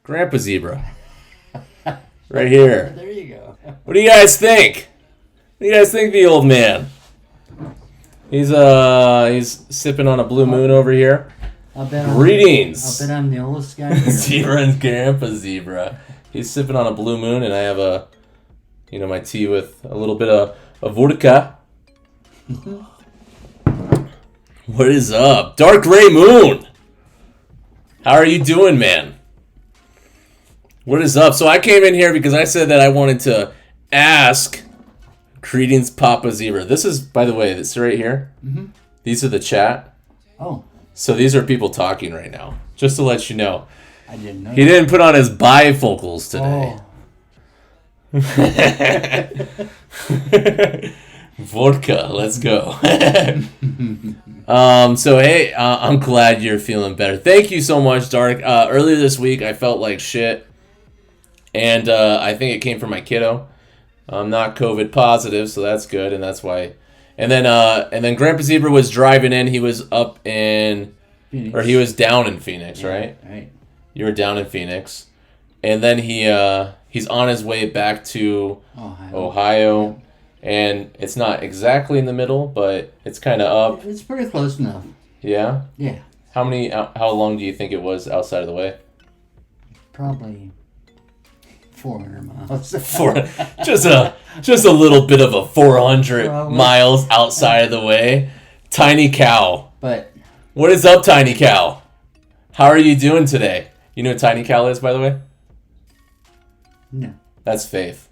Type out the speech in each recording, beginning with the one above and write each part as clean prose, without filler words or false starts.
Grandpa Zebra. Right here. There you go. What do you guys think? What do you guys think of the old man? He's sipping on a blue moon over here. Greetings. I'll bet I'm the oldest guy here. Zebra and Grandpa Zebra. He's sipping on a blue moon, and I have my tea with a little bit of vodka. What is up? Dark Gray Moon. How are you doing, man? What is up? So I came in here because I said that I wanted to ask Greetings, Papa Zebra. This is, by the way, this right here. Mm-hmm. These are the chat. Oh. So these are people talking right now. Just to let you know. I didn't know. He didn't put on his bifocals today. Oh. Vodka, let's go. So hey, I'm glad you're feeling better. Thank you so much, Dark. Earlier this week, I felt like shit, and I think it came from my kiddo. I'm not COVID positive, so that's good, and that's why. And then Grandpa Zebra was driving in. He was up in Phoenix. Or he was down in Phoenix, Yeah, right? Right. You were down in Phoenix, and then he's on his way back to Ohio. Yeah. And it's not exactly in the middle, but it's kind of up. It's pretty close enough. Yeah? Yeah. How long do you think it was outside of the way? Probably 400 miles. Just a little bit of a 400 Probably. miles outside of the way. Tiny Cow. But What is up, Tiny Cow? How are you doing today? You know what Tiny Cow is, by the way? no. That's Faith.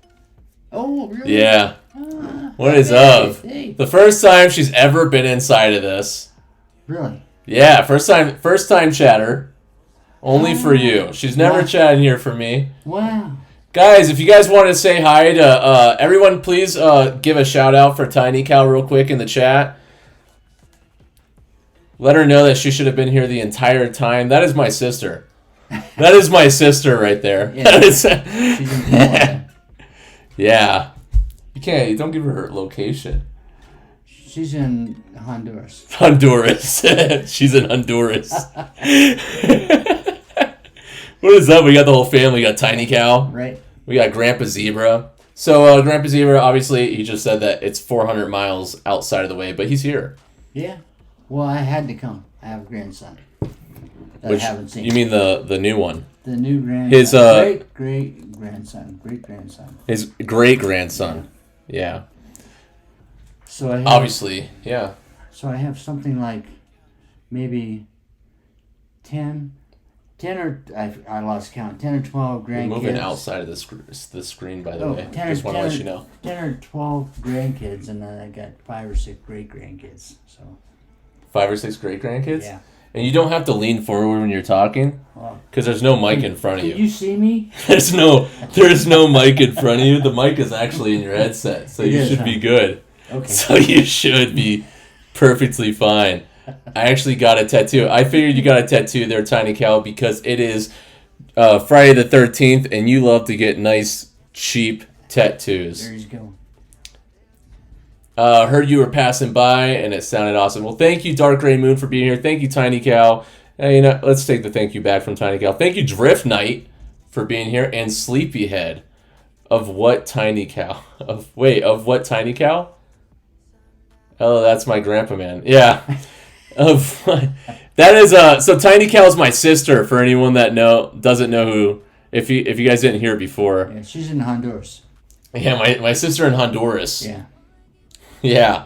Oh, really? Yeah. Ah, What is hey, up? hey. The first time she's ever been inside of this. Really? Yeah, first time chatter. Only for you. She's never Wow. chatted here for me. Wow. Guys, if you guys want to say hi to everyone, please give a shout out for Tiny Cow real quick in the chat. Let her know that she should have been here the entire time. That is my sister. That is my sister right there. Yeah. That is, She's in Florida. yeah. You don't give her her location. She's in Honduras. Honduras. She's in Honduras. What is up? We got the whole family. We got Tiny Cow. Right. We got Grandpa Zebra. So Grandpa Zebra, obviously, he just said that it's 400 miles outside of the way, but he's here. Yeah. Well, I had to come. I have a grandson that Which, I haven't seen. you mean the new one? The new grandson. His, great-grandson. Great-grandson. His great-grandson. Yeah. So I have, Obviously, yeah. So I have something like maybe 10 or I lost count. 10 or 12 We're grandkids. moving outside of the screen, by the way. 10 Just want to let you know. 10 or 12 grandkids, and then I got 5 or 6 great-grandkids. So 5 or 6 great-grandkids? yeah. And you don't have to lean forward when you're talking, Well, because there's no mic in front of can you. you see me? There's no mic in front of you. The mic is actually in your headset, so It you is, should huh? be good. Okay. So you should be perfectly fine. I actually got a tattoo. I figured you got a tattoo there, Tiny Cow, because it is Friday the 13th, and you love to get nice, cheap tattoos. There you go. Heard you were passing by, and it sounded awesome. Well, thank you, Dark Gray Moon, for being here. Thank you, Tiny Cow. Let's take the thank you back from Tiny Cow. Thank you, Drift Knight, for being here, and Sleepyhead. Of what Tiny Cow? Of what Tiny Cow? Oh, that's my grandpa, man. Yeah. That is so Tiny Cow is my sister. For anyone that doesn't know who, if you guys didn't hear it before. Yeah, she's in Honduras. Yeah, my sister in Honduras. Yeah. Yeah.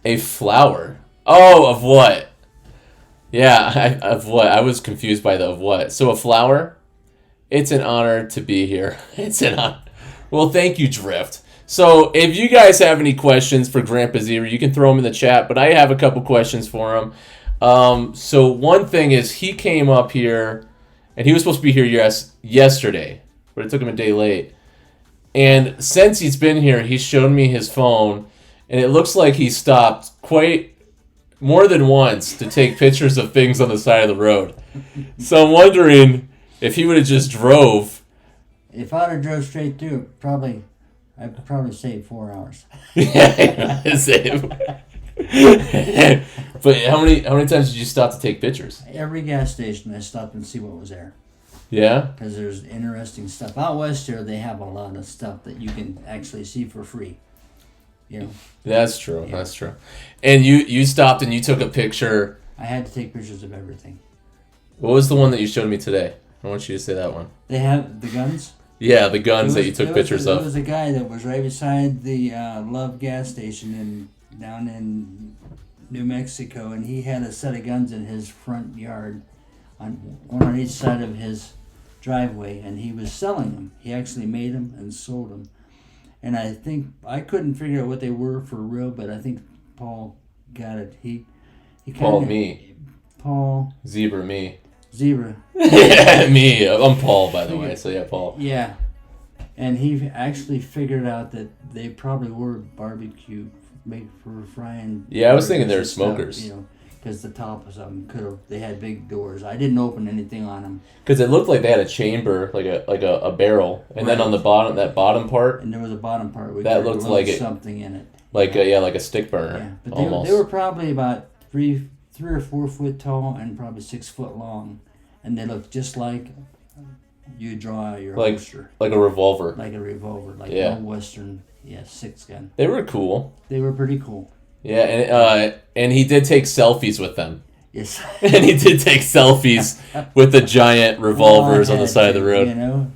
A flower. Oh, of what? Yeah, of what? I was confused by the of what. So a flower? It's an honor to be here. It's an honor. Well, thank you, Drift. So if you guys have any questions for Grandpa Zebra, you can throw them in the chat, but I have a couple questions for him. So one thing is he came up here, and he was supposed to be here yesterday, but it took him a day late. And since he's been here, he's shown me his phone, and it looks like he stopped quite more than once to take pictures of things on the side of the road. So I'm wondering if he would have just drove. If I'd have drove straight through, I'd probably save 4 hours. Yeah, same. But how many times did you stop to take pictures? Every gas station, I stopped and see what was there. Yeah? Because there's interesting stuff. Out west here, they have a lot of stuff that you can actually see for free. You know? That's true. Yeah. That's true. And you stopped and you took a picture. I had to take pictures of everything. What was the one that you showed me today? I want you to say that one. They have the guns? Yeah, the guns that you took pictures of. There was a guy that was right beside the Love gas station down in New Mexico, and he had a set of guns in his front yard, one on each side of his driveway, and he was selling them. He actually made them and sold them. And I think, I couldn't figure out what they were for real, but I think Paul got it. He Paul. Zebra me. Yeah, me. I'm Paul, by the way, so yeah, Paul. Yeah. And he actually figured out that they probably were barbecue made for frying. Yeah, I was thinking they were smokers. Stuff, because the top of them they had big doors. I didn't open anything on them. Because it looked like they had a chamber, like a barrel, and then on the bottom, that bottom part. And there was a bottom part that looked like something in it. Like like a stick burner. Yeah, but almost. They were probably about 3 or 4 foot tall and probably 6 foot long, and they looked just like you draw your holster. Like a revolver. Like a revolver, like an old Western, 6-gun. They were cool. They were pretty cool. Yeah, and he did take selfies with them. Yes. And he did take selfies with the giant revolvers on the side of the road. You know,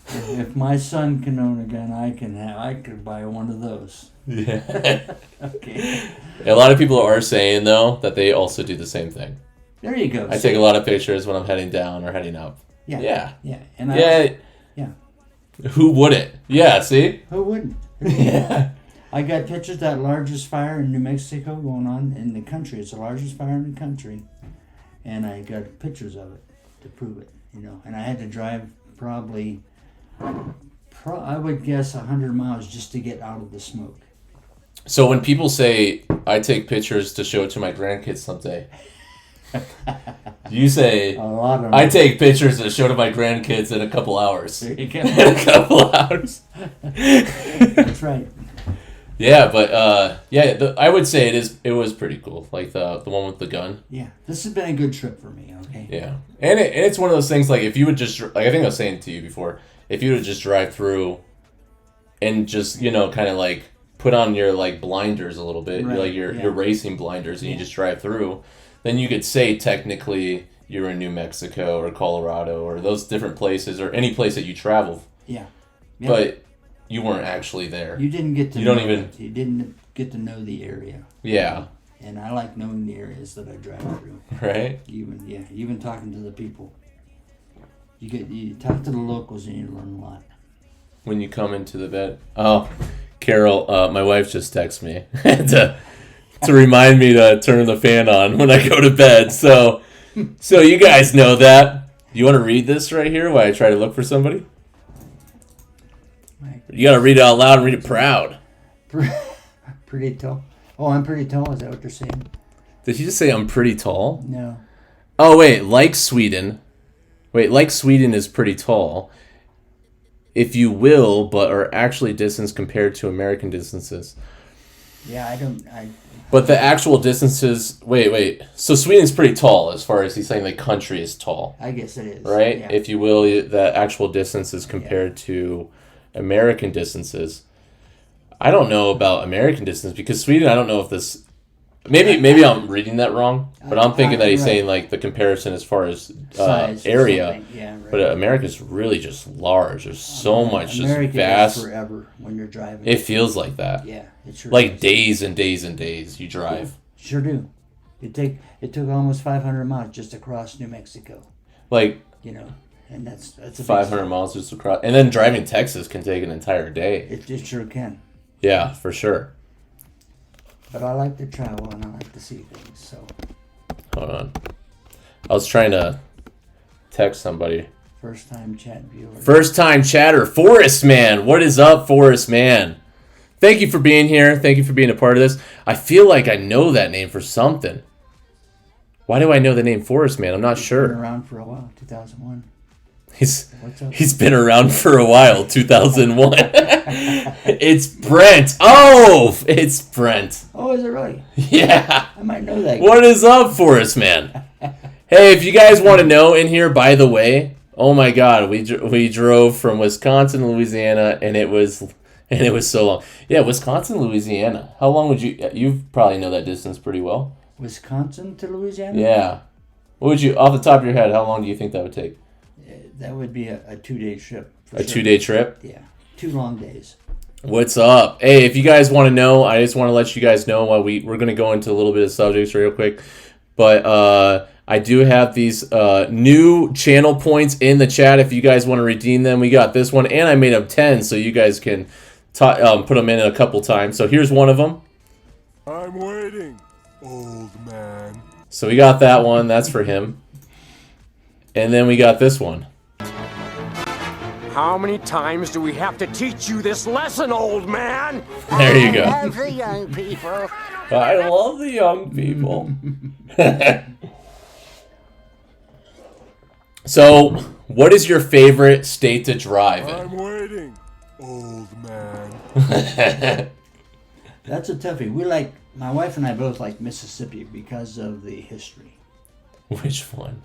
if my son can own a gun, I could buy one of those. Yeah. Okay. A lot of people are saying though that they also do the same thing. There you go. I take a lot of pictures when I'm heading down or heading up. Yeah. And yeah. Who wouldn't? Yeah. See. Who wouldn't? Yeah. I got pictures of that largest fire in New Mexico going on in the country. It's the largest fire in the country, and I got pictures of it to prove it. And I had to drive probably, I would guess 100 miles just to get out of the smoke. So when people say I take pictures to show it to my grandkids someday, you say a lot of them. I take pictures to show to my grandkids in a couple hours. There you go. In a couple hours. That's right. Yeah, but I would say it was pretty cool. Like the one with the gun. Yeah, this has been a good trip for me. Okay. Yeah, and it's one of those things like if you would just like I think I was saying to you before, if you would just drive through, and just kind of like put on your like blinders a little bit, right. like your racing blinders, and you just drive through, then you could say technically you're in New Mexico or Colorado or those different places or any place that you travel. Yeah. But you weren't actually there. You didn't get to. You didn't get to know the area. Yeah. And I like knowing the areas that I drive through. Right. Even talking to the people. You talk to the locals and you learn a lot. When you come into the bed. Oh, Carol, my wife just texted me to remind me to turn the fan on when I go to bed. So you guys know that. You want to read this right here while I try to look for somebody? You got to read it out loud and read it proud. Pretty tall. Oh, I'm pretty tall. Is that what you're saying? Did you just say I'm pretty tall? No. Oh, wait. Like Sweden is pretty tall. If you will, but are actually distance compared to American distances. Yeah, But the actual distances... Wait. So Sweden's pretty tall as far as he's saying the country is tall. I guess it is. Right? Yeah. If you will, the actual distance is compared to American distances. I don't know about American distance because Sweden, I don't know if this... Maybe I'm reading that wrong, but I'm thinking that he's saying like the comparison as far as size area. Yeah, right. But America's really just large. There's so much America just vast. Is forever when you're driving. It feels like that. Yeah, it sure like does. days and days and days you drive. Yeah, sure do. It took almost 500 miles just across New Mexico. Like and that's a 500 miles just across, and then driving Texas can take an entire day. It sure can. Yeah, for sure. But I like to travel and I like to see things. So. Hold on. I was trying to text somebody. First time chat viewer. First time chatter. Forest Man. What is up, Forest Man? Thank you for being here. Thank you for being a part of this. I feel like I know that name for something. Why do I know the name Forest Man? I'm not sure. Been around for a while. 2001. He's been around for a while. 2001. It's Brent. Oh, it's Brent. Oh, is it really? Yeah. I might know that guy. What is up, Forest Man? Hey, if you guys want to know in here, by the way, Oh my God, we drove from Wisconsin to Louisiana, and it was so long. Yeah, Wisconsin, Louisiana. How long would you probably know that distance pretty well? Wisconsin to Louisiana? Yeah. What would you, off the top of your head, how long do you think that would take? That would be a 2-day trip. A 2-day trip? Yeah, 2 long days. What's up? Hey, if you guys want to know, I just want to let you guys know while we're going to go into a little bit of subjects real quick. But I do have these new channel points in the chat if you guys want to redeem them. We got this one, and I made them 10 so you guys can put them in a couple times. So here's one of them. I'm waiting, old man. So we got that one. That's for him. And then we got this one. How many times do we have to teach you this lesson, old man? There you go. I love the young people. I love the young people. So, what is your favorite state to drive in? I'm waiting, old man. That's a toughie. My wife and I both like Mississippi because of the history. Which one?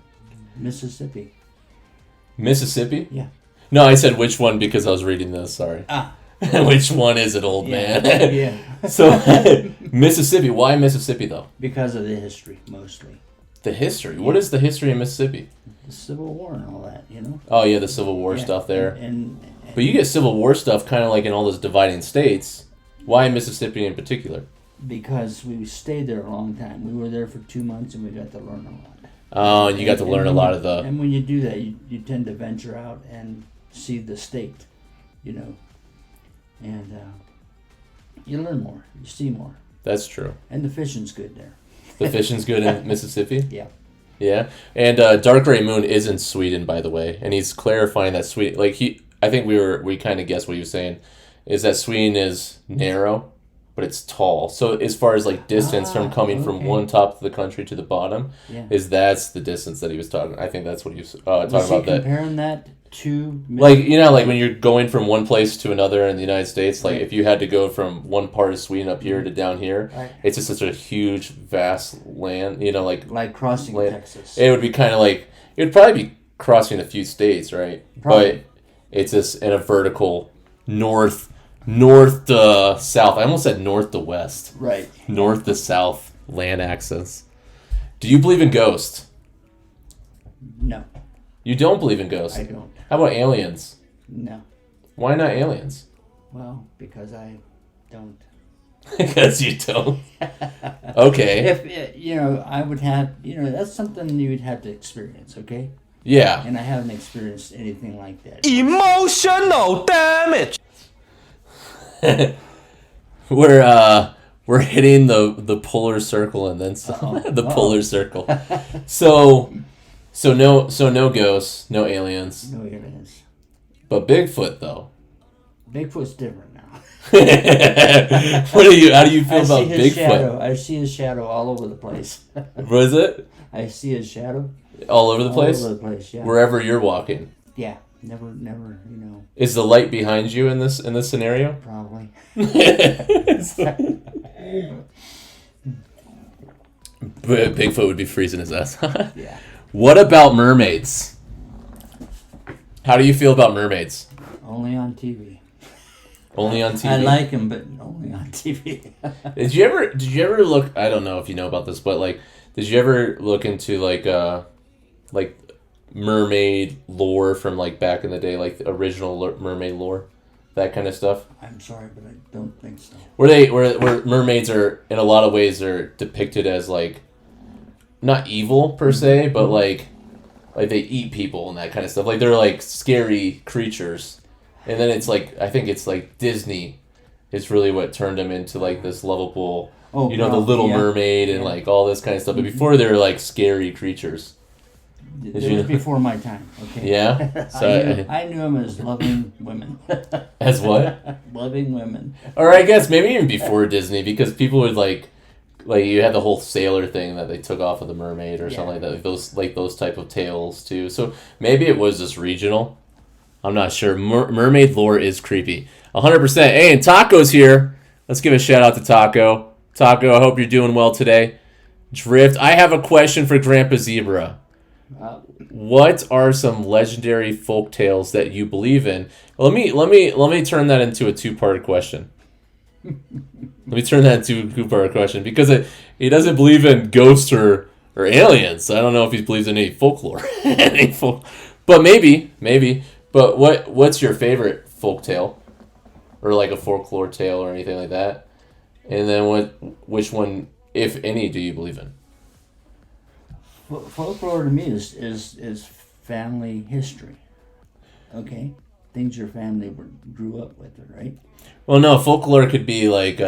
Mississippi. Mississippi? Yeah. No, I said which one because I was reading this, sorry. Which one is it, old man? Yeah. So, Mississippi. Why Mississippi, though? Because of the history, mostly. The history? What is the history of Mississippi? The Civil War and all that, you know? Oh, yeah, the Civil War stuff there. And But you get Civil War stuff kind of like in all those dividing states. Why Mississippi in particular? because we stayed there a long time. We were there for 2 months and we got to learn a lot. Oh, and you got to learn a lot of the... And when you do that, you tend to venture out and see the state, you know. And you learn more. You see more. That's true. And the fishing's good there. The fishing's good in Mississippi? Yeah. Yeah. And Dark Gray Moon is in Sweden, by the way. And he's clarifying that Sweden... Like, I think we kind of guessed what he was saying. Is that Sweden is narrow, but it's tall. So as far as like distance from coming from one top of the country to the bottom, that's the distance that he was talking. I think that's what he was talking about. Comparing that to like like when you're going from one place to another in the United States, like if you had to go from one part of Sweden up here to down here, it's just such a huge, vast land. You know, like crossing land. Texas. It would be kind of like it would probably be crossing a few states, right? Probably. But it's just in a vertical north to south. I almost said north to west. Right. North to south land access. Do you believe in ghosts? No. You don't believe in ghosts? I don't. How about aliens? No. Why not aliens? Well, because I don't. Because you don't. Okay. If I would have, that's something you would have to experience, okay? Yeah. And I haven't experienced anything like that. Emotional damage. We're hitting the polar circle and then some. The polar circle. So no ghosts, no aliens. No aliens. But Bigfoot though. Bigfoot's different now. How do you feel about Bigfoot? I see his shadow all over the place. What is it? I see his shadow all over the place? All over the place, yeah. Wherever you're walking. Yeah. Never, Is the light behind you in this scenario? Probably. Bigfoot would be freezing his ass. Yeah. What about mermaids? How do you feel about mermaids? Only on TV. Only on TV? I like them, but only on TV. Did you ever look, I don't know if you know about this, but like, did you ever look into like mermaid lore from like back in the day, like the original mermaid lore, that kind of stuff? I'm sorry, but I don't think so. Where mermaids are in a lot of ways are depicted as like not evil per se, but like they eat people and that kind of stuff. Like they're like scary creatures, and then it's like I think it's like Disney is really what turned them into like this lovable, the Little Mermaid and like all this kind of stuff. But before they were like scary creatures. It was before my time, okay? Yeah? So I knew them as loving women. As what? Loving women. Or I guess maybe even before Disney, because people would like you had the whole sailor thing that they took off of the mermaid or something like that. Those type of tales too. So maybe it was just regional. I'm not sure. Mermaid lore is creepy. 100%. Hey, and Taco's here. Let's give a shout out to Taco. Taco, I hope you're doing well today. Drift, I have a question for Grandpa Zebra. What are some legendary folk tales that you believe in? Let me turn that into a two-part question. Because he doesn't believe in ghosts or aliens. I don't know if he believes in any folklore. But maybe. But what's your favorite folk tale? Or like a folklore tale or anything like that? And then which one, if any, do you believe in? Folklore to me is family history. Okay? Things your family grew up with, right? Well, no, folklore could be like,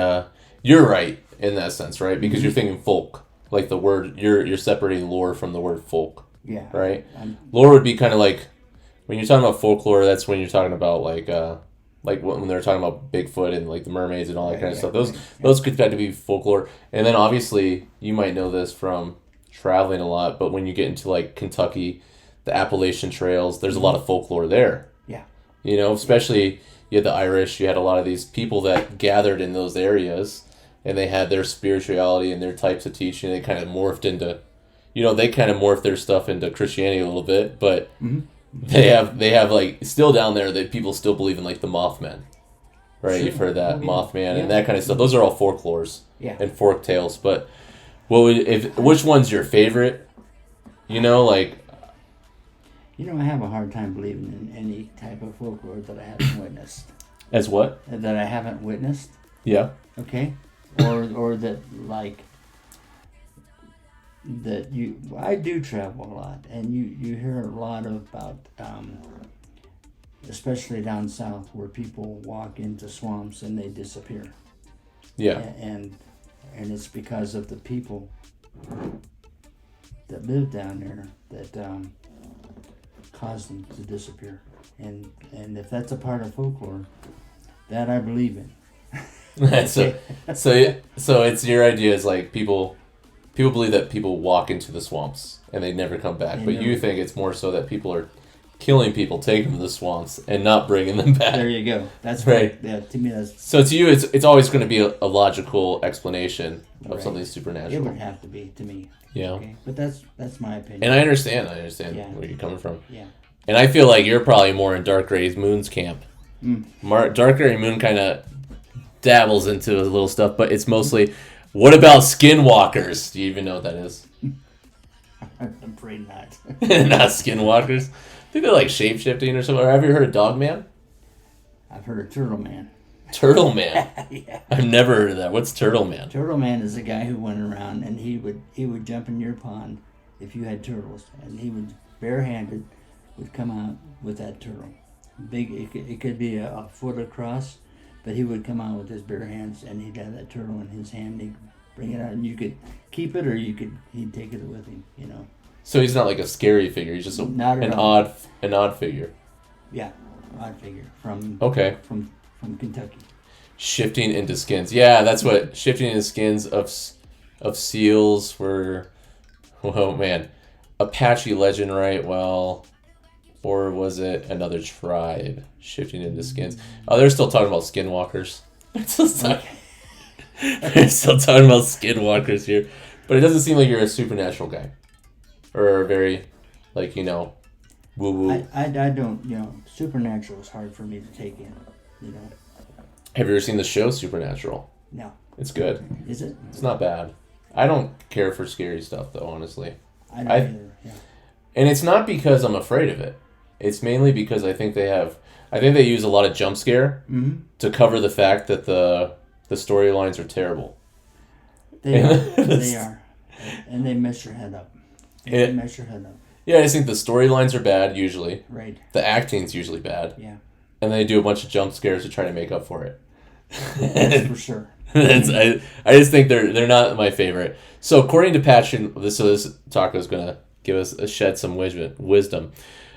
you're right in that sense, right? Because you're thinking folk. Like the word, you're separating lore from the word folk. Yeah. Right? Lore would be kind of like, when you're talking about folklore, that's when you're talking about like when they're talking about Bigfoot and like the mermaids and all that kind of stuff. Those could have to be folklore. And then obviously, you might know this from traveling a lot, but when you get into like Kentucky, the Appalachian Trails, there's a lot of folklore there. Yeah. You know, especially you had the Irish, you had a lot of these people that gathered in those areas, and they had their spirituality and their types of teaching. They kind of morphed into, they kind of morphed their stuff into Christianity a little bit, but they have like still down there that people still believe in like the Mothman, right? Sure. You've heard that Mothman and that kind of stuff. Those are all folklores and folk tales. But which one's your favorite? I have a hard time believing in any type of folklore that I haven't witnessed. As what? That I haven't witnessed. Yeah. Okay. Or that like that I do travel a lot, and you hear a lot about especially down south where people walk into swamps and they disappear. Yeah. And it's because of the people that live down there that cause them to disappear. And if that's a part of folklore, that I believe in. so it's your idea is like people believe that people walk into the swamps and they never come back, but you think it's more so that people are killing people, taking them to the swamps, and not bringing them back. There you go. That's right. Yeah, to me that's... So to you, it's always going to be a logical explanation of something supernatural. It would have to be, to me. Yeah. Okay? But that's my opinion. And I understand where you're coming from. Yeah. And I feel like you're probably more in Dark Gray Moon's camp. Dark Gray Moon kind of dabbles into a little stuff, but it's mostly, what about Skinwalkers? Do you even know what that is? I'm afraid not. Not Skinwalkers? I think they're like shape-shifting or something. Or have you heard of Dogman? I've heard of Turtle Man. Turtle Man? Yeah. I've never heard of that. What's Turtle Man? Turtle Man is a guy who went around and he would jump in your pond if you had turtles, and he would barehanded would come out with that turtle. Big, it could be a foot across, but he would come out with his bare hands and he'd have that turtle in his hand. He'd bring it out and you could keep it or he'd take it with him, So he's not like a scary figure. He's just an odd figure. Yeah, odd figure from Kentucky. Shifting into skins. Yeah, that's what shifting into skins of seals were. Oh man, Apache legend, right? Well, or was it another tribe shifting into skins? Oh, they're still talking about skinwalkers. They're still talking about skinwalkers here, but it doesn't seem like you're a supernatural guy. Or very, woo woo. I don't, supernatural is hard for me to take in, Have you ever seen the show Supernatural? No. It's good. Is it? It's not bad. I don't care for scary stuff, though, honestly. I don't either, yeah. And it's not because I'm afraid of it. It's mainly because I think they use a lot of jump scare to cover the fact that the storylines are terrible. They are. And they mess your head up. Yeah, I just think the storylines are bad usually. Right. The acting's usually bad. Yeah. And they do a bunch of jump scares to try to make up for it. That's for sure. I just think they're not my favorite. So according to Patrick, this taco is gonna shed some wisdom.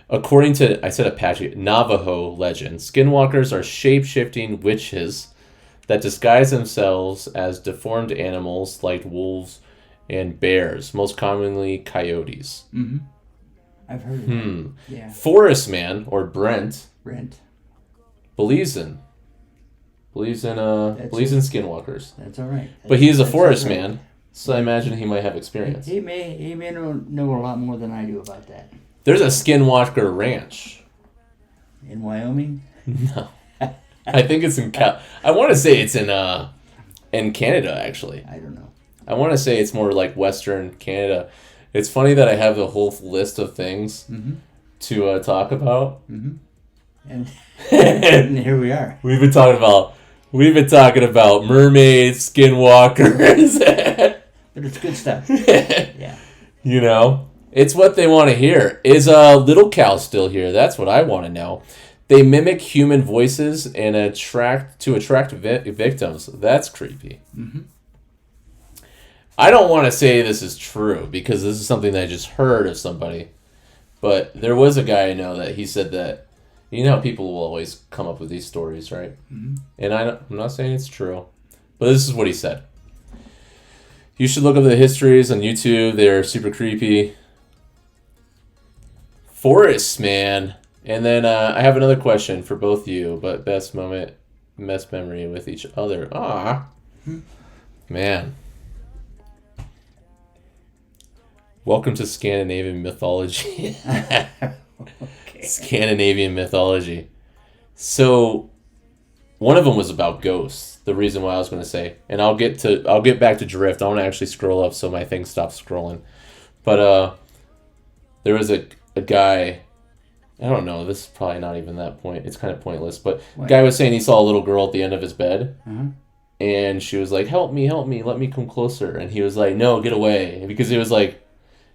According to Apache Navajo legend, skinwalkers are shape-shifting witches that disguise themselves as deformed animals like wolves and bears, most commonly coyotes. Mm-hmm. I've heard of that. Yeah. Forest Man, or Brent, believes in skinwalkers. That's all right. But he's a forest man, So I imagine he might have experience. He may know a lot more than I do about that. There's a Skinwalker ranch. In Wyoming? No. I think it's in I want to say it's in Canada, actually. I don't know. I want to say it's more like Western Canada. It's funny that I have the whole list of things to talk about. Mm-hmm. And here we are. We've been talking about mermaids, skinwalkers. But it's good stuff. Yeah. You know, it's what they want to hear. Is Little Cow still here? That's what I want to know. They mimic human voices and attract victims. That's creepy. Mm-hmm. I don't want to say this is true because this is something that I just heard of somebody. But there was a guy I know that he said that, you know, people will always come up with these stories, right? Mm-hmm. And I'm not saying it's true, but this is what he said. You should look up the histories on YouTube. They're super creepy. Forests, man. And then I have another question for both of you, but best memory with each other. Man. Welcome to Scandinavian mythology. Okay. Scandinavian mythology. So, one of them was about ghosts. The reason why I was going to say, and I'll get back to Drift. I want to actually scroll up so my thing stops scrolling. But there was a guy. I don't know. This is probably not even that point. It's kind of pointless. But the guy was saying he saw a little girl at the end of his bed. Mm-hmm. And she was like, help me, let me come closer. And he was like, no, get away. Because it was like,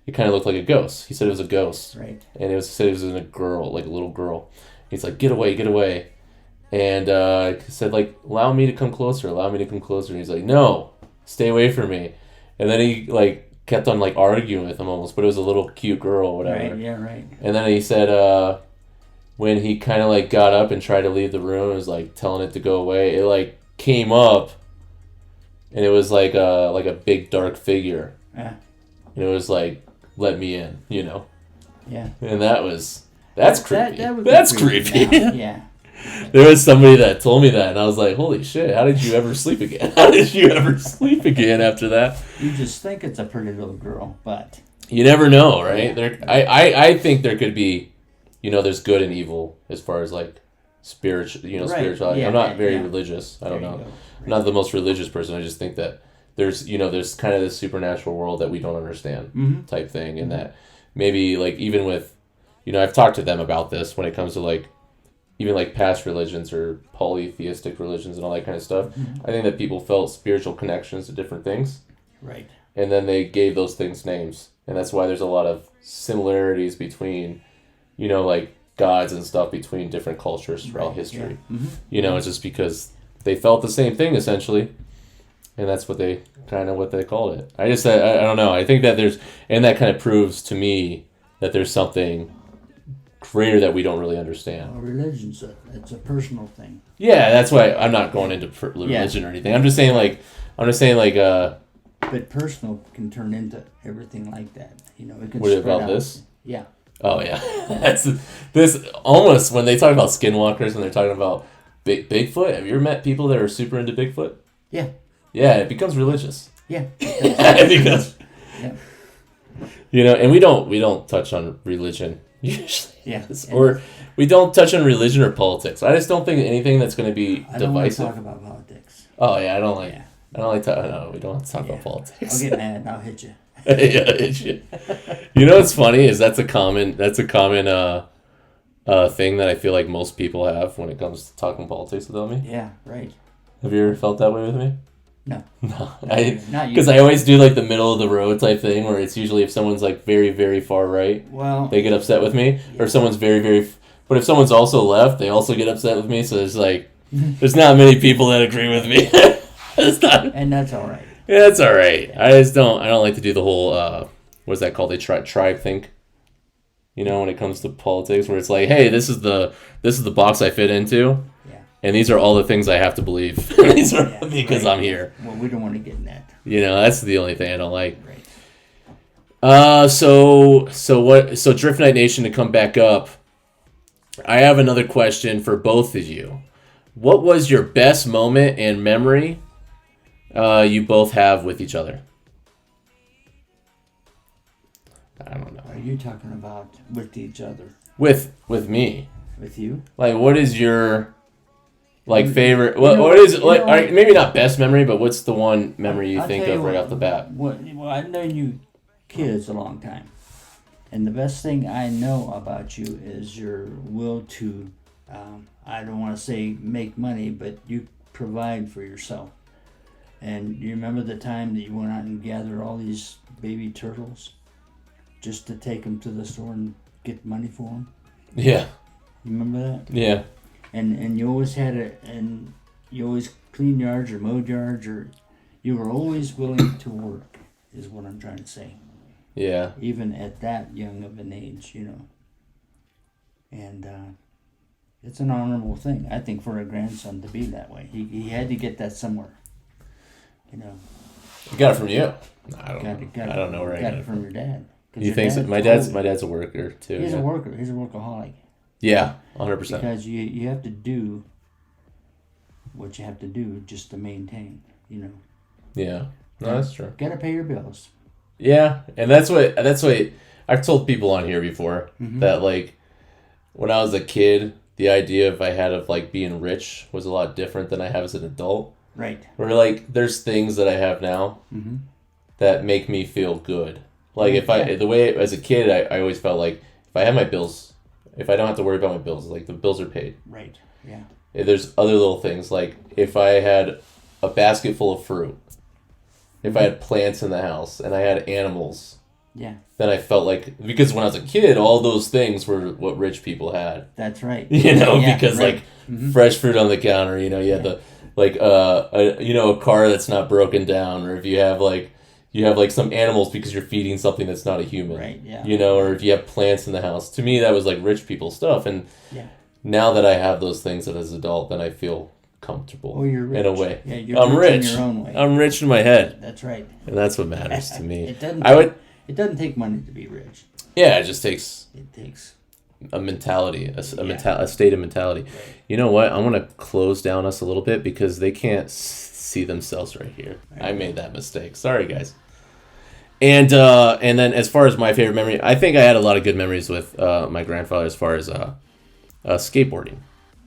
it kind of looked like a ghost. He said it was a ghost. Right. And it said it was a girl, like a little girl. He's like, get away. And he said, like, allow me to come closer. And he's like, no, stay away from me. And then he, like, kept on, like, arguing with him almost. But it was a little cute girl or whatever. Right, yeah, right. And then he said, when he kind of, like, got up and tried to leave the room, it was, like, telling it to go away. It, like, came up. And it was, like a big, dark figure. Yeah. And it was, like, let me in, you know? Yeah. And that's creepy. That's creepy. Yeah. There was somebody that told me that, and I was like, holy shit, how did you ever sleep again? After that? You just think it's a pretty little girl, but... You never know, right? Yeah. I think there could be, you know, there's good and evil as far as, like, spirituality. Yeah, I'm not very religious. I don't know. Right. I'm not the most religious person. I just think that there's kind of this supernatural world that we don't understand type thing, and that maybe, like, even with, you know, I've talked to them about this when it comes to, like, even like past religions or polytheistic religions and all that kind of stuff. Mm-hmm. I think that people felt spiritual connections to different things. Right. And then they gave those things names. And that's why there's a lot of similarities between, you know, like gods and stuff between different cultures throughout history. Yeah. Mm-hmm. You know, it's just because they felt the same thing essentially. And that's what they called it. I don't know. I think that that kind of proves to me that there's something greater that we don't really understand. Well, religion's it's a personal thing. Yeah, that's why I'm not going into religion or anything. I'm just saying like. But personal can turn into everything like that. You know, it can. What about out. This? Yeah. Oh yeah, that's this almost when they talk about skinwalkers and they're talking about Bigfoot. Have you ever met people that are super into Bigfoot? Yeah. Yeah, it becomes religious. Yeah. Because. Yeah. You know, and we don't touch on religion. Usually, yes. Or we don't touch on religion or politics. I just don't think anything that's going to be divisive. I don't want to talk about politics. Oh yeah, I don't like. No, we don't have to talk about politics. I'll get mad and I'll hit you. Yeah, I'll hit you. You know what's funny is that's a common thing that I feel like most people have when it comes to talking politics without me. Yeah, right. Have you ever felt that way with me? No. Because I always do like the middle of the road type thing where it's usually if someone's like very, very far right, they get upset with me. Yeah. Or if someone's very, very... But if someone's also left, they also get upset with me. So there's like... there's not many people that agree with me. And that's all right. Yeah, that's all right. I don't like to do the whole... what is that called? They tribe think. You know, when it comes to politics where it's like, hey, this is the box I fit into. And these are all the things I have to believe. Because I'm here. Well, we don't want to get in that. You know, that's the only thing I don't like. Right. So Drift Night Nation, to come back up, I have another question for both of you. What was your best moment and memory you both have with each other? I don't know. Are you talking about with each other? With me. With you? Like, what is your like favorite? You What know what is it? you Like, know all right, what? maybe not best memory, but what's the one memory you I'll think tell of you right what, off the bat? Well, I've known you kids a long time. And the best thing I know about you is your will to, I don't want to say make money, but you provide for yourself. And you remember the time that you went out and gathered all these baby turtles just to take them to the store and get money for them? Yeah. You remember that? Yeah. And you always had and you always cleaned yards or mowed yards, or you were always willing to work, is what I'm trying to say. Yeah. Even at that young of an age, And it's an honorable thing, I think, for a grandson to be that way. He had to get that somewhere, You got it from you. I don't know. Got I don't know where I got it from your dad. 'Cause You your think so? dad's My dad's a worker too. He's yeah. a worker. He's a workaholic. Yeah, 100%. Because you have to do what you have to do just to maintain. Yeah. No, that's true. Gotta pay your bills. Yeah, and that's what I've told people on here before that like when I was a kid, the idea of I had of like being rich was a lot different than I have as an adult. Right. Where like there's things that I have now that make me feel good. Like the way as a kid, I always felt like if I have my bills, if I don't have to worry about my bills, like the bills are paid. Right. Yeah. There's other little things like if I had a basket full of fruit, if I had plants in the house and I had animals, then I felt like, because when I was a kid, all those things were what rich people had. That's right. Because right. like fresh fruit on the counter, you had the like a car that's not broken down, or if you have like some animals because you're feeding something that's not a human. Right, yeah. Or if you have plants in the house. To me that was like rich people stuff, and now that I have those things as an adult, then I feel comfortable. Oh, you're rich. In a way. Yeah, you're I'm rich in your own way. I'm rich in my head. That's right. And that's what matters to me. It doesn't take money to be rich. Yeah, it just takes It takes a mentality, a state of mentality. Right. You know what? I want to close down us a little bit because they can't see themselves right here. I made that mistake. Sorry, guys. And then as far as my favorite memory, I think I had a lot of good memories with my grandfather as far as skateboarding.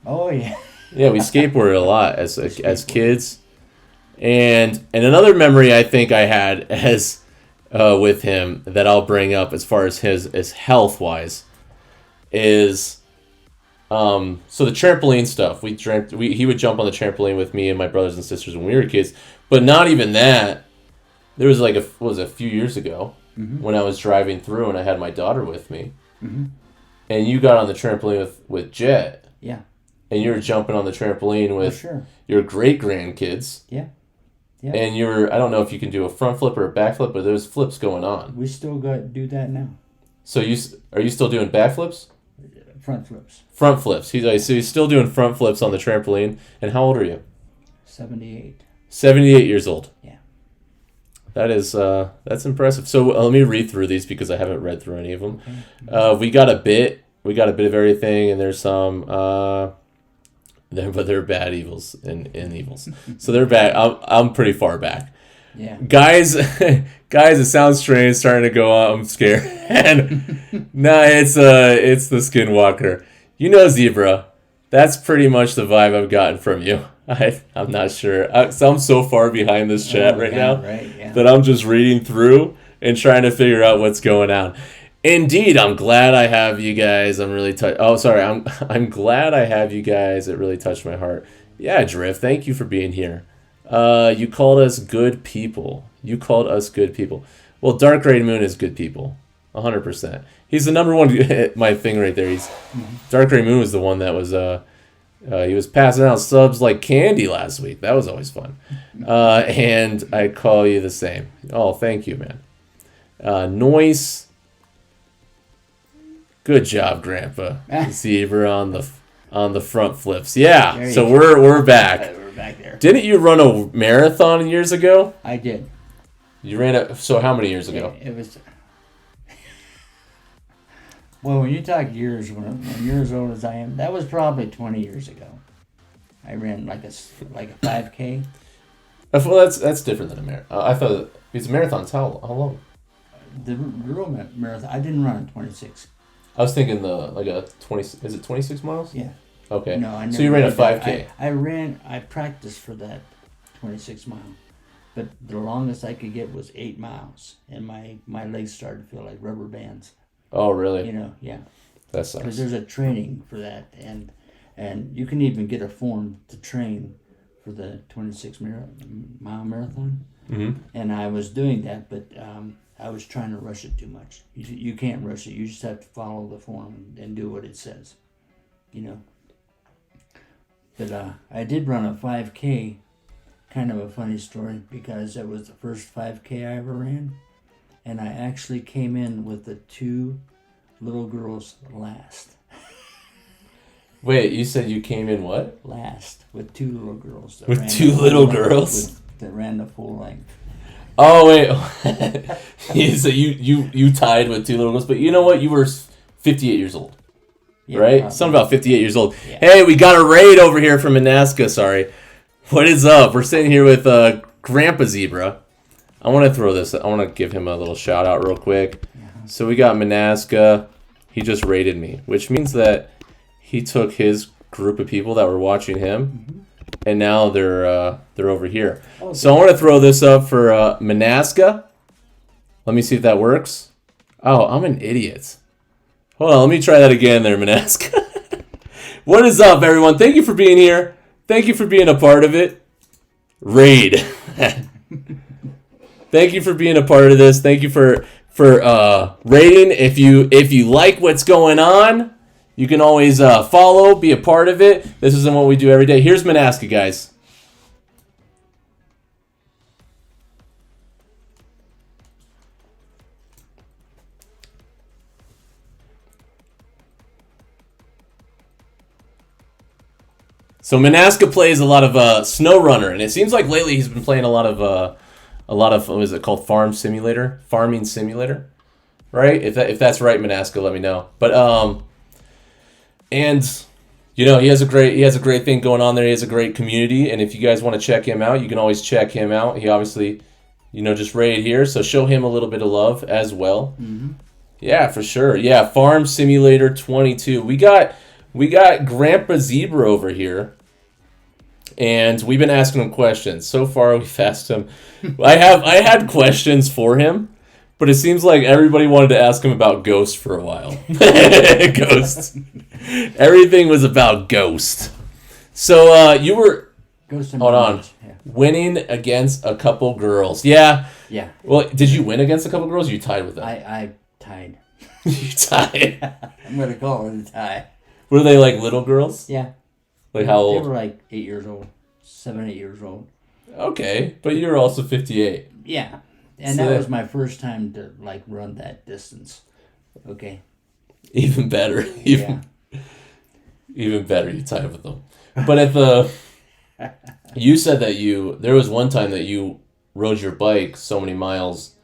Oh yeah. Yeah, we skateboarded a lot as kids. And another memory I think I had as with him that I'll bring up as far as his health wise is so the trampoline stuff. He would jump on the trampoline with me and my brothers and sisters when we were kids, but not even that. There was like a few years ago when I was driving through and I had my daughter with me, and you got on the trampoline with Jet. Yeah. And you were jumping on the trampoline with your great grandkids. Yeah. Yeah. And I don't know if you can do a front flip or a back flip, but there's flips going on. We still do that now. So are you still doing back flips? Front flips. Front flips. He's still doing front flips on the trampoline. And how old are you? 78. 78 years old. Yeah. That's impressive. So let me read through these because I haven't read through any of them. Okay. We got a bit of everything, and there's some but they're bad evils and evils. So they're back. I'm pretty far back. Yeah. Guys, it sounds strange, starting to go on. I'm scared. And no, it's the Skinwalker. Zebra. That's pretty much the vibe I've gotten from you. I'm not sure. I'm so far behind this chat now that I'm just reading through and trying to figure out what's going on. Indeed, I'm glad I have you guys. I'm really touched. Oh, sorry. I'm glad I have you guys. It really touched my heart. Yeah, Drift, thank you for being here. You called us good people. Well, Dark Gray Moon is good people. 100%. He's the number one. My thing right there. Dark Gray Moon was the one that was. He was passing out subs like candy last week. That was always fun. And I call you the same. Oh, thank you, man. Noise. Good job, Grandpa. Zebra on the front flips. Yeah. So we're back. We're back there. Didn't you run a marathon years ago? I did. You ran it. So how many years ago? It was. Well, when you talk years, when you're as old as I am, that was probably 20 years ago. I ran like a 5K. Well, that's different than a marathon. I thought it's marathons. How long? The real marathon, I didn't run a 26. I was thinking a 20. Is it 26 miles? Yeah. Okay. No, I never. So you ran a did that. 5K. I practiced for that 26 mile, but the longest I could get was 8 miles, and my legs started to feel like rubber bands. Oh, really? You know, yeah. That sucks. Because there's a training for that, and you can even get a form to train for the 26-mile marathon. Mm-hmm. And I was doing that, but I was trying to rush it too much. You can't rush it. You just have to follow the form and do what it says, you know. But I did run a 5K, kind of a funny story, because it was the first 5K I ever ran. And I actually came in with the 2 little girls last. Wait, you said you came in what? Last, with 2 little girls. With 2 little girls? That ran the full length. Oh, wait. So you tied with 2 little girls, but you know what? You were 58 years old. Yeah, right? Something about 58 years old. Yeah. Hey, we got a raid over here from Manaska, sorry. What is up? We're sitting here with Grandpa Zebra. I want to throw this. I want to give him a little shout out real quick. Yeah. So we got Manaska. He just raided me, which means that he took his group of people that were watching him, and now they're over here. Oh, so I want to throw this up for Manaska. Let me see if that works. Oh, I'm an idiot. Hold on, let me try that again there, Manaska. What is up, everyone? Thank you for being here. Thank you for being a part of it. Raid. Thank you for being a part of this. Thank you for raiding. If you like what's going on, you can always follow, be a part of it. This isn't what we do every day. Here's Manaska, guys. So Manaska plays a lot of SnowRunner, and it seems like lately he's been playing a lot of what is it called, farming simulator, right? If that's right, Manaska, let me know. But and you know, he has a great thing going on there. He has a great community, and if you guys want to check him out, you can always check him out. He obviously, you know, just raided here, so show him a little bit of love as well. Mm-hmm. Yeah, for sure. Yeah, Farm Simulator 22. We got Grandpa Zebra over here. And we've been asking him questions. So far, we've asked him. I had questions for him, but it seems like everybody wanted to ask him about Ghost for a while. Ghost. Everything was about Ghost. So you were winning against a couple girls. Yeah. Yeah. Well, did you win against a couple girls? Or you tied with them. I tied. You tied. I'm gonna call it a tie. Were they like little girls? Yeah. Like how old? They were like 8 years old. 7, 8 years old. Okay, but you were also 58. Yeah, and so that was my first time to like run that distance. Okay. Even better. Even better. You tied with them. But you said that there was one time that you rode your bike so many miles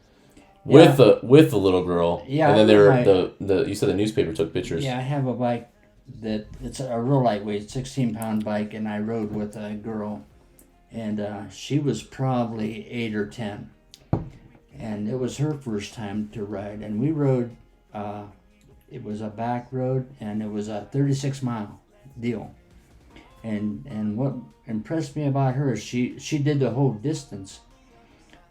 with the little girl. Yeah. And then you said the newspaper took pictures. Yeah, I have a bike. It's a real lightweight 16-pound bike, and I rode with a girl, and she was probably 8 or 10, and it was her first time to ride, and we rode. It was a back road, and it was a 36-mile deal, and what impressed me about her is she did the whole distance,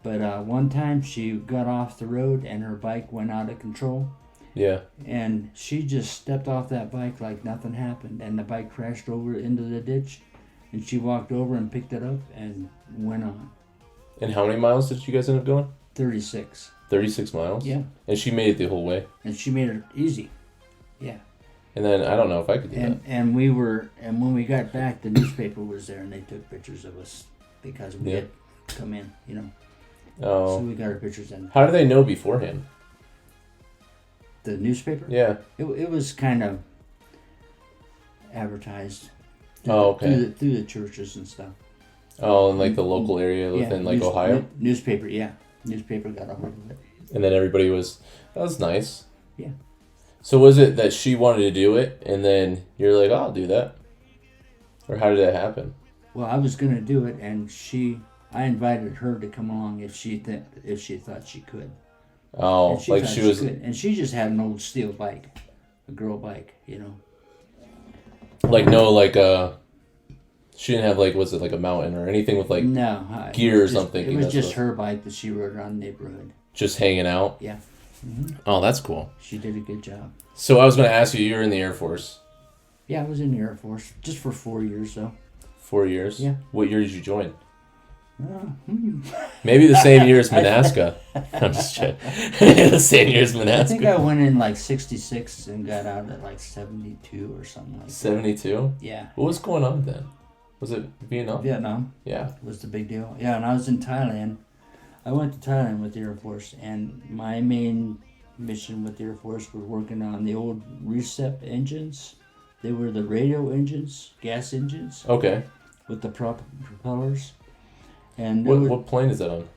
but one time she got off the road and her bike went out of control. Yeah. And she just stepped off that bike like nothing happened, and the bike crashed over into the ditch, and she walked over and picked it up and went on. And how many miles did you guys end up going? 36. 36 miles? Yeah. And she made it the whole way? And she made it easy. Yeah. And then, I don't know if I could do that. And when we got back, the newspaper was there, and they took pictures of us because we had come in, you know. Oh. So we got our pictures in. How do they know beforehand? The newspaper? Yeah. It was kind of advertised. Through Through the churches and stuff. Oh, in like the local area within Ohio? Newspaper, yeah. Newspaper got a hold of it. And then everybody that was nice. Yeah. So was it that she wanted to do it, and then you're like, oh, I'll do that? Or how did that happen? Well, I was going to do it, and I invited her to come along if she thought she could. Oh, And like thought she was good. And she just had an old steel bike, a girl bike, like no like she didn't have like was it like a mountain or anything with like No, gears? I'm thinking it was that's just what- her bike that she rode around the neighborhood. just hanging out. Yeah, Oh, that's cool. she did a good job. So I was going to ask you. You were in the Air Force. Yeah, I was in the Air Force just for 4 years, though. 4 years. Yeah. What year did you join? Maybe the same year as Manaska. I'm just kidding. The same year as Manaska. I think I went in like 66 and got out at like 72 or something like that. 72. Yeah. What was going on then? Was it Vietnam? Vietnam Yeah. was the big deal. Yeah, and I was in Thailand. I went to Thailand with the Air Force, and my main mission with the Air Force was working on the old recep engines. They were the radio engines, gas engines, Okay. with the propellers. And What plane is that on?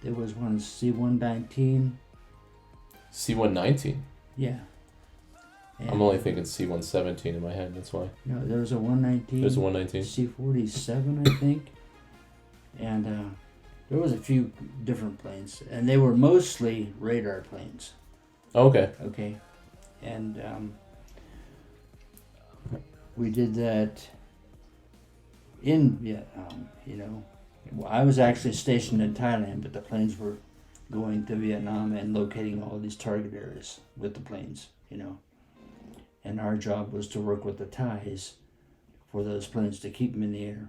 there was one C-119. C-119. Yeah. And, I'm only thinking C-117 in my head. That's why. No, there was a 119. There's a 119. C-47, I think. And there was a few different planes, and they were mostly radar planes. Okay. Okay, and we did that in Vietnam. I was actually stationed in Thailand, but the planes were going to Vietnam and locating all these target areas with the planes. And our job was to work with the Thais for those planes to keep them in the air.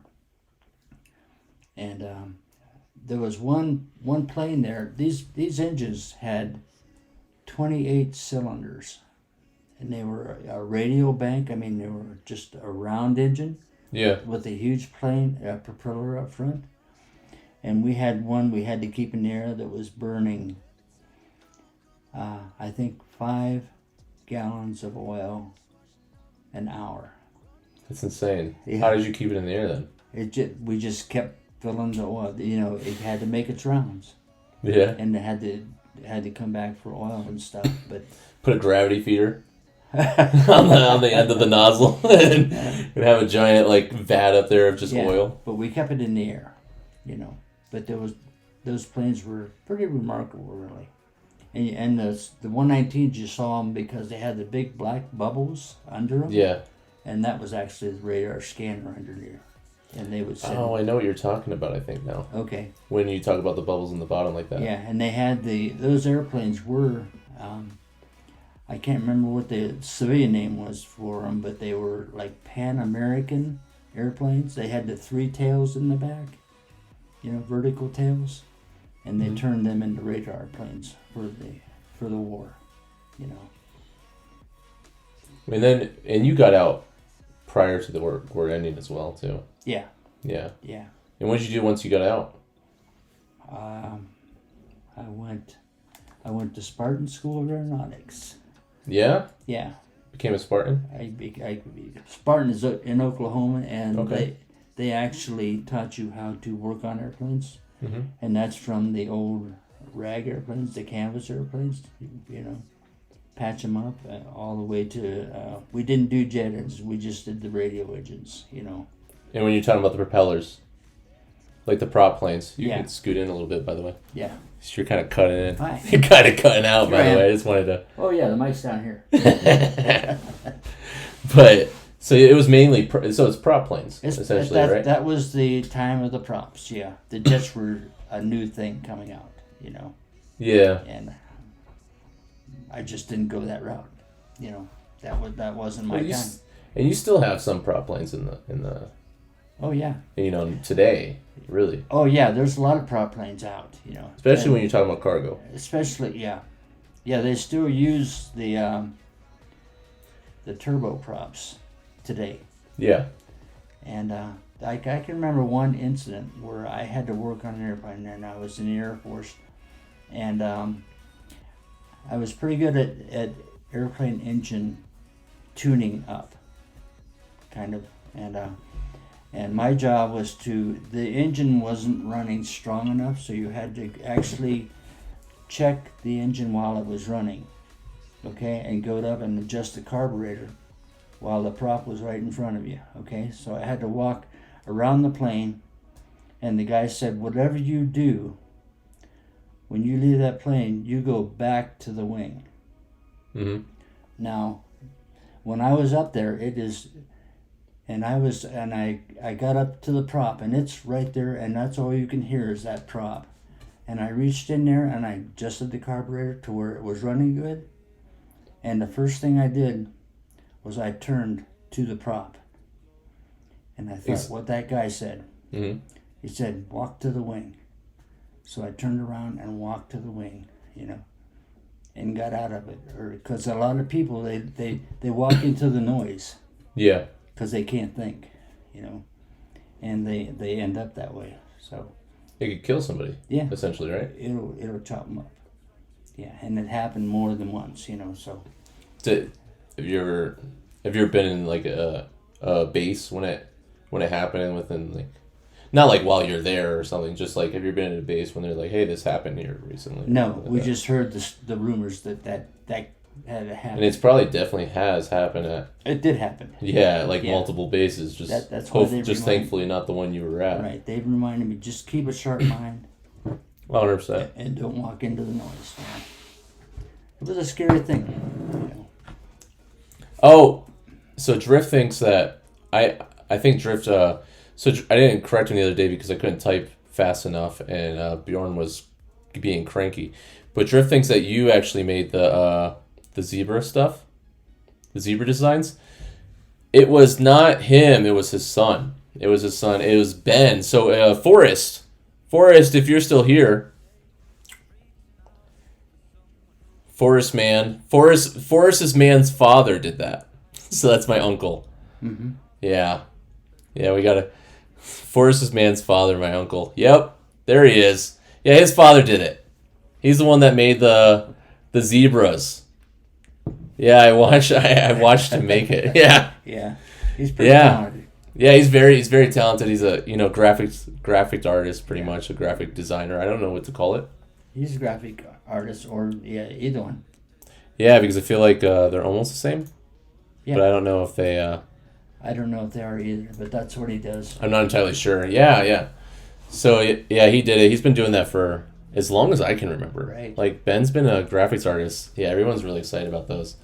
And there was one plane there. These engines had 28 cylinders, and they were a radial bank. I mean, they were just a round engine Yeah. with a huge propeller up front. And we had one we had to keep in the air that was burning, I think, 5 gallons of oil an hour. That's insane. Yeah. How did you keep it in the air then? We just kept filling the oil. It had to make its rounds, Yeah. and it had to come back for oil and stuff. But Put a gravity feeder on the end of the nozzle and have a giant like vat up there of just oil. But we kept it in the air, But those planes were pretty remarkable, really. And the 119s, you saw them because they had the big black bubbles under them. Yeah. And that was actually the radar scanner under there. And they would send... Oh, I know what you're talking about, I think, now. Okay. When you talk about the bubbles in the bottom like that. Yeah, and they had those airplanes were... I can't remember what the civilian name was for them, but they were like Pan American airplanes. They had the 3 tails in the back, vertical tails. And they turned them into radar planes for the war, And you got out prior to the war ending as well, too. Yeah. Yeah. Yeah. And what did you do once you got out? I went to Spartan School of Aeronautics. Yeah? Yeah. Became a Spartan? Spartan is in Oklahoma, and Okay. they actually taught you how to work on airplanes. Mm-hmm. And that's from the old rag airplanes, the canvas airplanes, patch them up all the way to, we didn't do jet engines, we just did the radio engines, And when you're talking about the propellers, like the prop planes, you Yeah. can scoot in a little bit, by the way. Yeah. You're kind of cutting in. Hi. You're kind of cutting out, by Here I the am. way. I just wanted to... Oh yeah, the mic's down here. But, so it was mainly... So it's prop planes, essentially, right? That was the time of the props, yeah. The jets were a new thing coming out, Yeah. And I just didn't go that route, That wasn't my Well, time. And you still have some prop planes in the Oh yeah. today, really. Oh yeah, there's a lot of prop planes out, Especially when you're talking about cargo. Especially, yeah. Yeah, they still use the turbo props today. Yeah. And I can remember one incident where I had to work on an airplane, and I was in the Air Force, and I was pretty good at airplane engine tuning up, kind of, and my job was the engine wasn't running strong enough, so you had to actually check the engine while it was running, okay, and go up and adjust the carburetor while the prop was right in front of you, okay? So I had to walk around the plane, and the guy said, whatever you do, when you leave that plane, you go back to the wing. Mm-hmm. Now, when I was up there, I got up to the prop, and it's right there, and that's all you can hear is that prop. And I reached in there and I adjusted the carburetor to where it was running good. And the first thing I did was I turned to the prop. And I thought what that guy said. Mm-hmm. He said, walk to the wing. So I turned around and walked to the wing, and got out of it. Because a lot of people, they walk into the noise. Yeah. Because they can't think, and they end up that way. So It could kill somebody. Yeah. Essentially, right? It'll chop them up. Yeah, and it happened more than once, so. Have you ever been in like a base when it happened and within like, not like while you're there or something, just like have you been in a base when they're like, hey, this happened here recently? No, we just heard the rumors that had happened. And it's probably definitely has happened at. It did happen. Yeah, like multiple bases. Just that's why they just thankfully not the one you were at. Right, they've reminded me, just keep a sharp mind. 100%. And don't walk into the noise. It was a scary thing. Oh, so Drift thinks that I think Drift. So I didn't correct him the other day because I couldn't type fast enough, and Bjorn was being cranky. But Drift thinks that you actually made the zebra stuff, the zebra designs. It was not him. It was his son. It was Ben. So Forrest, if you're still here. Forrest's man's father did that. So that's my uncle. Mm-hmm. Yeah, we gotta. Forrest's man's father, my uncle. Yep, there he is. Yeah, his father did it. He's the one that made the zebras. Yeah, I watched him make it. Yeah. Yeah, he's pretty talented. Yeah, he's very talented. He's a graphic artist, pretty much a graphic designer. I don't know what to call it. He's a graphic artist, or either one. Yeah, because I feel like they're almost the same. Yeah. But I don't know if they. I don't know if they are either, but that's what he does. I'm not entirely sure. Yeah. So yeah, he did it. He's been doing that for as long as I can remember. Right. Like Ben's been a graphics artist. Yeah, everyone's really excited about those.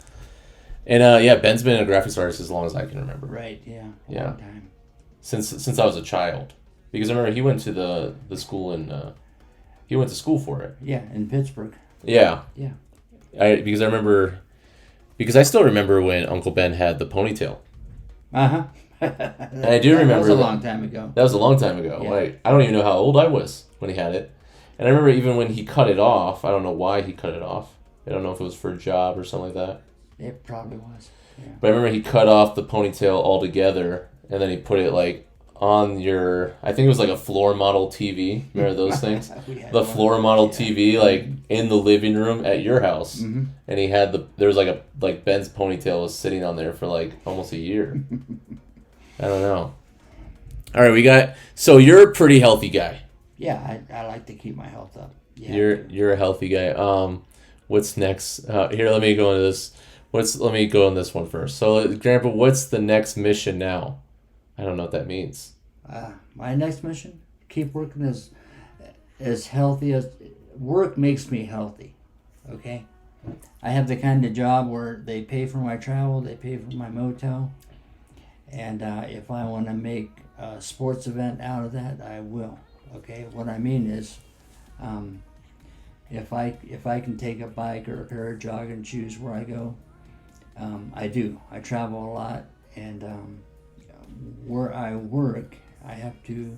And Ben's been a graphics artist as long as I can remember. Right. Yeah. Long time. Since I was a child, because I remember he went to the school and he went to school for it. Yeah, in Pittsburgh. Yeah. Yeah. Because I still remember when Uncle Ben had the ponytail. Uh-huh. And I do remember that was a long time ago. That was a long time ago. Yeah. Like, I don't even know how old I was when he had it. And I remember even when he cut it off, I don't know why he cut it off. I don't know if it was for a job or something like that. It probably was. Yeah. But I remember he cut off the ponytail altogether, and then he put it like on I think it was like a floor model TV. Remember those things? The floor model TV, like in the living room at your house. Mm-hmm. And he had there was like Ben's ponytail was sitting on there for like almost a year. I don't know. All right, so you're a pretty healthy guy. Yeah, I like to keep my health up. Yeah. You're a healthy guy. What's next? Here, let me go into this. Let me go on this one first. So, Grandpa, what's the next mission now? I don't know what that means. My next mission: keep working as healthy as work makes me healthy. Okay, I have the kind of job where they pay for my travel, they pay for my motel, and if I want to make a sports event out of that, I will. Okay, what I mean is, if I can take a bike or a pair of jogging shoes where I go, I do. I travel a lot, and where I work, I have to.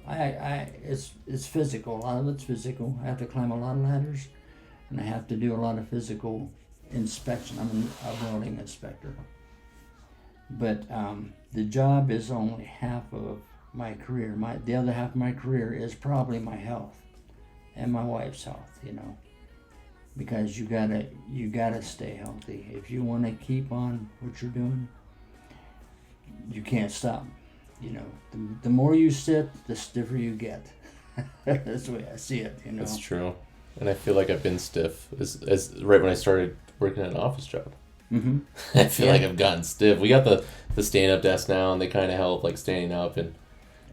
It's physical. A lot of it's physical. I have to climb a lot of ladders, and I have to do a lot of physical inspection. I'm a welding inspector. But the job is only half of my career. The other half of my career is probably my health and my wife's health. Because you gotta stay healthy. If you want to keep on what you're doing, you can't stop. The more you sit, the stiffer you get. That's the way I see it. That's true, and I feel like I've been stiff as right when I started working at an office job. Mm-hmm. I feel like I've gotten stiff. We got the stand up desk now, and they kind of help like standing up and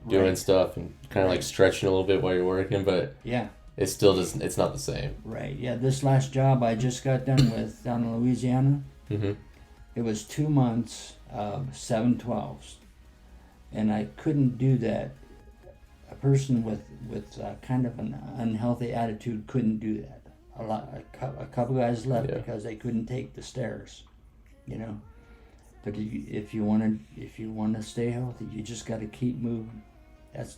doing stuff and kind of like stretching a little bit while you're working. But yeah, it still doesn't. It's not the same. Right. Yeah. This last job I just got done with down in Louisiana, it was 2 months of 7/12s, and I couldn't do that. A person with kind of an unhealthy attitude couldn't do that. A couple guys left because they couldn't take the stairs, you know. But if you want to stay healthy, you just got to keep moving.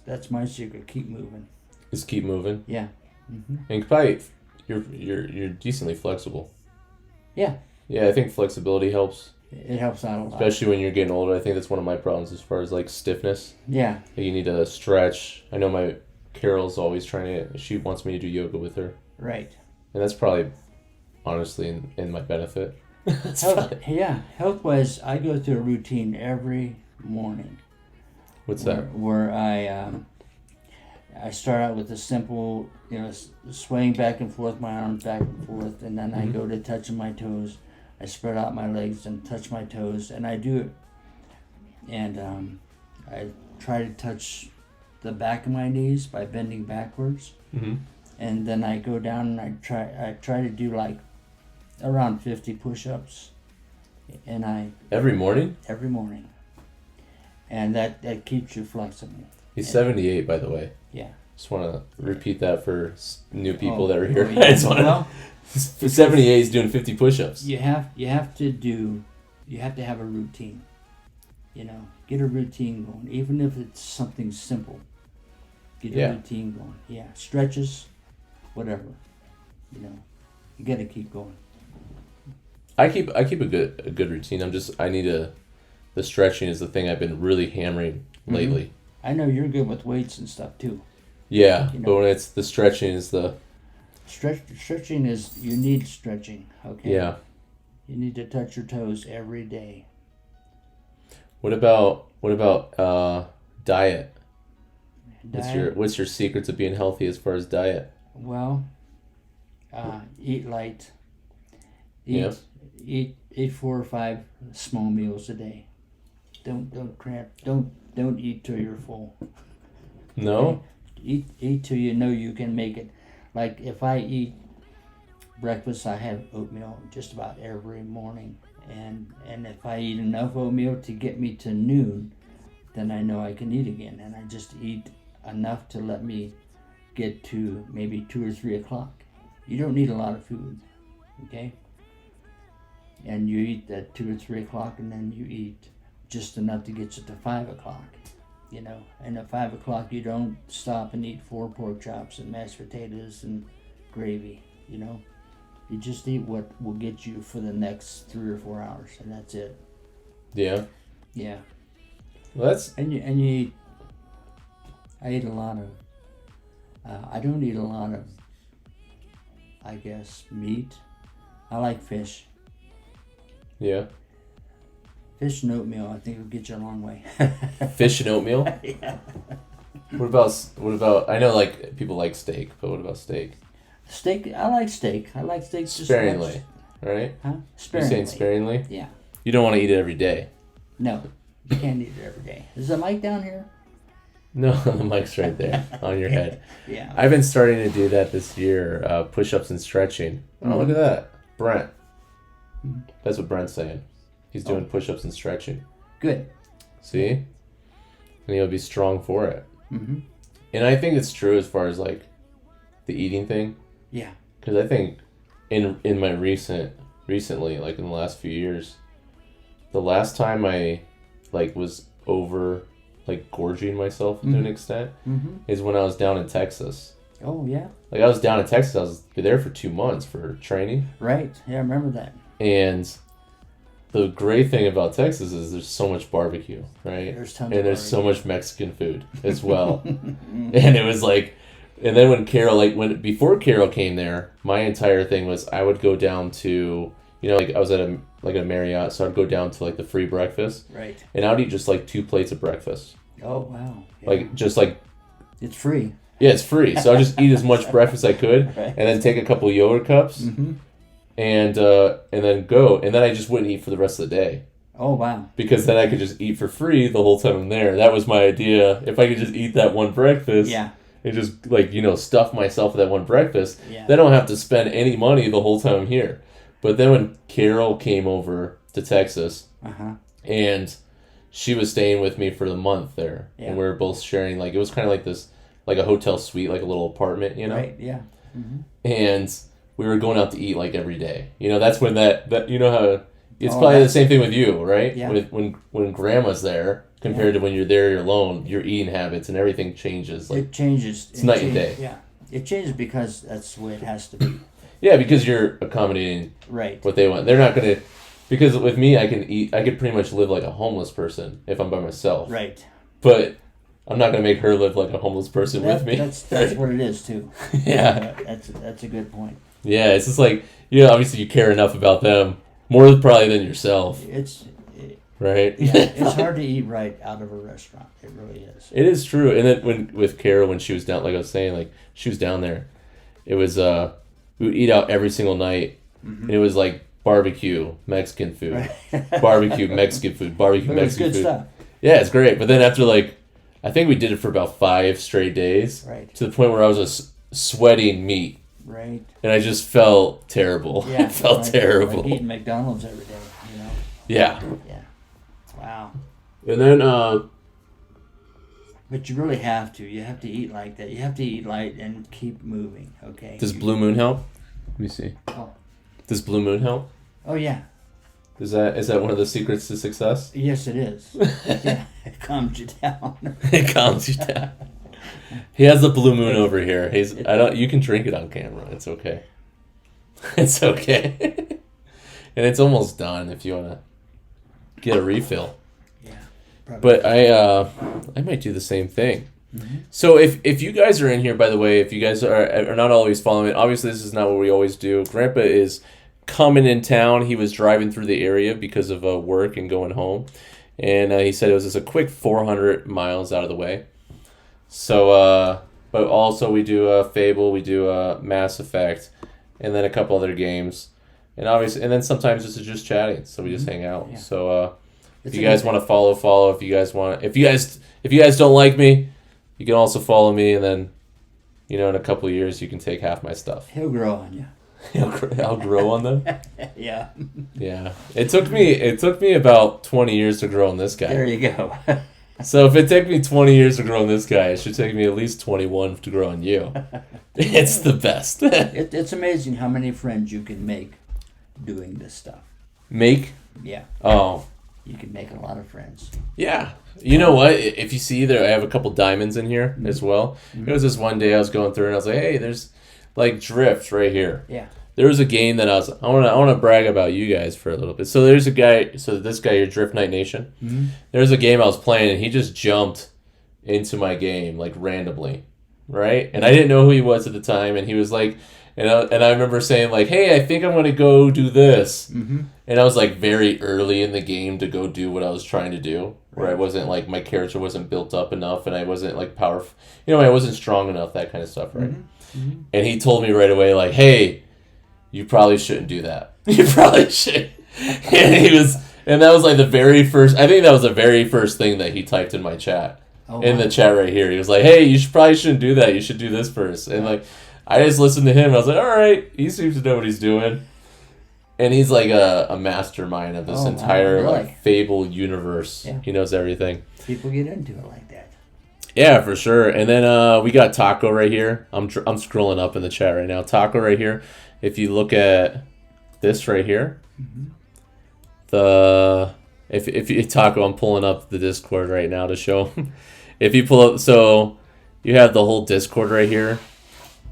That's my secret. Keep moving. Just keep moving. Yeah. And probably you're decently flexible. Yeah. Yeah, I think flexibility helps. It helps out a lot. Especially when you're getting older. I think that's one of my problems as far as like stiffness. Yeah. Like you need to stretch. I know my Carol's always she wants me to do yoga with her. Right. And that's probably honestly in my benefit. Health-wise, I go through a routine every morning. What's that? Where I start out with a simple, swaying back and forth, my arms back and forth, and then I go to touching my toes. I spread out my legs and touch my toes, and I do it. And I try to touch the back of my knees by bending backwards. And then I go down and I try to do like around 50 push-ups. And every morning? Every morning. And that keeps you flexible. He's 78, by the way. Yeah. Just want to repeat that for new people that are here. Yeah. I just wanna, 78 is doing 50 push-ups. You have to have a routine. Get a routine going, even if it's something simple. Get a routine going. Yeah, stretches, whatever. You got to keep going. I keep a good routine. The stretching is the thing I've been really hammering lately. I know you're good with weights and stuff too. Yeah, but when it's the stretching is the stretching is you need stretching. Okay. Yeah. You need to touch your toes every day. What about diet? What's your secret to being healthy as far as diet? Well, eat light. Eat 4 or 5 small meals a day. Don't cramp. Don't eat till you're full. No. Okay? Eat till you know you can make it. Like if I eat breakfast, I have oatmeal just about every morning, and if I eat enough oatmeal to get me to noon, then I know I can eat again, and I just eat enough to let me get to maybe 2 or 3 o'clock. You don't need a lot of food, okay? And you eat at 2 or 3 o'clock, and then you eat just enough to get you to 5 o'clock, And at 5 o'clock, you don't stop and eat 4 pork chops and mashed potatoes and gravy, You just eat what will get you for the next 3 or 4 hours, and that's it. Yeah. Yeah. Well, and you eat. I eat a lot of. I don't eat a lot of. I guess meat. I like fish. Yeah. Fish and oatmeal, I think, will get you a long way. Fish and oatmeal? Yeah. What about? I know like people like steak, but what about steak? Steak. I like steak. I like steak sparingly, right? Huh? Sparingly. You're saying sparingly? Yeah. You don't want to eat it every day. No, you can't eat it every day. Is the mic down here? No, the mic's right there on your head. Yeah. I've been starting to do that this year. Push-ups and stretching. Oh, look at that, Brent. That's what Brent's saying. He's doing push-ups and stretching. Good. See? And he'll be strong for it. Mm-hmm. And I think it's true as far as like the eating thing. Yeah. Because I think in my recently, like in the last few years, the last time I like was over like gorging myself to an extent is when I was down in Texas. Oh yeah. Like I was down in Texas. I was there for 2 months for training. Right. Yeah, I remember that. And the great thing about Texas is there's so much barbecue, right? There's so much Mexican food as well. And it was like, and then before Carol came there, my entire thing was I would go down to, I was at a Marriott, so I'd go down to like the free breakfast. Right. And I'd eat just like 2 plates of breakfast. Oh, wow. Yeah. Like, just like. It's free. Yeah, it's free. So I'd just eat as much breakfast as I could, right. And then take a couple yogurt cups. Mm-hmm. And then go, and then I just wouldn't eat for the rest of the day. Oh wow! Because then I could just eat for free the whole time I'm there. That was my idea. If I could just eat that one breakfast, and just like stuff myself with that one breakfast. Yeah. Then I don't have to spend any money the whole time I'm here. But then when Carol came over to Texas, and she was staying with me for the month there, and we were both sharing it was kind of like this, like a hotel suite, like a little apartment, Right. Yeah. Mm-hmm. And we were going out to eat every day. That's when that how it's probably the same thing with you, right? Yeah. When grandma's there compared to when you're there, you're alone, your eating habits and everything changes. It changes. It's night and day. Yeah. It changes because that's the way it has to be. Yeah, because you're accommodating what they want. They're not going to, because with me, I could pretty much live like a homeless person if I'm by myself. Right. But I'm not going to make her live like a homeless person with me. That's what it is too. Yeah. That's a good point. Yeah, it's just obviously you care enough about them more probably than yourself. Right? Yeah, it's hard to eat right out of a restaurant. It really is. It is true. And then with Carol, when she was down, like I was saying, she was down there, it was we would eat out every single night, and it was like barbecue, Mexican food, barbecue, Mexican food, barbecue, Mexican food. It's good stuff. Yeah, it's great. But then after I think we did it for about 5 straight days, to the point where I was sweating meat. Right. And I just felt terrible. Yeah, I felt terrible. Like eating McDonald's every day, Yeah. Yeah. Wow. And then, but you really have to. You have to eat like that. You have to eat light and keep moving, okay? Does Blue Moon help? Let me see. Oh. Does Blue Moon help? Oh, yeah. Is that one of the secrets to success? Yes, it is. Yeah, it calms you down. It calms you down. He has the Blue Moon over here. You can drink it on camera. It's okay. It's okay. And it's almost done if you want to get a refill. Yeah. Probably. But I might do the same thing. Mm-hmm. So if you guys are in here, by the way, if you guys are not always following it, obviously this is not what we always do. Grandpa is coming in town. He was driving through the area because of work and going home. And he said it was just a quick 400 miles out of the way. So, but also we do Fable, we do Mass Effect, and then a couple other games. And obviously, and then sometimes this is just chatting, so we just hang out. Yeah. So if you guys want to follow. If you guys don't like me, you can also follow me, and then in a couple of years you can take half my stuff. He'll grow on you. I'll grow on them. Yeah. Yeah. It took me about 20 years to grow on this guy. There you go. So if it took me 20 years to grow on this guy, it should take me at least 21 to grow on you. It's the best. It's amazing how many friends you can make doing this stuff. Make? Yeah. Oh. You can make a lot of friends. Yeah. You know what? If you see there, I have a couple diamonds in here as well. Mm-hmm. It was this one day I was going through and I was like, hey, there's drift right here. Yeah. There was a game that I want to brag about you guys for a little bit. So there's a guy, this guy, your Drift Night Nation. Mm-hmm. There's a game I was playing and he just jumped into my game randomly, right? And I didn't know who he was at the time, and he was like, and I remember saying hey, I think I'm gonna go do this, and I was very early in the game to go do what I was trying to do, where I wasn't my character wasn't built up enough, and I wasn't powerful, I wasn't strong enough, that kind of stuff, right? Mm-hmm. And he told me right away hey, you probably shouldn't do that. You probably should. And that was the very first, I think that was the very first thing that he typed in my chat. Oh, in the chat right here. He was hey, you probably shouldn't do that. You should do this first. And I just listened to him. I was all right, he seems to know what he's doing. And he's a mastermind of this entire Fable universe. Yeah. He knows everything. People get into it like that. Yeah, for sure. And then we got Taco right here. I'm scrolling up in the chat right now. Taco right here. If you look at this right here, if you Taco, I'm pulling up the Discord right now to show. If you pull up, so you have the whole Discord right here,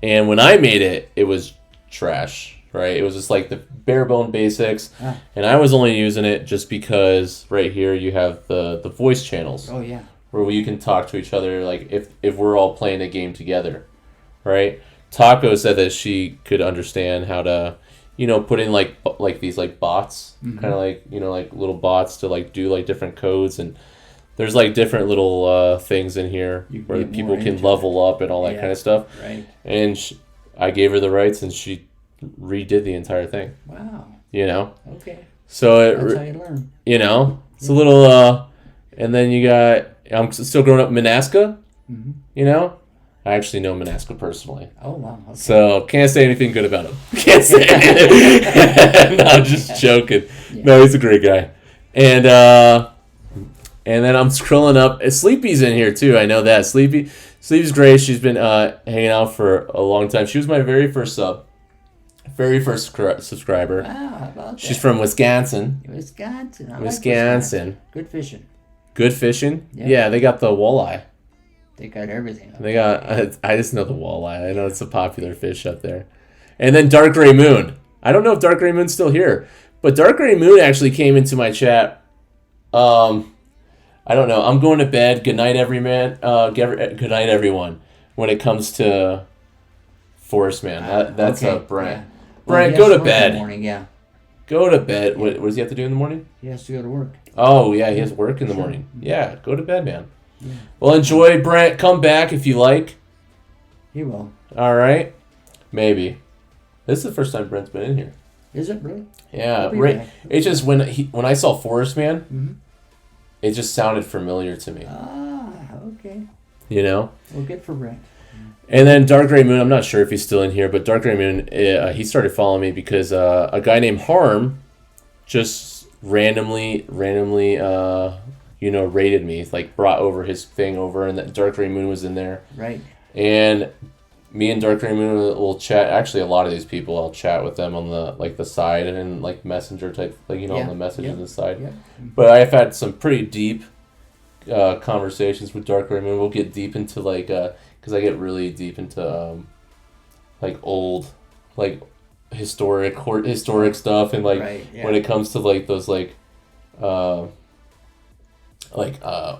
and when I made it, it was trash, right? It was just the bare bone basics, and I was only using it just because right here you have the voice channels. Oh yeah. Where you can talk to each other, if we're all playing a game together, right? Taco said that she could understand how to, put in these bots, kind of little bots to do different codes, and there's different little things in here where people can level up and all that kind of stuff. Right. And I gave her the rights, and she redid the entire thing. Wow. Okay. So that's how you learn. It's a little, and then you got, I'm still growing up in Manaska, I actually know Manasco personally. Oh, wow. Okay. So, can't say anything good about him. Can't say anything. No, I'm just joking. Yeah. No, he's a great guy. And then I'm scrolling up. Sleepy's in here, too. I know that. Sleepy's great. She's been hanging out for a long time. She was my very first subscriber. Wow, how about that? She's from Wisconsin. Wisconsin. I Wisconsin. Like good fishing. Good fishing? Yep. Yeah, they got the walleye. They got everything. They got. I just know the walleye. I know it's a popular fish up there. And then Dark Gray Moon. I don't know if Dark Gray Moon's still here, but Dark Gray Moon actually came into my chat. I don't know. I'm going to bed. Good night, good night, everyone. When it comes to Forest Man, that's okay. Brent. Yeah. Brent, go to bed. In the morning, yeah. Go to bed. What does he have to do in the morning? He has to go to work. Oh yeah, he has work in the morning. Yeah, go to bed, man. Yeah. Well, enjoy, Brent. Come back if you like. He will. All right. Maybe. This is the first time Brent's been in here. Is it really? Yeah. Right. It's just when I saw Forest Man, it just sounded familiar to me. Ah, okay. You know? Well, good for Brent. And then Dark Gray Moon, I'm not sure if he's still in here, but Dark Gray Moon, he started following me because a guy named Harm just randomly, rated me. Like, brought over his thing over, and that Dark Gray Moon was in there. Right. And me and Dark Gray Moon will chat. Actually, a lot of these people, I'll chat with them on the side and like messenger type, on the messages on the side. Yeah. But I've had some pretty deep conversations with Dark Gray Moon. We'll get deep into because I get really deep into old, historic stuff, and when it comes to those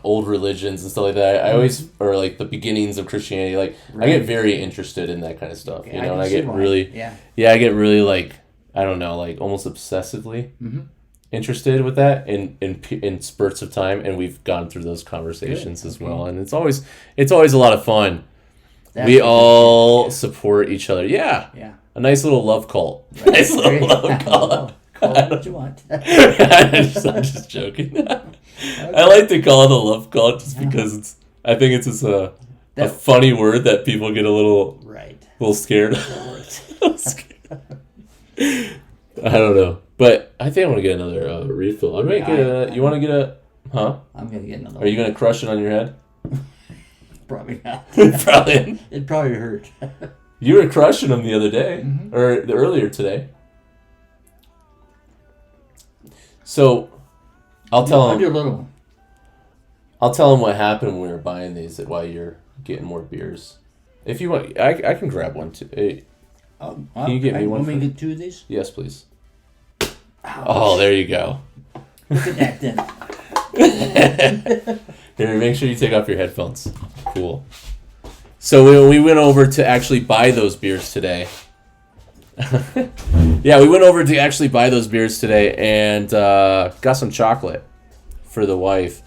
old religions and stuff like that. I always, or the beginnings of Christianity. I get very interested in that kind of stuff, and I get really, I get really I don't know, almost obsessively interested with that in spurts of time, and we've gone through those conversations as well, and it's always a lot of fun. We all support each other. Yeah. Yeah. A nice little love cult. Right. Nice little love cult. Call it what you want. I'm just joking. Okay. I like to call it a love cult just because I think it's just a funny word that people get a little scared. I don't know, but I think I want to get another refill. I might get you want to get a? Huh? I'm gonna get another. Are you gonna crush it on your head? Probably not. Probably. It'd probably hurt. You were crushing them the other day, or earlier today. So, I'll tell him. I'll do a little. I'll tell him what happened when we were buying these. While you're getting more beers, if you want, I can grab one too. Hey, can you get me one? Want me to get two of these? Yes, please. Ouch. Oh, there you go. Look at that then. Here, make sure you take off your headphones. Cool. So we went over to actually buy those beers today. Yeah, we went over to actually buy those beers today and got some chocolate for the wife,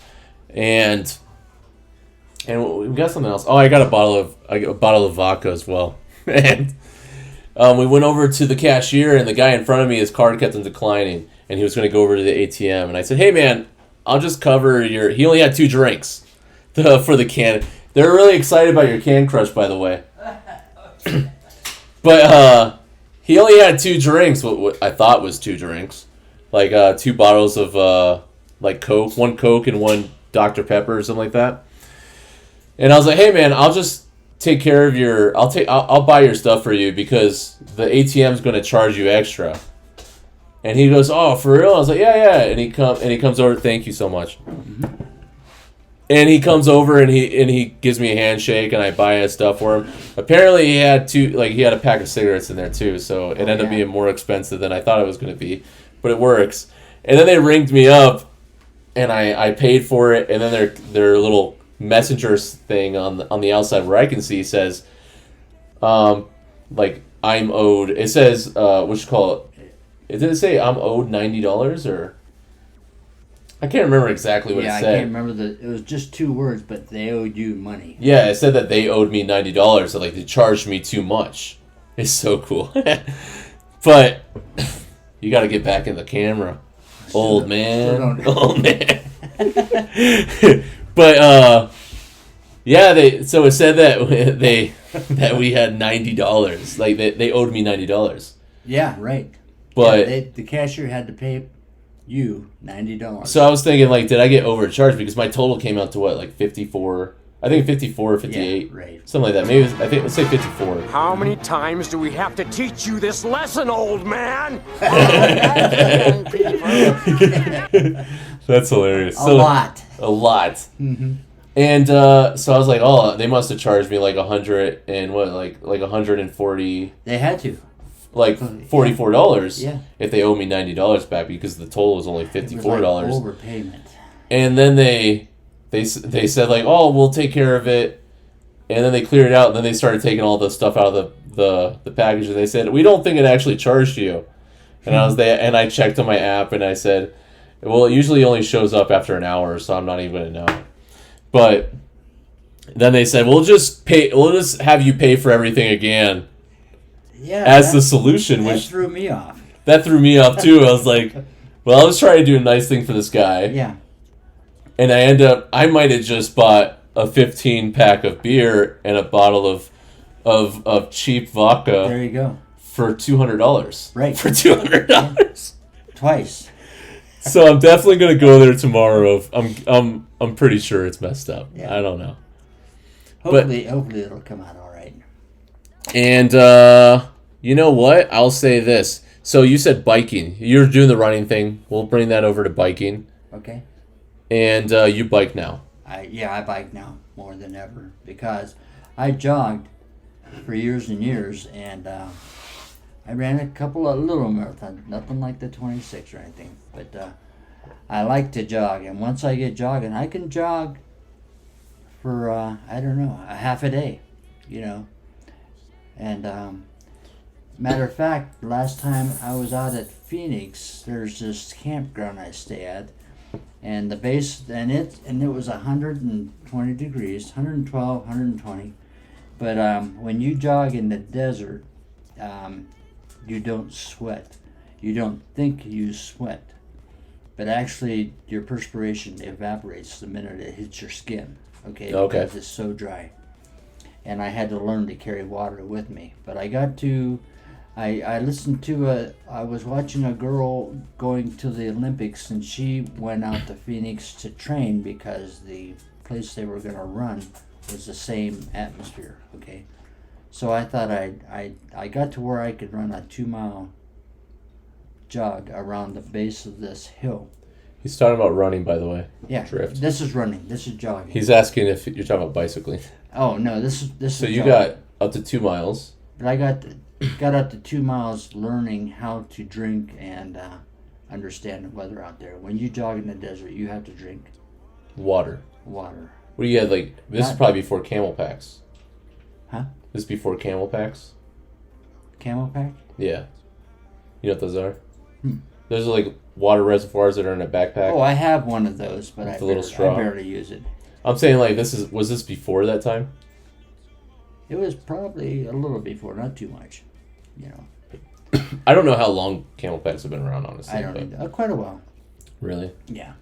and we got something else. Oh, I got a bottle of vodka as well. And we went over to the cashier, and the guy in front of me, his card kept on declining, and he was going to go over to the ATM, and I said, "Hey, man, I'll just cover your..." He only had 2 drinks for the can. They're really excited about your Can Crush, by the way. But he only had 2 drinks, what I thought was 2 drinks. 2 bottles of Coke, 1 Coke and 1 Dr. Pepper or something like that. And I was like, "Hey, man, I'll just take care of your... I'll buy your stuff for you because the ATM's going to charge you extra." And he goes, "Oh, for real?" I was like, "Yeah." And he comes over. "Thank you so much." And he comes over and he gives me a handshake, and I buy his stuff for him. Apparently, he had a pack of cigarettes in there too, so it ended up being more expensive than I thought it was going to be, but it works. And then they ringed me up, and I paid for it. And then their little messenger thing on the outside where I can see says, I'm owed. It says what you call it. Did it say I'm owed $90 or? I can't remember exactly what it said. Yeah, I can't remember it was just 2 words, but they owed you money. Yeah, it said that they owed me $90. So they charged me too much. It's so cool. But you got to get back in the camera, old man. Old man. But Yeah, so it said that that we had $90. Like they owed me $90. Yeah, right. But the cashier had to pay you $90. so I was thinking, like, did I get overcharged because my total came out to what, like 54? I think 54 or 58. Yeah, right. Something like that. Maybe I think let's say 54. How many times do we have to teach you this lesson, old man? That's hilarious. A lot. A lot. Mm-hmm. And so I was like, oh, they must have charged me like 100 and what, like 140. They had to. Like $44. Yeah. If they owe me $90 back because the total was only $54. Like overpayment. And then they said like, oh, we'll take care of it. And then they cleared it out, and then they started taking all the stuff out of the package, and they said, we don't think it actually charged you. And I was there, and I checked on my app, and I said, well, it usually only shows up after an hour, so I'm not even going to know. But then they said, we'll just have you pay for everything again. Yeah. As the solution, which threw me off. That threw me off too. I was like, well, I was trying to do a nice thing for this guy. Yeah. And I might have just bought a 15-pack of beer and a bottle of cheap vodka. There you go. For $200. Right. For $200. Yeah. Twice. So I'm definitely gonna go there tomorrow. I'm pretty sure it's messed up. Yeah. I don't know. Hopefully it'll come out all right. And you know what? I'll say this. So you said biking. You're doing the running thing. We'll bring that over to biking. Okay. And you bike now. I bike now more than ever because I jogged for years and years, and I ran a couple of little marathons, nothing like the 26 or anything, but I like to jog, and once I get jogging, I can jog for I don't know, a half a day, and matter of fact, last time I was out at Phoenix, there's this campground I stay at. And the base, and it was 120 degrees, 112, 120. But when you jog in the desert, you don't sweat. You don't think you sweat. But actually, your perspiration evaporates the minute it hits your skin. Okay? Because it's so dry. And I had to learn to carry water with me. But I listened to I was watching a girl going to the Olympics, and she went out to Phoenix to train because the place they were going to run was the same atmosphere, okay? So I thought I got to where I could run a 2-mile jog around the base of this hill. He's talking about running, by the way. Yeah, drift. This is running. This is jogging. He's asking if you're talking about bicycling. Oh, no, this is So you jogging. got up to 2 miles. But I got up to 2 miles learning how to drink and understand the weather out there. When you jog in the desert, you have to drink water. What do you had, like, this is probably before camel packs. Huh? This is before camel packs? Camel pack? Yeah. You know what those are? Those are like water reservoirs that are in a backpack. Oh, I have one of those, but I barely use it. I'm saying, like, was this before that time? It was probably a little before, not too much, I don't know how long camel packs have been around, honestly. I don't know. Quite a while. Really? Yeah.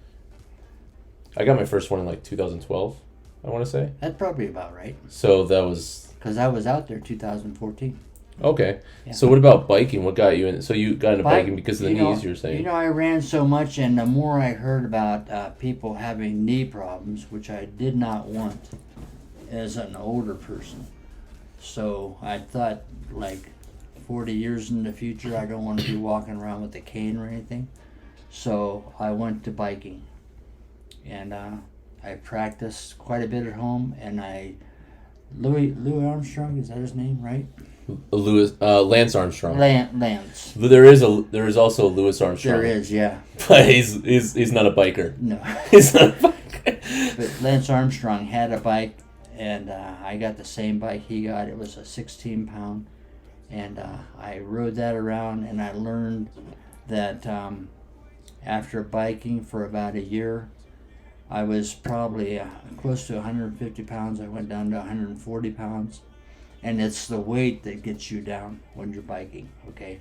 I got my first one in, like, 2012, I want to say. That's probably about right. So that was... Because I was out there 2014. Okay. Yeah. So what about biking? What got you in? So you got into biking because of the knees, you were saying? I ran so much, and the more I heard about people having knee problems, which I did not want as an older person. So I thought, like, 40 years in the future, I don't want to be walking around with a cane or anything. So I went to biking. And I practiced quite a bit at home, and Louis Armstrong, is that his name, right? Lance Armstrong. Lance. There is also Louis Armstrong. There is, yeah. But he's not a biker. No. He's not a biker. But Lance Armstrong had a bike, and I got the same bike he got. It was a 16-pound, and I rode that around, and I learned that after biking for about a year, I was probably close to 150 pounds. I went down to 140 pounds. And it's the weight that gets you down when you're biking, okay?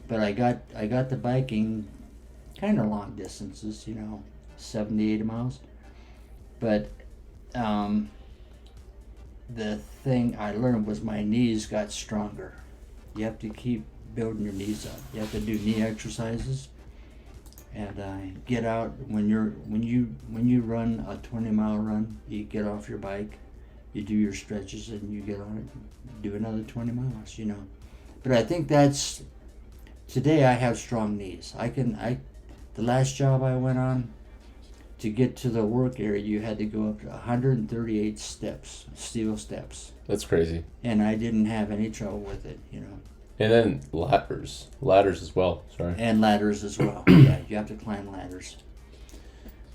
But I got the biking kind of long distances, 70, 80 miles. But the thing I learned was my knees got stronger. You have to keep building your knees up. You have to do knee exercises, and get out when you run a 20-mile run. You get off your bike, you do your stretches, and you get on it, do another 20 miles. But I think that's today. I have strong knees. The last job I went on, to get to the work area, you had to go up to 138 steps, steel steps. That's crazy. And I didn't have any trouble with it. And then ladders as well. Sorry. And ladders as well. Yeah, you have to climb ladders.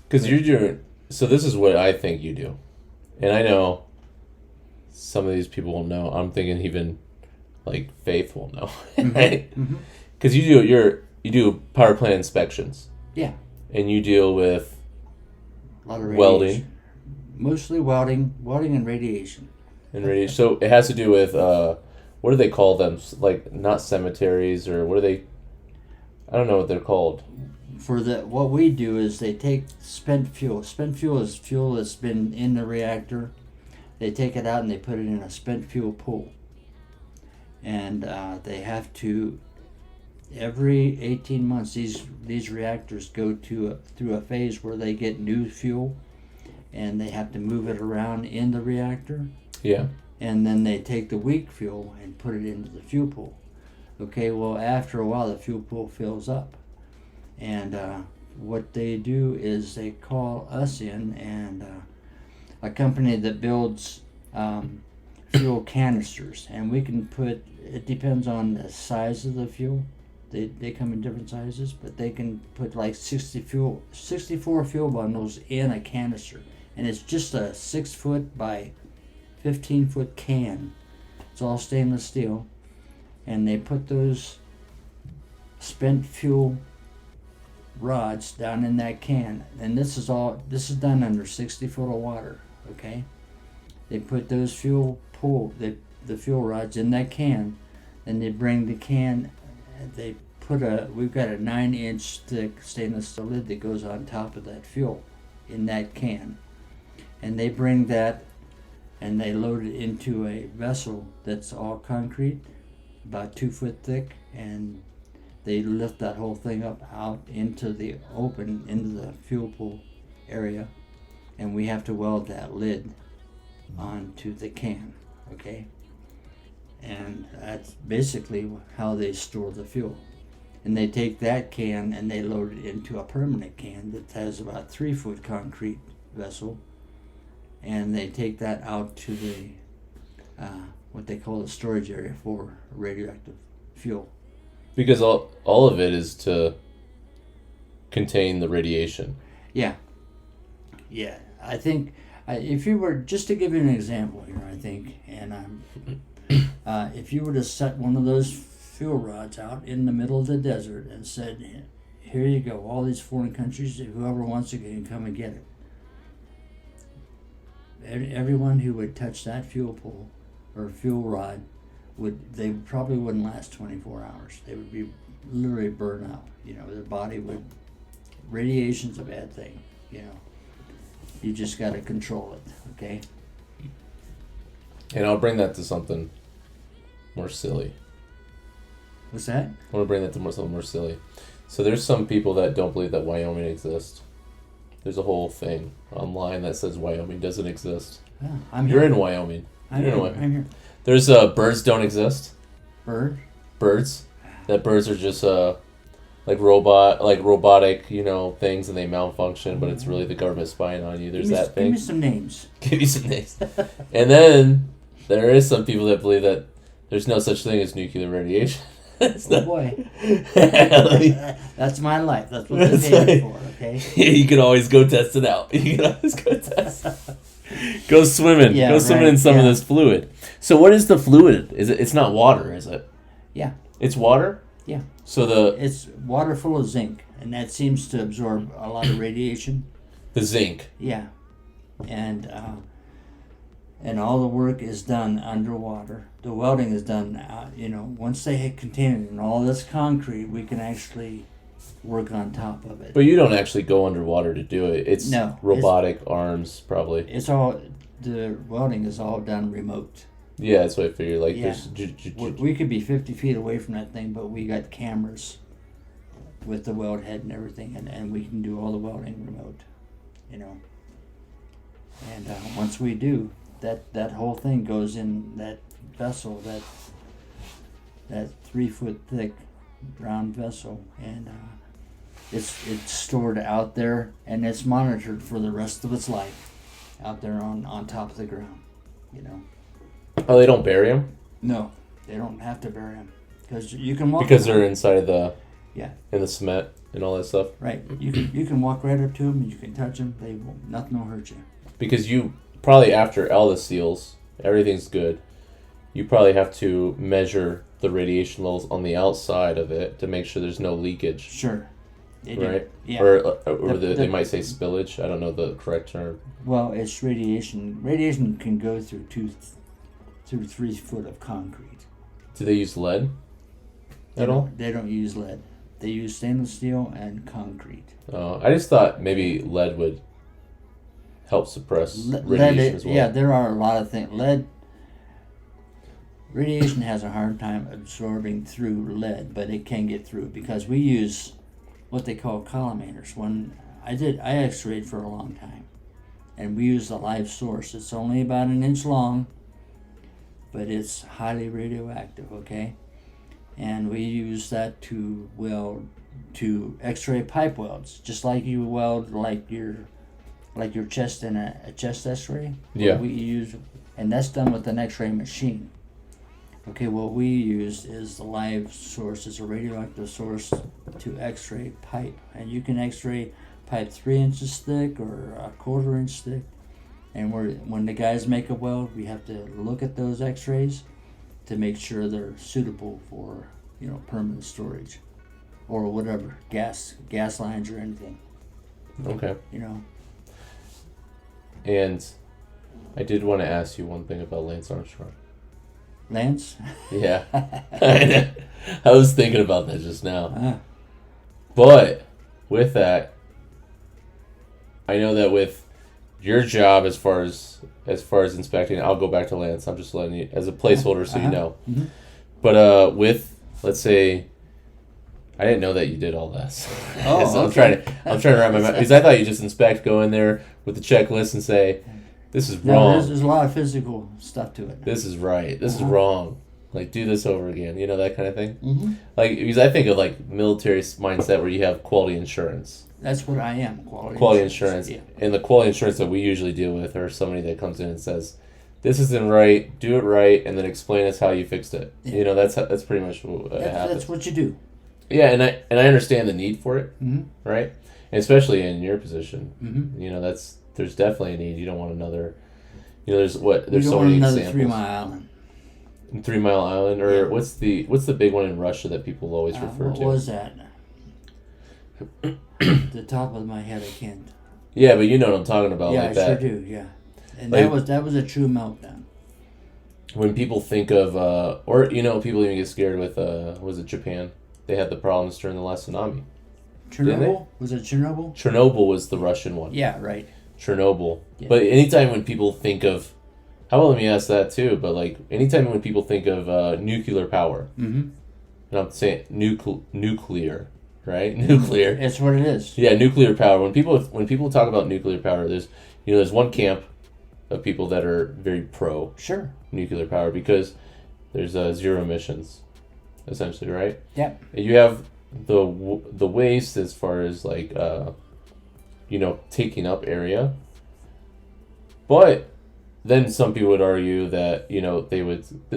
Because you're doing. So this is what I think you do, and I know some of these people will know. I'm thinking even like Faith will know, right? Because you do power plant inspections. Yeah. And you deal with a lot of welding. Mostly welding and radiation. So it has to do with what do they call them? Like not cemeteries, or what are they? I don't know what they're called. What we do is they take spent fuel. Spent fuel is fuel that's been in the reactor. They take it out and they put it in a spent fuel pool. And they have to, every 18 months, these reactors go through a phase where they get new fuel, and they have to move it around in the reactor. Yeah. And then they take the weak fuel and put it into the fuel pool. Okay, well, after a while, the fuel pool fills up. And what they do is they call us in, and a company that builds fuel canisters. And we can put, it depends on the size of the fuel. They come in different sizes, but they can put like 64 fuel bundles in a canister. And it's just a 6-foot by 15-foot can. It's all stainless steel. And they put those spent fuel rods down in that can. And this is done under 60 foot of water, okay? They put those the fuel rods in that can. Then they bring the can, we've got a 9-inch thick stainless steel lid that goes on top of that fuel in that can. And they bring that and they load it into a vessel that's all concrete, about 2 foot thick, and they lift that whole thing up out into the open, into the fuel pool area, and we have to weld that lid onto the can, okay? And that's basically how they store the fuel. And they take that can and they load it into a permanent can that has about 3 foot concrete vessel, and they take that out to the what they call the storage area for radioactive fuel. Because all of it is to contain the radiation. Yeah. I think if you were, just to give you an example here, I think, and if you were to set one of those fuel rods out in the middle of the desert and said, "Here you go, all these foreign countries, whoever wants it can come and get it." Everyone who would touch that fuel pool or fuel rod they probably wouldn't last 24 hours. They would be literally burned out. Their body would. Radiation's a bad thing. You just got to control it. Okay. And I'll bring that to something more silly. What's that? I want to bring that to something more silly. So there's some people that don't believe that Wyoming exists. There's a whole thing online that says Wyoming doesn't exist. Yeah, You're in Wyoming. I'm here. There's birds don't exist. Birds. That birds are just robotic, things, and they malfunction, but it's really the government spying on you. There's that thing. Give me some names. Give you some names. And then there is some people that believe that there's no such thing as nuclear radiation. Boy. That's my life. That's what they paid for, okay? You can always go test it out. You can always go test it. Go swimming. Yeah, go swimming in some of this fluid. So what is the fluid? It's not water, is it? Yeah. It's water? Yeah. So it's water full of zinc, and that seems to absorb a lot of radiation. The zinc. Yeah. And all the work is done underwater. The welding is done, once they contain it in all this concrete, we can actually work on top of it. But you don't actually go underwater to do it. It's robotic arms, probably. It's all, the welding is all done remote. Yeah, that's what I figured. Like, Yeah. there's We could be 50 feet away from that thing, but we got cameras with the weld head and everything, and we can do all the welding remote, you know. And once we do, that whole thing goes in that vessel, that 3 foot thick round vessel, and it's stored out there, and it's monitored for the rest of its life out there on top of the ground, you know. Oh, they don't bury them? No, they don't have to bury them because you can walk. Because they're inside the in the cement and all that stuff. Right. You can walk right up to them and you can touch them. Nothing will hurt you. Because you probably, after all the seals, everything's good. You probably have to measure the radiation levels on the outside of it to make sure there's no leakage. Sure. They right. Do. Yeah. Or they might say spillage. I don't know the correct term. Well, it's radiation. Radiation can go through 3 foot of concrete. Do they use lead at all? They don't use lead. They use stainless steel and concrete. Oh, I just thought maybe lead would help suppress radiation as well. Yeah, there are a lot of things. Radiation has a hard time absorbing through lead, but it can get through because we use what they call collimators. I x-rayed for a long time, and we use a live source. It's only about 1 inch long, but it's highly radioactive, okay? And we use that to weld, to x-ray pipe welds, just like you weld like your chest in a chest x-ray. Yeah. We use, and that's done with an x-ray machine. Okay, what we use is the live source, is a radioactive source to x-ray pipe. And you can x-ray pipe 3 inches thick or a 1/4 inch thick. And when the guys make a weld, we have to look at those x-rays to make sure they're suitable for, permanent storage or whatever, gas lines or anything. Okay. You know. And I did want to ask you one thing about Lance Armstrong. Lance? Yeah. I was thinking about that just now. But with that, I know that with your job as far as inspecting, I'll go back to Lance. I'm just letting you as a placeholder so you know. Mm-hmm. But with, let's say, I didn't know that you did all this. Oh, so okay. I'm trying to wrap my mind, because I thought you just inspect, go in there with the checklist and say, this is wrong. There's a lot of physical stuff to it. This is right. This is wrong. Like, do this over again. You know, that kind of thing. Mm-hmm. Like, because I think of like military mindset where you have quality insurance. That's what I am. Quality insurance. Yeah. And the quality insurance that we usually deal with are somebody that comes in and says, "This isn't right. Do it right," and then explain us how you fixed it. Yeah. You know, that's pretty much what happens. That's what you do. Yeah, and I understand the need for it, Mm-hmm. right? And especially in your position, Mm-hmm. you know, there's definitely a need. You don't want another. You know, there's You so don't want many another examples. 3 Mile Island. 3 Mile Island, or Yeah. what's the big one in Russia that people always refer What to? was that? The top of my head, I can't. Yeah, but you know what I'm talking about, Yeah, like I that. sure do. Yeah, and Like- that was a true meltdown. When people think of, or you know, people even get scared with, was it Japan? They had the problems during the last tsunami. Didn't they? Chernobyl, was it Chernobyl? Chernobyl was the Russian one. Yeah, right. Chernobyl. Yeah. But anytime when people think of, how about let me ask that too? But like anytime when people think of nuclear power, Mm-hmm. and I'm saying nuclear, right? Nuclear. That's what it is. Yeah, nuclear power. When people talk about nuclear power, there's one camp of people that are very pro Sure. nuclear power because there's zero emissions, essentially, right? Yeah. You have the waste as far as like taking up area, but then some people would argue that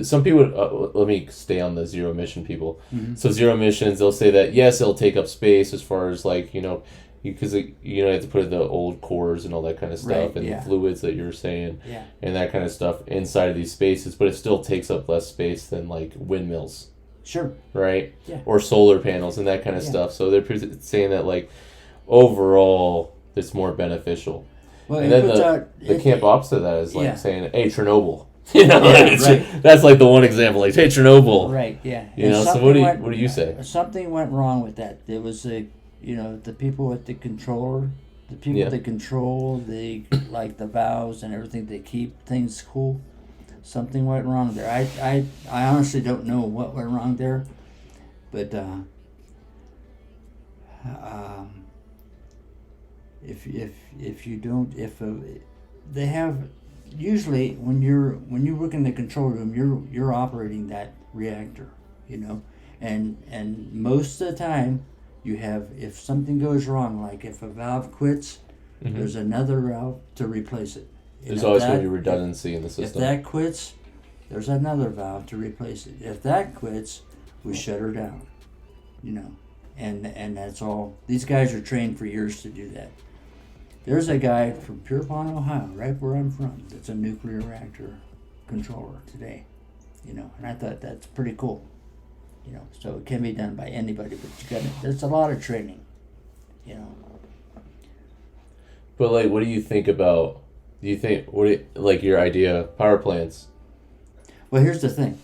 some people would let me stay on the zero emission people. Mm-hmm. So zero emissions, they'll say that yes, it'll take up space as far as like because you have to put the old cores and all that kind of stuff, Right, and yeah. the fluids that you're saying, Yeah. and that kind of stuff inside of these spaces, but it still takes up less space than like windmills, Sure. right? Yeah. Or solar panels and that kind of Yeah. stuff. So they're saying that like overall it's more beneficial. Well, And it then puts out the camp opposite of that is like Yeah. saying, "Hey, Chernobyl." You know, Yeah, it's right. that's like the one example. Like, "Hey, Chernobyl." Right. Yeah. You And know, so something what do you say? Something went wrong with that. There was the people at the controller The people Yeah. that control the valves and everything, they keep things cool. Something went wrong there. I honestly don't know what went wrong there, but if you don't, they have, usually when you work in the control room, you're operating that reactor, and most of the time you have, if something goes wrong, like if a valve quits, there's another valve to replace it. There's always going to be redundancy in the system. If that quits, there's another valve to replace it. If that quits, we shut her down, and that's all. These guys are trained for years to do that. There's a guy from Pierpont, Ohio, right where I'm from, that's a nuclear reactor controller today, and I thought that's pretty cool, so it can be done by anybody, but there's a lot of training, But like, what do you think about? Like your idea of power plants? Well, here's the thing.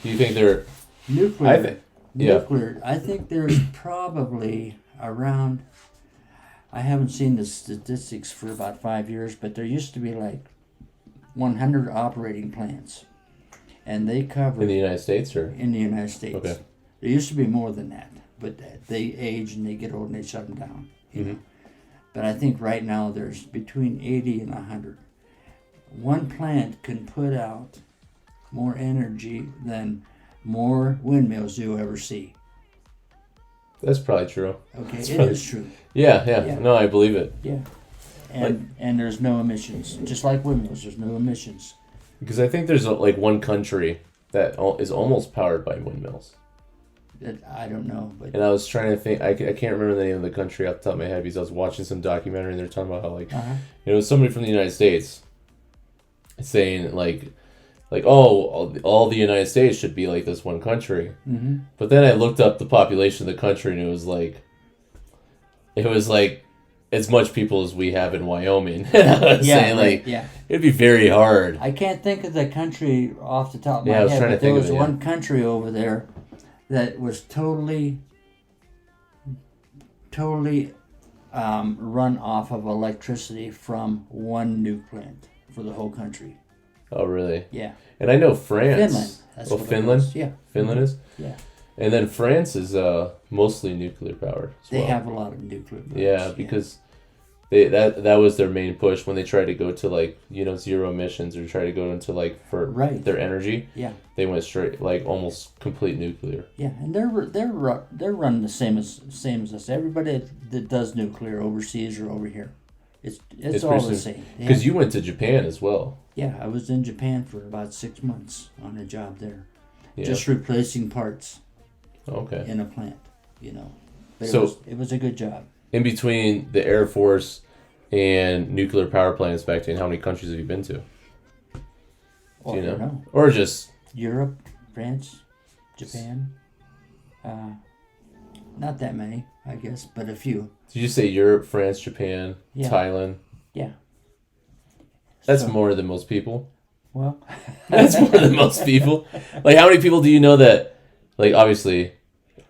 Do you think they're nuclear? Yeah. I think there's probably around. I haven't seen the statistics for about 5 years, but there used to be like 100 operating plants, and they cover in the United States, or in the United States. Okay. There used to be more than that, but they age and they get old and they shut them down. But I think right now there's between 80 and 100. One plant can put out more energy than more windmills you'll ever see. That's probably true. Okay, That's it probably... is true. Yeah. No, I believe it. Yeah. And there's no emissions. Just like windmills, there's no emissions. Because I think there's like one country that is almost powered by windmills. I don't know, but and I was trying to think. I can't remember the name of the country off the top of my head because I was watching some documentary and they're talking about how it was somebody from the United States saying like all the United States should be like this one country. But then I looked up the population of the country and it was like as much people as we have in Wyoming. And I was saying it'd be very hard. I can't think of the country off the top of my I was head, trying to but there think was of it, one country over there that was totally run off of electricity from one nuke plant for the whole country. Oh, really? Yeah. And I know France. Finland. That's what Finland? it was. Yeah. Finland is? Yeah. And then France is mostly nuclear powered as They well. have a lot of nuclear plants. Yeah, because that was their main push when they tried to go to zero emissions or try to go into their energy. Yeah. They went straight almost complete nuclear. Yeah, and they're run the same as us. Everybody that does nuclear overseas or over here, it's all the same. Because you went to Japan as well. Yeah, I was in Japan for about 6 months on a job there, Yeah. just replacing parts. Okay. In a plant, But so it was a good job. In between the Air Force and nuclear power plants back then, how many countries have you been to? Do you know? Or just Europe, France, Japan. Not that many, I guess, but a few. Did you say Europe, France, Japan, Thailand? Yeah. That's more than most people. Well, that's more than most people. Like, how many people do you know that? Like, obviously,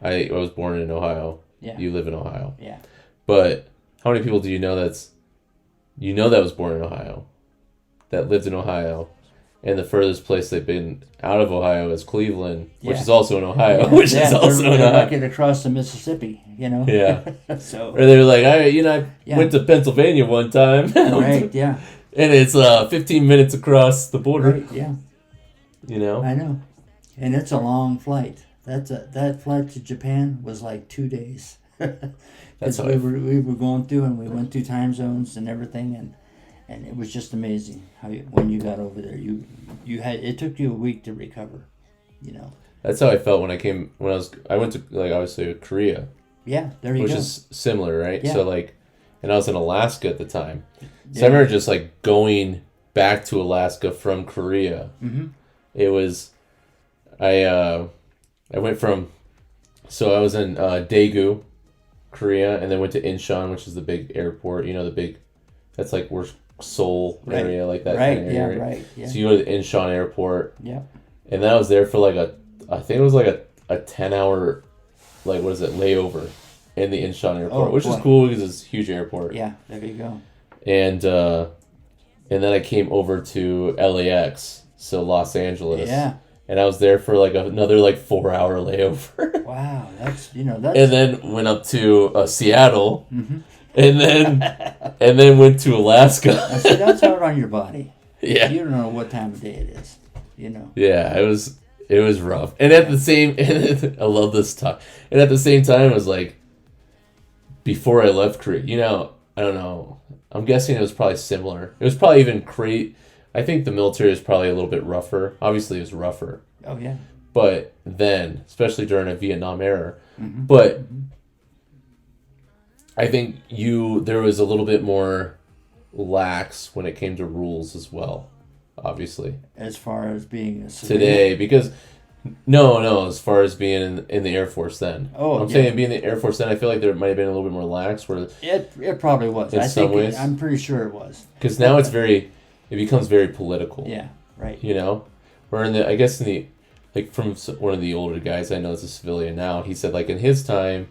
I was born in Ohio. Yeah. You live in Ohio. Yeah. But how many people do you know that was born in Ohio, that lived in Ohio, and the furthest place they've been out of Ohio is Cleveland, which is also in Ohio, which is also in Ohio. Like it across the Mississippi, Yeah. So. Or they're like, I went to Pennsylvania one time. Right. Yeah. And it's 15 minutes across the border. Right. Yeah. I know, and it's a long flight. That flight to Japan was like 2 days. That's how we were going through, and we went through time zones and everything, and it was just amazing how when you got over there, it took you a week to recover, That's how I felt when I went to obviously Korea. Yeah, there you go. Which is similar, right? Yeah. So and I was in Alaska at the time, so I remember just going back to Alaska from Korea. Mm-hmm. It was, I went from, so I was in Daegu, Korea, and then went to Incheon, which is the big airport. That's like where Seoul area, like that kind of area. Yeah, right. Yeah. So you go to the Incheon airport. Yeah. And then I was there for I think it was a 10-hour, layover. in the Incheon airport, which is boy. cool because it's a huge airport. Yeah, there you go. And then I came over to LAX, so Los Angeles. Yeah. And I was there for like another like 4-hour layover. Wow, that's. And then went up to Seattle, Mm-hmm. and then went to Alaska. See, that's hard on your body. Yeah. You don't know what time of day it is. Yeah, it was rough. And at the same, I love this talk. And at the same time, it was like before I left Korea. I don't know. I'm guessing it was probably similar. It was probably even I think the military is probably a little bit rougher. Obviously, it was rougher. Oh yeah. But then, especially during a Vietnam era, Mm-hmm. but I think there was a little bit more lax when it came to rules as well. Obviously, As far as being a civilian. today, because no, as far as being in the Air Force then. Oh, I'm yeah. saying being in the Air Force then, I feel like there might have been a little bit more lax, where It probably was. In some ways. I'm pretty sure it was. because now it becomes very political. Yeah. Right. Where I guess from one of the older guys I know is a civilian now, he said like in his time,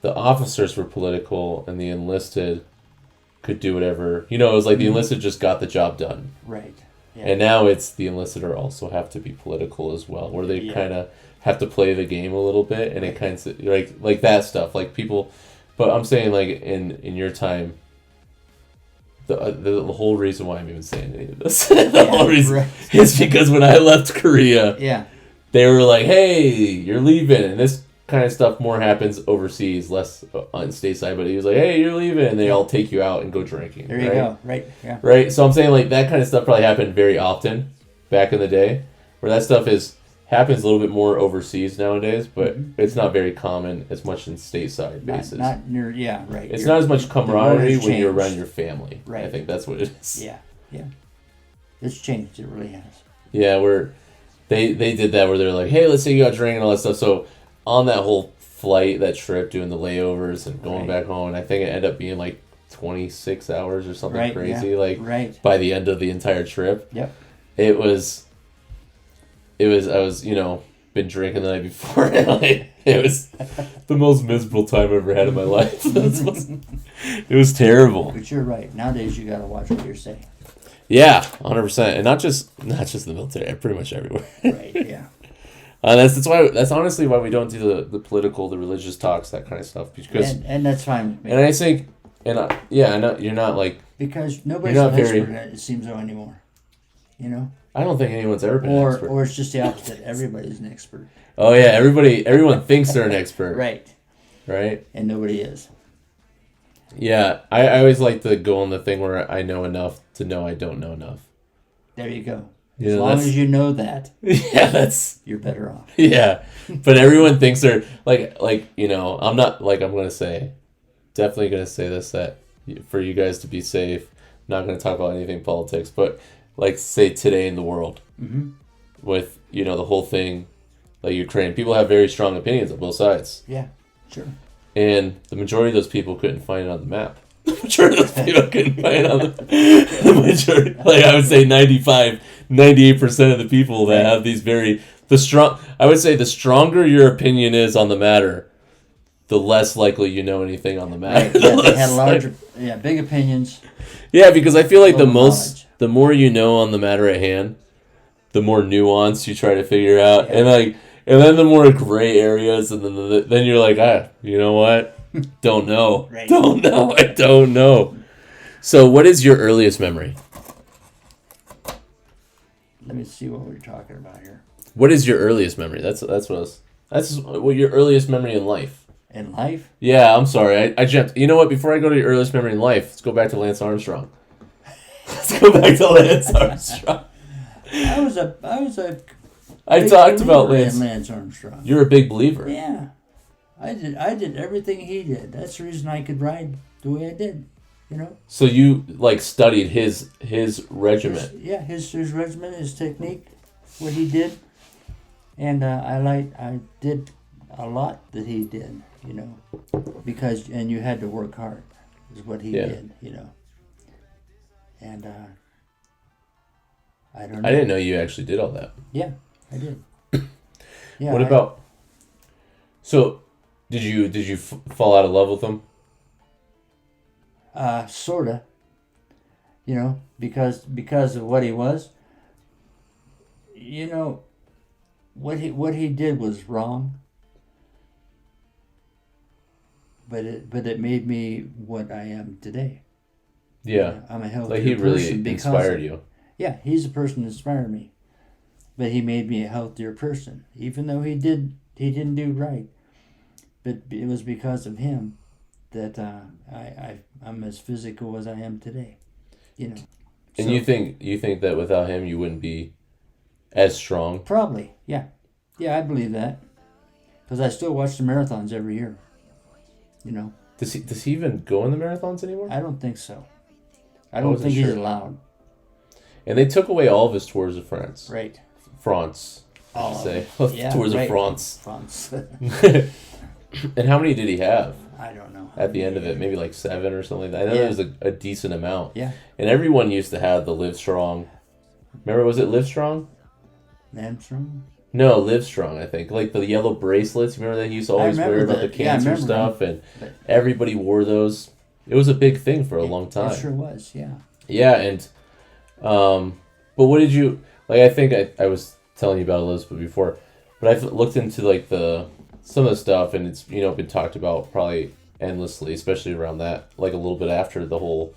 the officers were political and the enlisted could do whatever. It was like the enlisted just got the job done. Right. Yeah. And now it's the enlisted also have to be political as well, where they kind of have to play the game a little bit, and it kind of like that stuff, like people. But I'm saying like in your time, the whole reason why I'm even saying any of this, whole reason is because when I left Korea, they were like, "Hey, you're leaving," and this kind of stuff more happens overseas, less on stateside. But he was like, "Hey, you're leaving," and they all take you out and go drinking. There you go. Right. Yeah. Right. So I'm saying like that kind of stuff probably happened very often back in the day, where that stuff happens a little bit more overseas nowadays, but it's not very common as much in stateside bases. Not near. Yeah. Right. It's not as much camaraderie when you're changed. around your family. Right. I think that's what it is. Yeah. Yeah. It's changed. It really has. Yeah, where they did that where they're like, hey, let's take you out drinking and all that stuff. So on that whole flight, that trip, doing the layovers and going back home, I think it ended up being like 26 hours or something crazy. Yeah. Like by the end of the entire trip. Yep. I was been drinking the night before, and like, it was the most miserable time I've ever had in my life. It was terrible. But you're right. Nowadays, you got to watch what you're saying. Yeah, 100%, and not just the military, pretty much everywhere. Right. Yeah. That's honestly why we don't do the political, the religious talks, that kind of stuff, because And that's fine with me. and I think I know you're not like, because nobody's you're an not expert at it, it seems so anymore. I don't think anyone's ever been an expert. Or it's just the opposite. Everybody's an expert. Oh yeah, everyone thinks they're an expert. Right. And nobody is. Yeah, I always like to go on the thing where I know enough to know I don't know enough. There you go. Yeah, As long as you know that, you're better off. Yeah, but everyone thinks they're like I'm not like I'm definitely gonna say this, that for you guys to be safe, not gonna talk about anything politics, but like say today in the world with the whole thing, like Ukraine, people have very strong opinions on both sides. Yeah, sure. And the majority of those people couldn't find it on the map. The majority of those people couldn't find it on the majority. Like I would say 98% of the people that have these I would say the stronger your opinion is on the matter, the less likely you know anything on the matter. Right. Yeah, they had big opinions. Yeah, because I feel like knowledge. the more you know on the matter at hand, the more nuance you try to figure out, and then the more gray areas, and then you're like, you know what? Don't know. Right. Don't know. I don't know. So, what is your earliest memory? Let me see what we're talking about here. What is your earliest memory? That's what your earliest memory in life. In life? Yeah, I'm sorry. I jumped. You know what? Before I go to your earliest memory in life, let's go back to Lance Armstrong. Let's go back to Lance Armstrong. I was a I big talked about believer in Lance. Lance Armstrong. You're a big believer. Yeah. I did everything he did. That's the reason I could ride the way I did. So you studied his regiment. His regiment, his technique, what he did, and I did a lot that he did. Because you had to work hard, is what he did. And I don't know. I didn't know you actually did all that. Yeah, I did. Yeah. What about? So, Did you fall out of love with him? Sorta. You know, because of what he was. You know, what he did was wrong. But it made me what I am today. Yeah. I'm a healthier Like he really person inspired you. Yeah, he's a person that inspired me. But he made me a healthier person, even though he didn't do right. But it was because of him that I'm as physical as I am today. You know. And So, you think that without him you wouldn't be as strong? probably, yeah. Yeah, I believe that. Because I still watch the marathons every year. You know. Does he even go in the marathons anymore? I don't think so. I don't think he's allowed. And they took away all of his tours of France. Right. France, I should say. Yeah, tours right. of France. France. And how many did he have? I don't know. At the end of it, maybe like 7 or something. I know there was a decent amount. Yeah. And everyone used to have the Live Strong. Remember, was it Live Strong? Armstrong? No, Live Strong, I think. Like the yellow bracelets. Remember that he used to always wear about the cancer stuff? And everybody wore those. It was a big thing for a long time. It sure was, yeah. Yeah, and... but what did you... Like, I think I was telling you about Elizabeth before. But I've looked into, like, some of the stuff, and it's, you know, been talked about probably endlessly, especially around that, like, a little bit after the whole,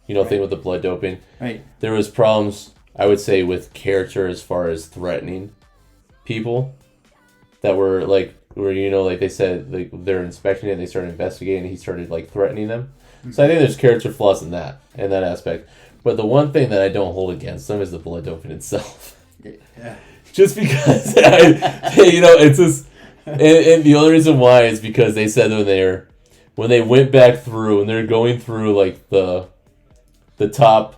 you know, thing with the blood doping. Right. There was problems, I would say, with character as far as threatening people that were, like, where, you know, like they said, like, they're inspecting it, and they started investigating, and he started, like, threatening them. Mm-hmm. So I think there's character flaws in that aspect. But the one thing that I don't hold against them is the blood doping itself. Yeah. Just because, you know, it's just... And the only reason why is because they said when they went back through and they're going through like the top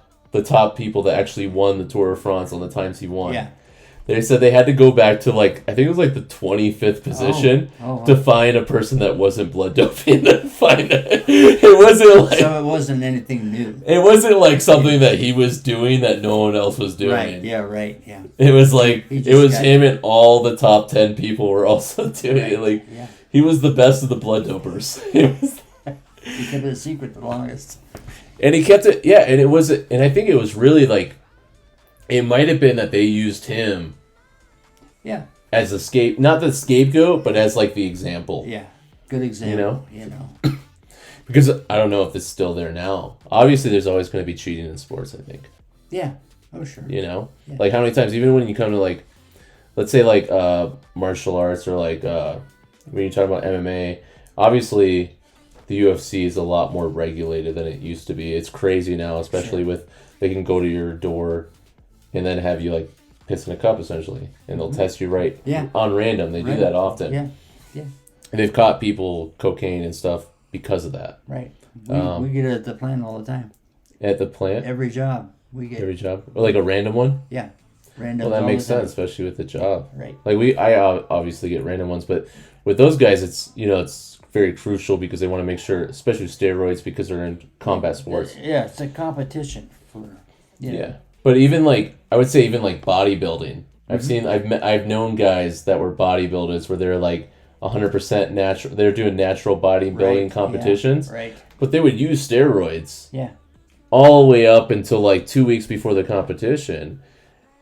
people that actually won the Tour de France on the times he won. Yeah. They said they had to go back to like I think it was like the 25th position to find a person that wasn't blood doping. To find it. It wasn't like so it wasn't anything new. It wasn't like something that he was doing that no one else was doing. Right. Yeah. Right. Yeah. It was like it was him and all the top 10 people were also doing it. Like he was the best of the blood dopers. He kept it a secret the longest. And he kept it, and it was, and I think it was really like, it might have been that they used him, as a not the scapegoat, but as like the example. Yeah, good example. You know, because I don't know if it's still there now. Obviously, there's always going to be cheating in sports. I think. Yeah. Oh sure. You know, like how many times, even when you come to like, let's say like martial arts or like when you talk about MMA, obviously. The UFC is a lot more regulated than it used to be. It's crazy now, especially with they can go to your door and then have you like piss in a cup essentially, and they'll test you on random. They do that often. Yeah. And they've caught people cocaine and stuff because of that. Right. We get it at the plant all the time. At the plant. Every job we get. Every job, or like a random one. Yeah. Random. Well, that makes sense, especially with the job. Right. Like I obviously get random ones, but with those guys, it's very crucial because they want to make sure, especially steroids, because they're in combat sports. Yeah, it's a competition for. Yeah, but even like I would say, even like bodybuilding, I've known guys that were bodybuilders where they're like 100% natural. They're doing natural bodybuilding competitions, but they would use steroids. Yeah. All the way up until like 2 weeks before the competition.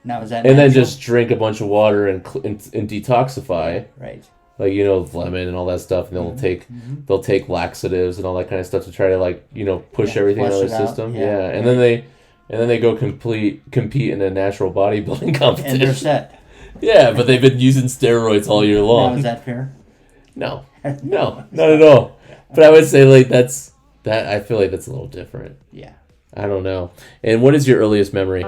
Now is that? And then just drink a bunch of water and detoxify. Right. Like, you know, lemon and all that stuff, and they'll take laxatives and all that kind of stuff to try to, like, you know, push everything out of their system. And then they go compete in a natural bodybuilding competition. And they're set. Yeah, but they've been using steroids all year long. Now, is that fair? No, not at all. But I would say like I feel like that's a little different. Yeah. I don't know. And what is your earliest memory?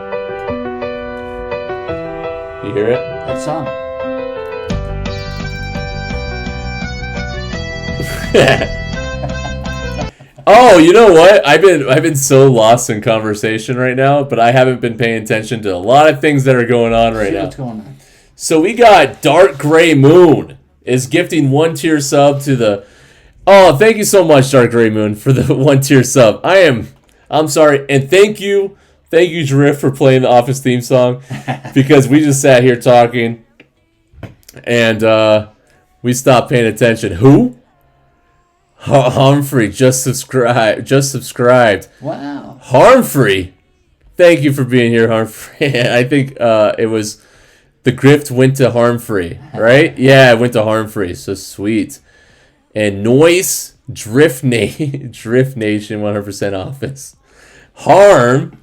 You hear it? That song. Oh, you know what? I've been so lost in conversation right now, but I haven't been paying attention to a lot of things that are going on right now. What's going on? So we got Dark Gray Moon is gifting 1-tier sub to the. Oh, thank you so much, Dark Gray Moon, for the 1-tier sub. I'm sorry, and thank you, Drift, for playing the Office theme song, because we just sat here talking, and we stopped paying attention. Who? Humphrey just subscribed. Wow. Humphrey, thank you for being here, Humphrey. I think it was the grift went to Humphrey, right? Yeah, it went to Humphrey. So sweet. And Noise Drift Nation 100% office. Harm.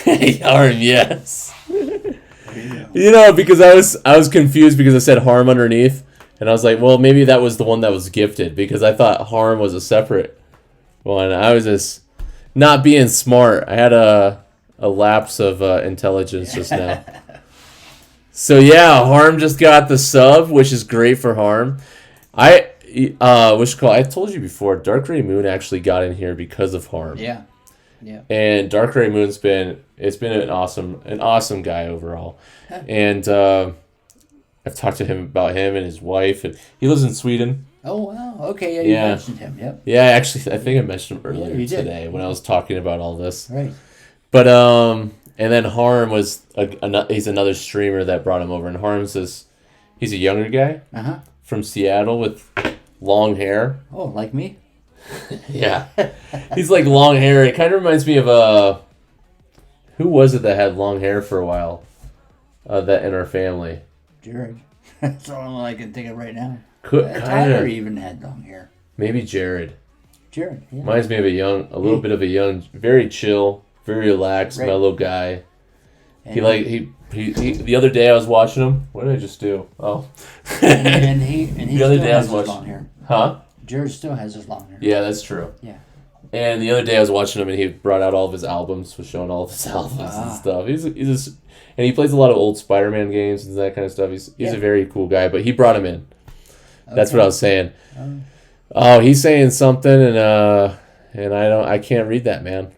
Harm, yes. You know, because I was confused because I said harm underneath, and I was like, well, maybe that was the one that was gifted because I thought harm was a separate one. I was just not being smart. I had a lapse of intelligence just now. So yeah, Harm just got the sub, which is great for Harm. I told you before, Dark Gray Moon actually got in here because of Harm. Yeah. Yeah. And Dark Gray Moon's been an awesome guy overall. And I've talked to him about him and his wife, and he lives in Sweden. Oh wow. Okay, yeah, you mentioned him. Yep. Yeah, actually I think I mentioned him earlier today when I was talking about all this. Right. But and then Harm was he's another streamer that brought him over, and he's a younger guy from Seattle with long hair. Oh, like me? Yeah. He's like long hair. It kind of reminds me of who was it that had long hair for a while? That in our family. Jared. That's the only one I can think of right now. Tyler even had long hair. Maybe Jared. Jared, yeah. Reminds me of a little bit of a young, very chill, very relaxed, mellow guy. And the other day I was watching him. What did I just do? Oh. and he the other day I was watching long hair. Huh? Jared still has his long hair. Yeah, that's true. Yeah. And the other day I was watching him, and he brought out all of his albums, was showing all of his albums and stuff. And he plays a lot of old Spider-Man games and that kind of stuff. He's a very cool guy, but he brought him in. Okay. That's what I was saying. Oh, he's saying something, and I can't read that, man.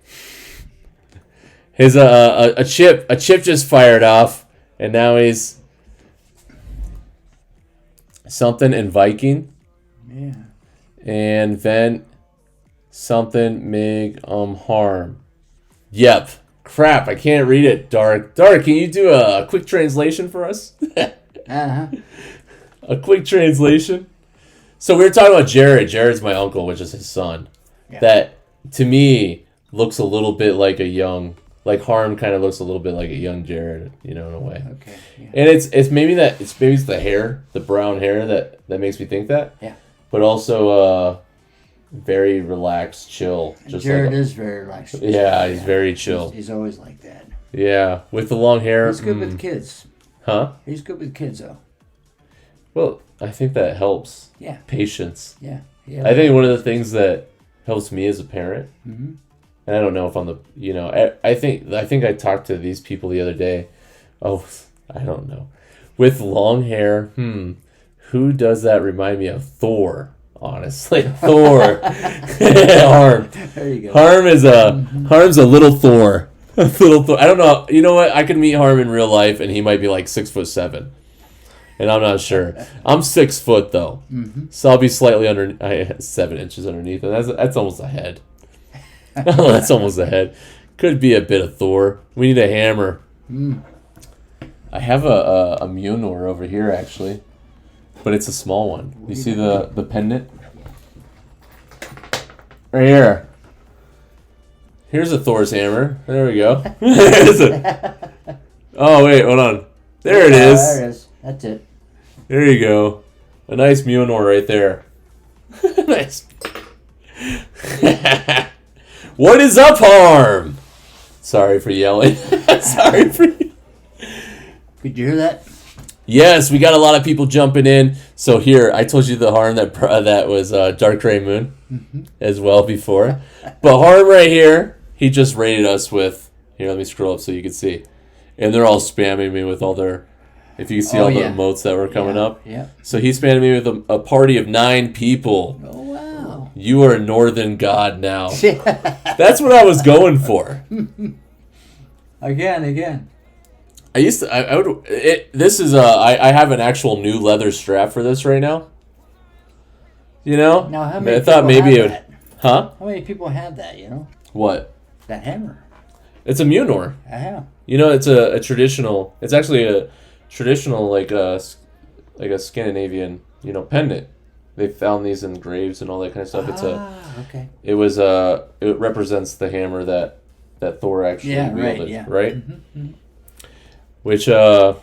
His a chip just fired off, and now he's something in Viking. Yeah. And then something Mig Harm. Yep. Crap, I can't read it. Dark, can you do a quick translation for us? A quick translation. So we were talking about Jared. Jared's my uncle, which is his son. Yeah. That to me looks a little bit like Harm kind of looks a little bit like a young Jared, in a way. Okay. Yeah. And it's maybe the hair, the brown hair that makes me think that. Yeah. But also very relaxed, chill. Jared is very relaxed. Yeah, he's very chill. He's always like that. Yeah, with the long hair. He's good with kids. Huh? He's good with kids, though. Well, I think that helps. Yeah. Patience. Yeah. I think one of the things that helps me as a parent, and I don't know if I'm I think I talked to these people the other day. Oh, I don't know. With long hair, who does that remind me of? Thor. Honestly, Thor. Harm. There you go. Harm's a little Thor. A little Thor. I don't know. You know what? I could meet Harm in real life, and he might be like 6'7", and I'm not sure. I'm 6 foot though, so I'll be slightly under 7 inches underneath, and that's almost a head. That's almost a head. Could be a bit of Thor. We need a hammer. I have a Mjolnir over here actually. But it's a small one. You see the pendant? Right here. Here's a Thor's hammer. There we go. Oh, wait, hold on. There it is. There it is. That's it. There you go. A nice Mjolnir right there. Nice. What is up, Harm? Sorry for yelling. Sorry for... Did you hear that? Yes, we got a lot of people jumping in. So here, I told you the Harm that was Dark Gray Moon as well before. But Harm right here, he just rated us with... Here, let me scroll up so you can see. And they're all spamming me with all their... If you can see the emotes that were coming up. Yeah. So he spammed me with a party of 9 people. Oh, wow. You are a northern god now. That's what I was going for. Again. I used to. I would. This is I have an actual new leather strap for this right now. Now, how many? I thought maybe it would. That? Huh? How many people have that? What? That hammer. It's a Mjolnir. It's a traditional. It's actually a traditional like a Scandinavian pendant. They found these in graves and all that kind of stuff. Okay. It represents the hammer that Thor actually wielded, right? Mm-hmm. Which I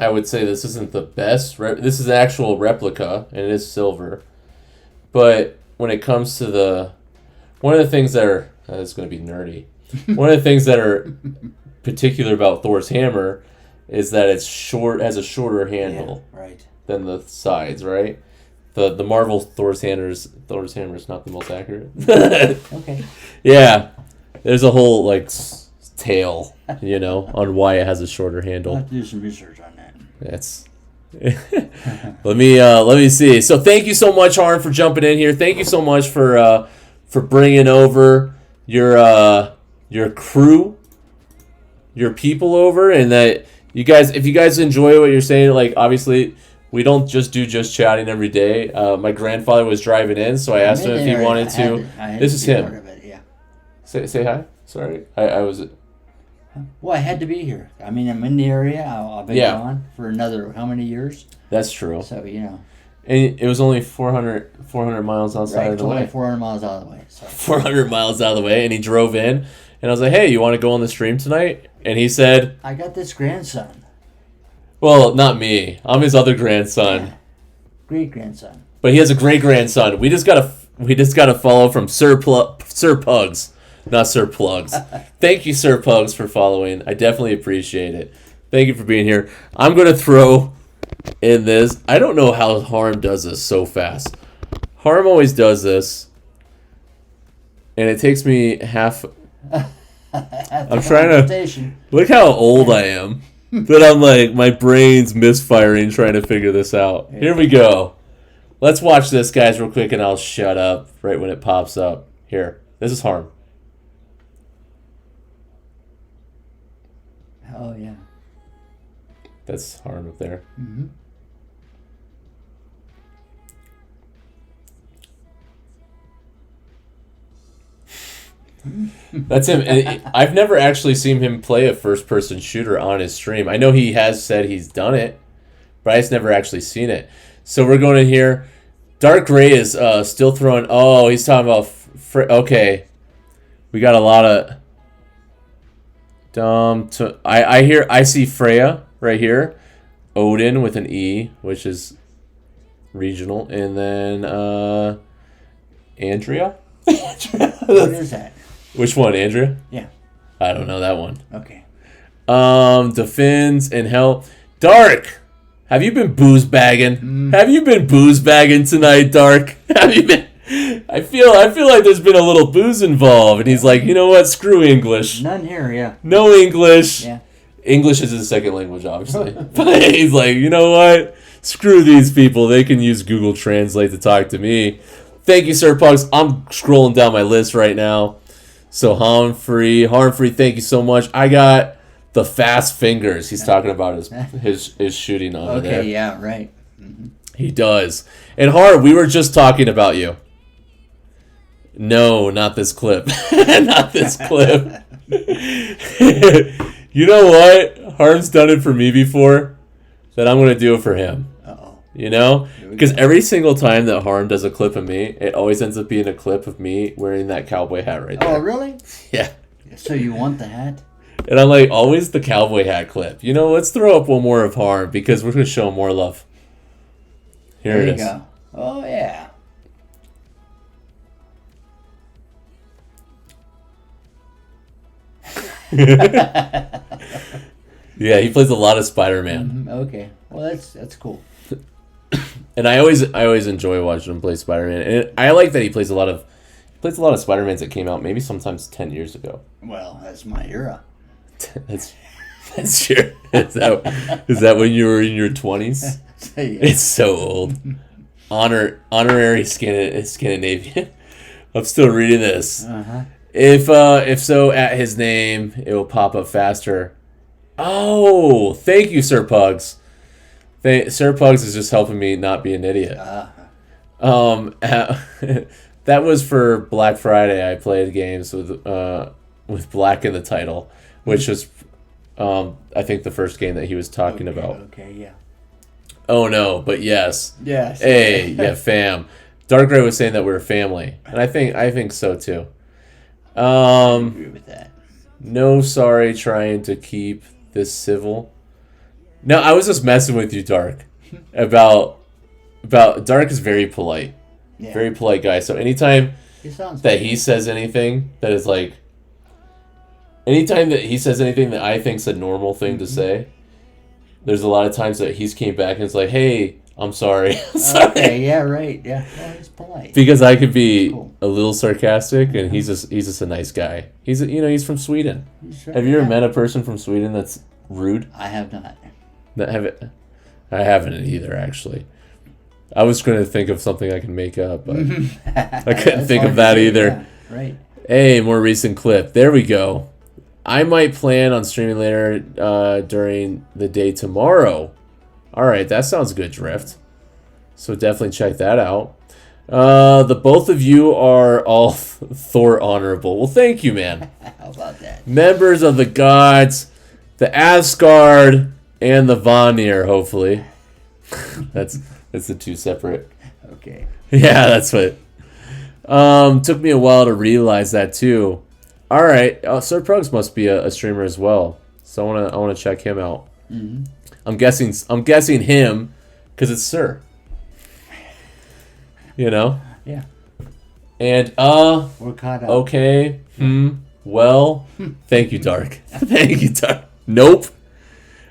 would say this isn't the best. This is an actual replica, and it is silver. But when it comes to one of the things that are it's going to be nerdy. One of the things that are particular about Thor's hammer is that it's has a shorter handle than the sides, right? The Marvel Thor's hammer is not the most accurate. Okay. Yeah, there's a whole like tale, on why it has a shorter handle. I'll have to do some research on that. That's. let me see. So thank you so much, Harm, for jumping in here. Thank you so much for bringing over your crew, your people over, and that if you guys enjoy what you're saying, like obviously. We don't just do chatting every day. My grandfather was driving in, so I asked him if he wanted to. This is him. Part of it, yeah. Say hi. Sorry, I was. Well, I had to be here. I mean, I'm in the area. I've been gone for another how many years? That's true. So And it was only 400 miles outside of the way. 400 miles out of the way. So. 400 miles out of the way, and he drove in, and I was like, "Hey, you want to go on the stream tonight?" And he said, "I got this grandson." Well, not me. I'm his other grandson. Yeah. Great grandson. But he has a great grandson. We just got a follow from Sir Pugs, not Sir Plugs. Thank you, Sir Pugs, for following. I definitely appreciate it. Thank you for being here. I'm gonna throw in this. I don't know how Harm does this so fast. Harm always does this, and it takes me half. I'm trying to look how old I am. But I'm like, my brain's misfiring trying to figure this out. Here we go. Let's watch this, guys, real quick, and I'll shut up right when it pops up. Here. This is Harm. Oh, yeah. That's Harm up there. Mm-hmm. That's him. And I've never actually seen him play a first-person shooter on his stream. I know he has said he's done it, but I've never actually seen it. So we're going in here. Dark Gray is still throwing... Oh, he's talking about... Okay. We got a lot of... I see Freya right here. Odin with an E, which is regional. And then Andrea? What is that? Which one, Andrea? Yeah. I don't know that one. Okay. The Finns and Hell. Dark! Have you been booze bagging? Have you been booze bagging tonight, Dark? Have you been... I feel like there's been a little booze involved. And he's like, you know what? Screw English. None here, yeah. No English. Yeah. English is his second language, obviously. But he's like, you know what? Screw these people. They can use Google Translate to talk to me. Thank you, Sir Pugs. I'm scrolling down my list right now. So Harmfree, thank you so much. I got the fast fingers. He's talking about his shooting over there. Okay, yeah, right. Mm-hmm. He does. And Harm, we were just talking about you. No, not this clip. Not this clip. You know what? Harm's done it for me before. That I'm going to do it for him. Uh-oh. You know? Because every single time that Harm does a clip of me, it always ends up being a clip of me wearing that cowboy hat right there. Oh, really? Yeah. So you want the hat? And I'm like, always the cowboy hat clip. You know, let's throw up one more of Harm because we're going to show him more love. Here it is. There you go. Oh, yeah. Yeah, he plays a lot of Spider-Man. Mm-hmm. Okay. Well, that's cool. And I always enjoy watching him play Spider-Man. And I like that he plays a lot of Spider-Mans that came out maybe sometimes 10 years ago. Well, that's my era. That's true. Is that when you were in your 20s? It's so old. Honorary Scandinavian. I'm still reading this. Uh-huh. If so, at his name, it will pop up faster. Oh, thank you, Sir Pugs. Sir Pugs is just helping me not be an idiot. That was for Black Friday. I played games with Black in the title, which was I think the first game that he was talking about. Okay, yeah. Oh no, but yes. Yes. Hey, yeah, fam. Dark Gray was saying that we're a family, and I think so too. I agree with that. No, sorry, trying to keep this civil. No, I was just messing with you, Dark. About Dark is very polite, Yeah. very polite guy. So anytime He sounds that he says anything that is like, anytime that he says anything that I think's a normal thing to say, there's a lot of times that he's came back and it's like, hey, I'm sorry. Sorry. Okay, yeah, right. Yeah. Well, he's polite. Because I could be Cool. a little sarcastic, and he's just a nice guy. He's from Sweden. He's right, Have you ever yeah. met a person from Sweden that's rude? I have not. I haven't either, actually. I was going to think of something I can make up, but I couldn't think of that either. Yeah, right. Hey, more recent clip. There we go. I might plan on streaming later during the day tomorrow. All right, that sounds good, Drift. So definitely check that out. The both of you are all Thor honorable. Well, thank you, man. How about that? Members of the gods, the Asgard, and the Vanir, hopefully. That's the two separate. Okay. Yeah, that's what. Took me a while to realize that too. All right, Sir Prugs must be a streamer as well, so I wanna check him out. Mm-hmm. I'm guessing him, because it's Sir. You know. Yeah. And We're caught up. okay. Well, thank you, Dark. Thank you, Dark. Nope.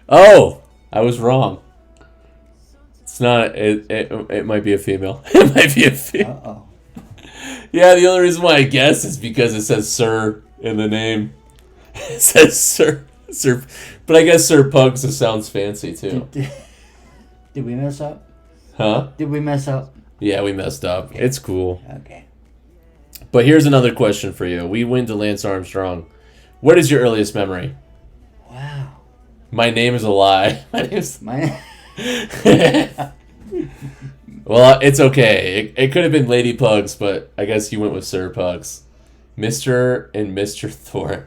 Oh, I was wrong. It's not. It might be a female. It might be a female. Uh-oh. Yeah, the only reason why I guess is because it says Sir in the name. It says Sir. But I guess Sir Pugs sounds fancy too. Did we mess up? Huh? Did we mess up? Yeah, we messed up. Okay. It's cool. Okay. But here's another question for you. We went to Lance Armstrong. What is your earliest memory? Wow. My name is a lie. My name's... My. Well, it's okay. It could have been Lady Pugs, but I guess you went with Sir Pugs. Mr. and Mr. Thor.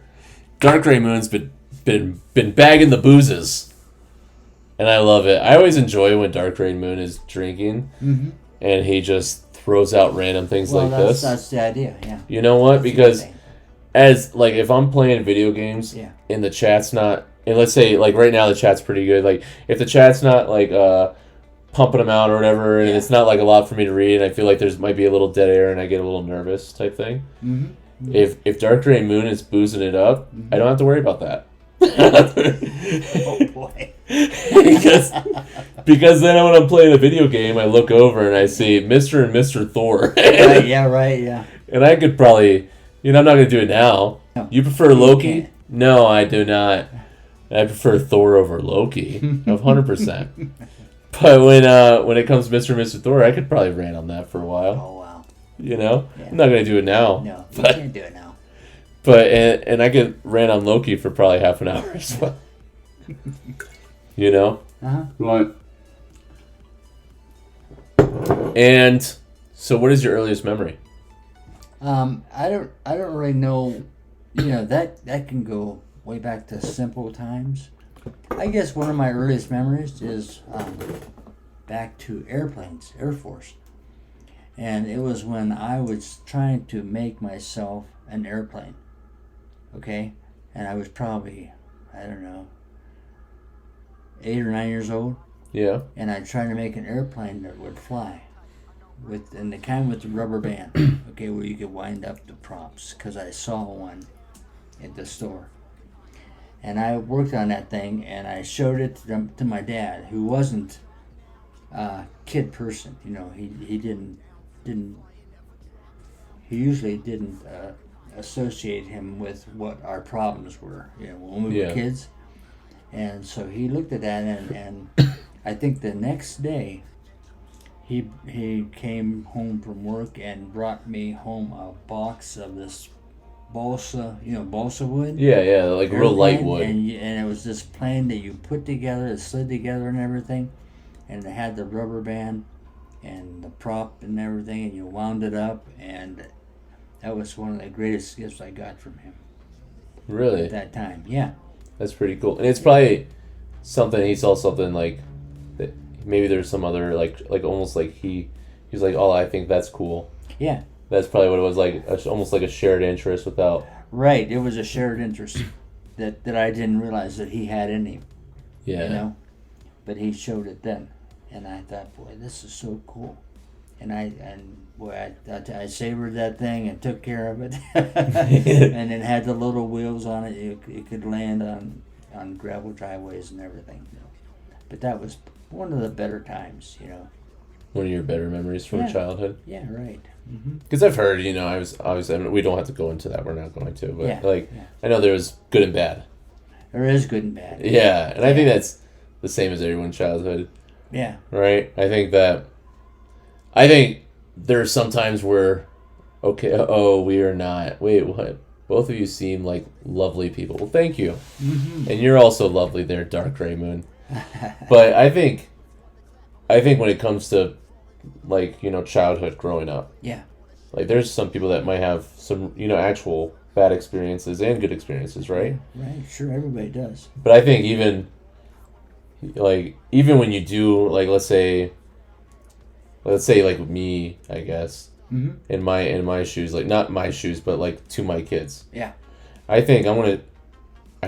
Dark Gray Moon's been bagging the boozes. And I love it. I always enjoy when Dark Gray Moon is drinking and he just throws out random things like this. That's the idea, yeah. You know what? Because as like if I'm playing video games Yeah. and the chat's not, and let's say like right now the chat's pretty good. Like if the chat's not like pumping them out or whatever, and it's not like a lot for me to read, and I feel like there's might be a little dead air, and I get a little nervous type thing. Mm-hmm. If Dark Gray Moon is boozing it up, I don't have to worry about that. Oh boy. because then when I'm playing a video game, I look over and I see Mr. and Mr. Thor. Right, yeah. And I could probably, I'm not going to do it now. No. You prefer Loki? can't. No, I do not. I prefer Thor over Loki, 100%. But when it comes to Mr. and Mr. Thor, I could probably rant on that for a while. Oh wow. Yeah. Yeah. I'm not going to do it now. No, you But, can't do it now. and I could rant on Loki for probably half an hour as well. Uh-huh. Right. And so what is your earliest memory? I don't really know. That can go way back to simple times. I guess one of my earliest memories is back to airplanes, Air Force, and it was when I was trying to make myself an airplane. Okay, and I was probably 8 or 9 years old. Yeah. And I tried to make an airplane that would fly, with the rubber band, okay, where you could wind up the props, because I saw one at the store, and I worked on that thing, and I showed it to my dad, who wasn't a kid person, he usually didn't associate him with what our problems were, when we were kids. And so he looked at that, and I think the next day he came home from work and brought me home a box of this balsa wood. Yeah, like real light wood. And it was this plane that you put together, it slid together and everything, and it had the rubber band and the prop and everything, and you wound it up, and that was one of the greatest gifts I got from him. Really? At that time, yeah. That's pretty cool. And it's probably something, he saw something like that maybe there's some other like almost like he's like, oh, I think that's cool. Yeah. That's probably what it was like, almost like a shared interest without. Right. It was a shared interest that I didn't realize that he had in him. Yeah. You know, but he showed it then, and I thought, boy, this is so cool. And I savored that thing and took care of it, and it had the little wheels on it. It could land on gravel driveways and everything. You know. But that was one of the better times, you know. One of your better memories from childhood. Yeah, right. Because I've heard, you know, I mean, we don't have to go into that. We're not going to, but I know there was good and bad. There is good and bad. Yeah, and I think that's the same as everyone's childhood. Yeah. Right. I think there's some times where, okay, we are not. Wait, what? Both of you seem like lovely people. Well, thank you. Mm-hmm. And you're also lovely there, Dark Gray Moon. But I think when it comes to, like, you know, childhood growing up. Yeah. Like, there's some people that might have some, you know, actual bad experiences and good experiences, right? Right. Sure, everybody does. But I think even when you do, like, let's say like me, I guess, in my shoes, like not my shoes, but like to my kids. Yeah. I think I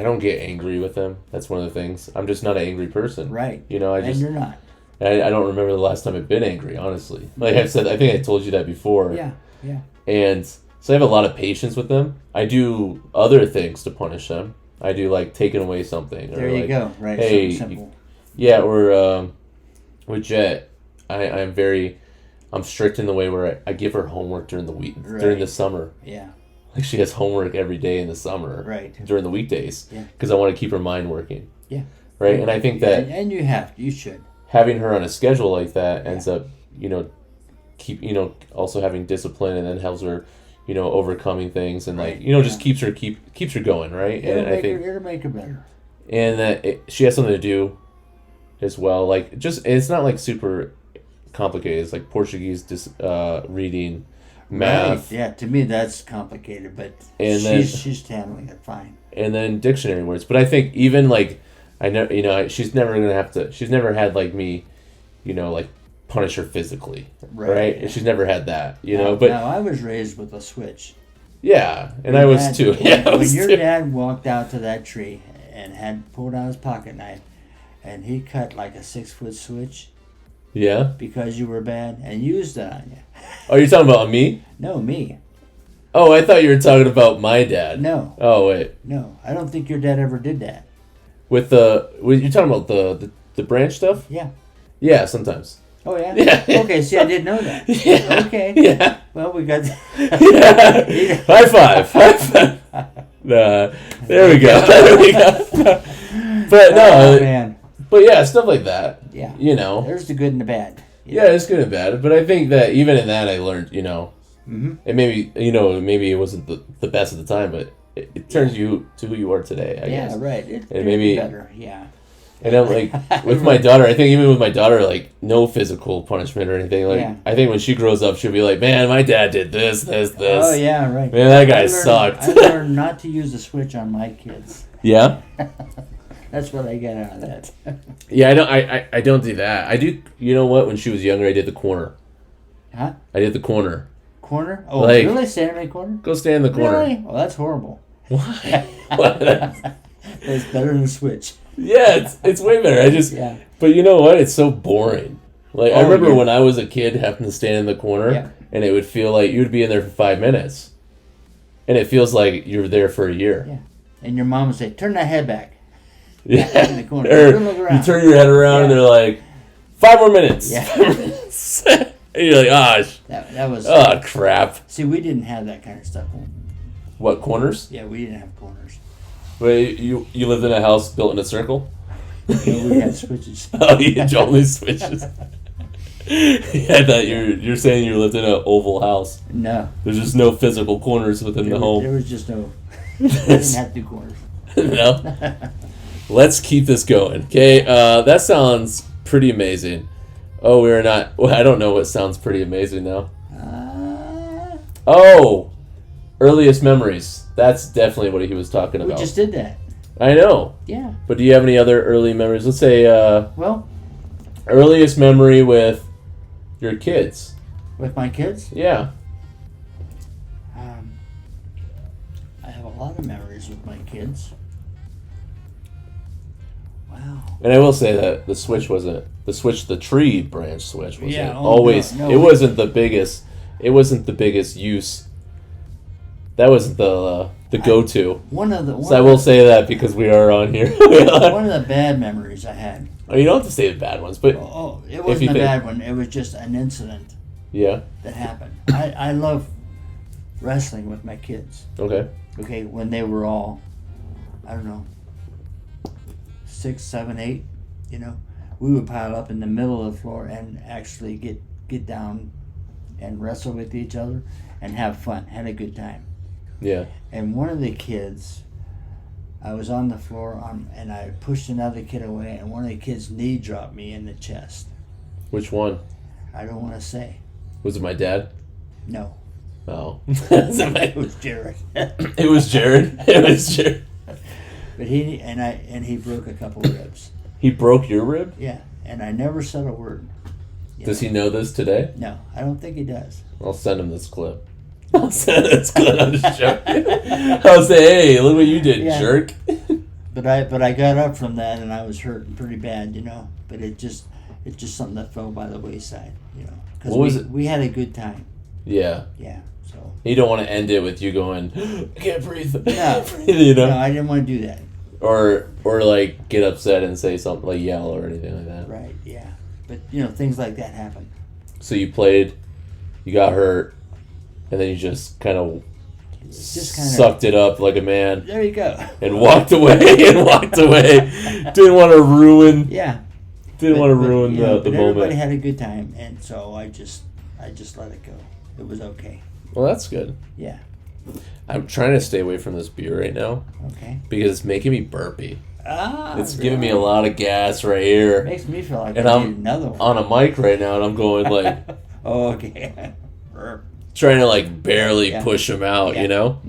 don't get angry with them. That's one of the things. I'm just not an angry person. Right. You know, and you're not. I don't remember the last time I've been angry, honestly. Like I've said, I think I told you that before. Yeah. Yeah. And so I have a lot of patience with them. I do other things to punish them. I do like taking away something. There or you like, go. Right. Hey, simple. Yeah, or with Jet, I'm strict in the way where I give her homework during the week, during the summer. Yeah. Like she has homework every day in the summer. Right. During the weekdays. Yeah. Because I want to keep her mind working. Yeah. Right, and I think that... And you should. Having her on a schedule like that ends up, you know, also having discipline, and then helps her, you know, overcoming things, and like, you know, just keeps her going, right? It'll make her better. And that she has something to do as well. Like, just, it's not like super complicated. It's like Portuguese, reading, math. Right. Yeah, to me that's complicated, but she's handling it fine. And then dictionary words. But I think even like, I know, you know, she's never had like me, you know, like punish her physically, right? She's never had that, you know. But now I was raised with a switch. Yeah, and I was too. When your dad walked out to that tree and had pulled out his pocket knife, and he cut like a 6-foot switch. Yeah. Because you were bad and used it on you. Oh, you're talking about me? No, me. Oh, I thought you were talking about my dad. No. Oh, wait. No, I don't think your dad ever did that. You're talking about the branch stuff? Yeah. Yeah, sometimes. Oh, yeah? Yeah. Okay, see, I didn't know that. Yeah. Okay. Yeah. Well, we got... Yeah. High five. High five. There we go. But no. Oh, man. But yeah, stuff like that. Yeah. You know. There's the good and the bad. Yeah, it's good and bad. But I think that even in that I learned, you know, and maybe it wasn't the best at the time, but it turns you to who you are today, I guess. Yeah, right. It maybe better, yeah. And I'm like, with my daughter, I think even with my daughter, like, no physical punishment or anything. Like, I think when she grows up, she'll be like, man, my dad did this. Oh, yeah, right. Man, that guy sucked. I learned not to use the switch on my kids. Yeah? That's what I get out of that. Yeah, I don't do that. I do, you know what? When she was younger, I did the corner. Huh? I did the corner. Corner? Oh, like, really? Stand in the corner? Go stand in the corner. Really? Oh, that's horrible. Why? It's better than the switch. Yeah, it's way better. But you know what? It's so boring. Like, I remember when I was a kid having to stand in the corner, and it would feel like you would be in there for 5 minutes. And it feels like you're there for a year. Yeah. And your mom would say, turn that head back. Yeah. In the corner. You turn your head around and they're like, 5 more minutes. Yeah. 5 more minutes. And you're like, gosh. That was... Oh, crap. See, we didn't have that kind of stuff. What, corners? Yeah, we didn't have corners. Wait, you lived in a house built in a circle? Yeah, we had switches. Oh, you had only switches. I thought you're saying you lived in an oval house. No. There's just no physical corners within the home. There was just no... We didn't have 2 corners. No? Let's keep this going. Okay, that sounds pretty amazing. Oh, we're not... Well, I don't know what sounds pretty amazing now. Oh! Earliest memories. That's definitely what he was talking about. We just did that. I know. Yeah. But do you have any other early memories? Let's say... Well, Earliest memory with your kids. With my kids, Yeah. I have a lot of memories with my kids. Wow. And I will say that the Switch wasn't the tree branch Switch wasn't Yeah, always. no. It wasn't the biggest. It wasn't the biggest use. That wasn't the go-to. One of the So I will say that because we are on here. one of the bad memories I had. Oh, you don't have to say the bad ones, but Oh, it you wasn't a think- bad one. It was just an incident yeah. that happened. I love wrestling with my kids. Okay. Okay, when they were all, I don't know, 6, 7, 8, you know, we would pile up in the middle of the floor and actually get down and wrestle with each other and have fun, had a good time. Yeah. And one of the kids, I was on the floor and I pushed another kid away, and one of the kids knee dropped me in the chest. Which one? I don't want to say. Was it my dad? No. Oh. It was Jared. It was Jared. It was Jared. But he broke a couple ribs. He broke your rib? Yeah, and I never said a word. Does he know this today? No, I don't think he does. I'll send him this clip. I'll send him this clip. I'm just joking. I'll say, hey, look what you did, Yeah. jerk. But I got up from that and I was hurting pretty bad, you know. But it's just something that fell by the wayside, you know. What was Because we had a good time. Yeah. Yeah. So. You don't want to end it with you going, I can't breathe. No. You know? No, I didn't want to do that. Or like get upset and say something like yell or anything like that. Right. Yeah. But you know, things like that happen. So you played, you got hurt, and then you just kind of sucked it up like a man There you go. and walked away and walked away. Didn't want to ruin. Yeah. Didn't want to ruin you know, the but everybody moment. had a good time, and so I just let it go. It was okay. Well, that's good. Yeah. I'm trying to stay away from this beer right now Okay. because it's making me burpy. Ah. It's giving me a lot of gas right here. Makes me feel like And I I'm need another one. on a mic right now, and I'm going like Oh, okay. trying to like barely Yeah. push them out. Yeah. You know.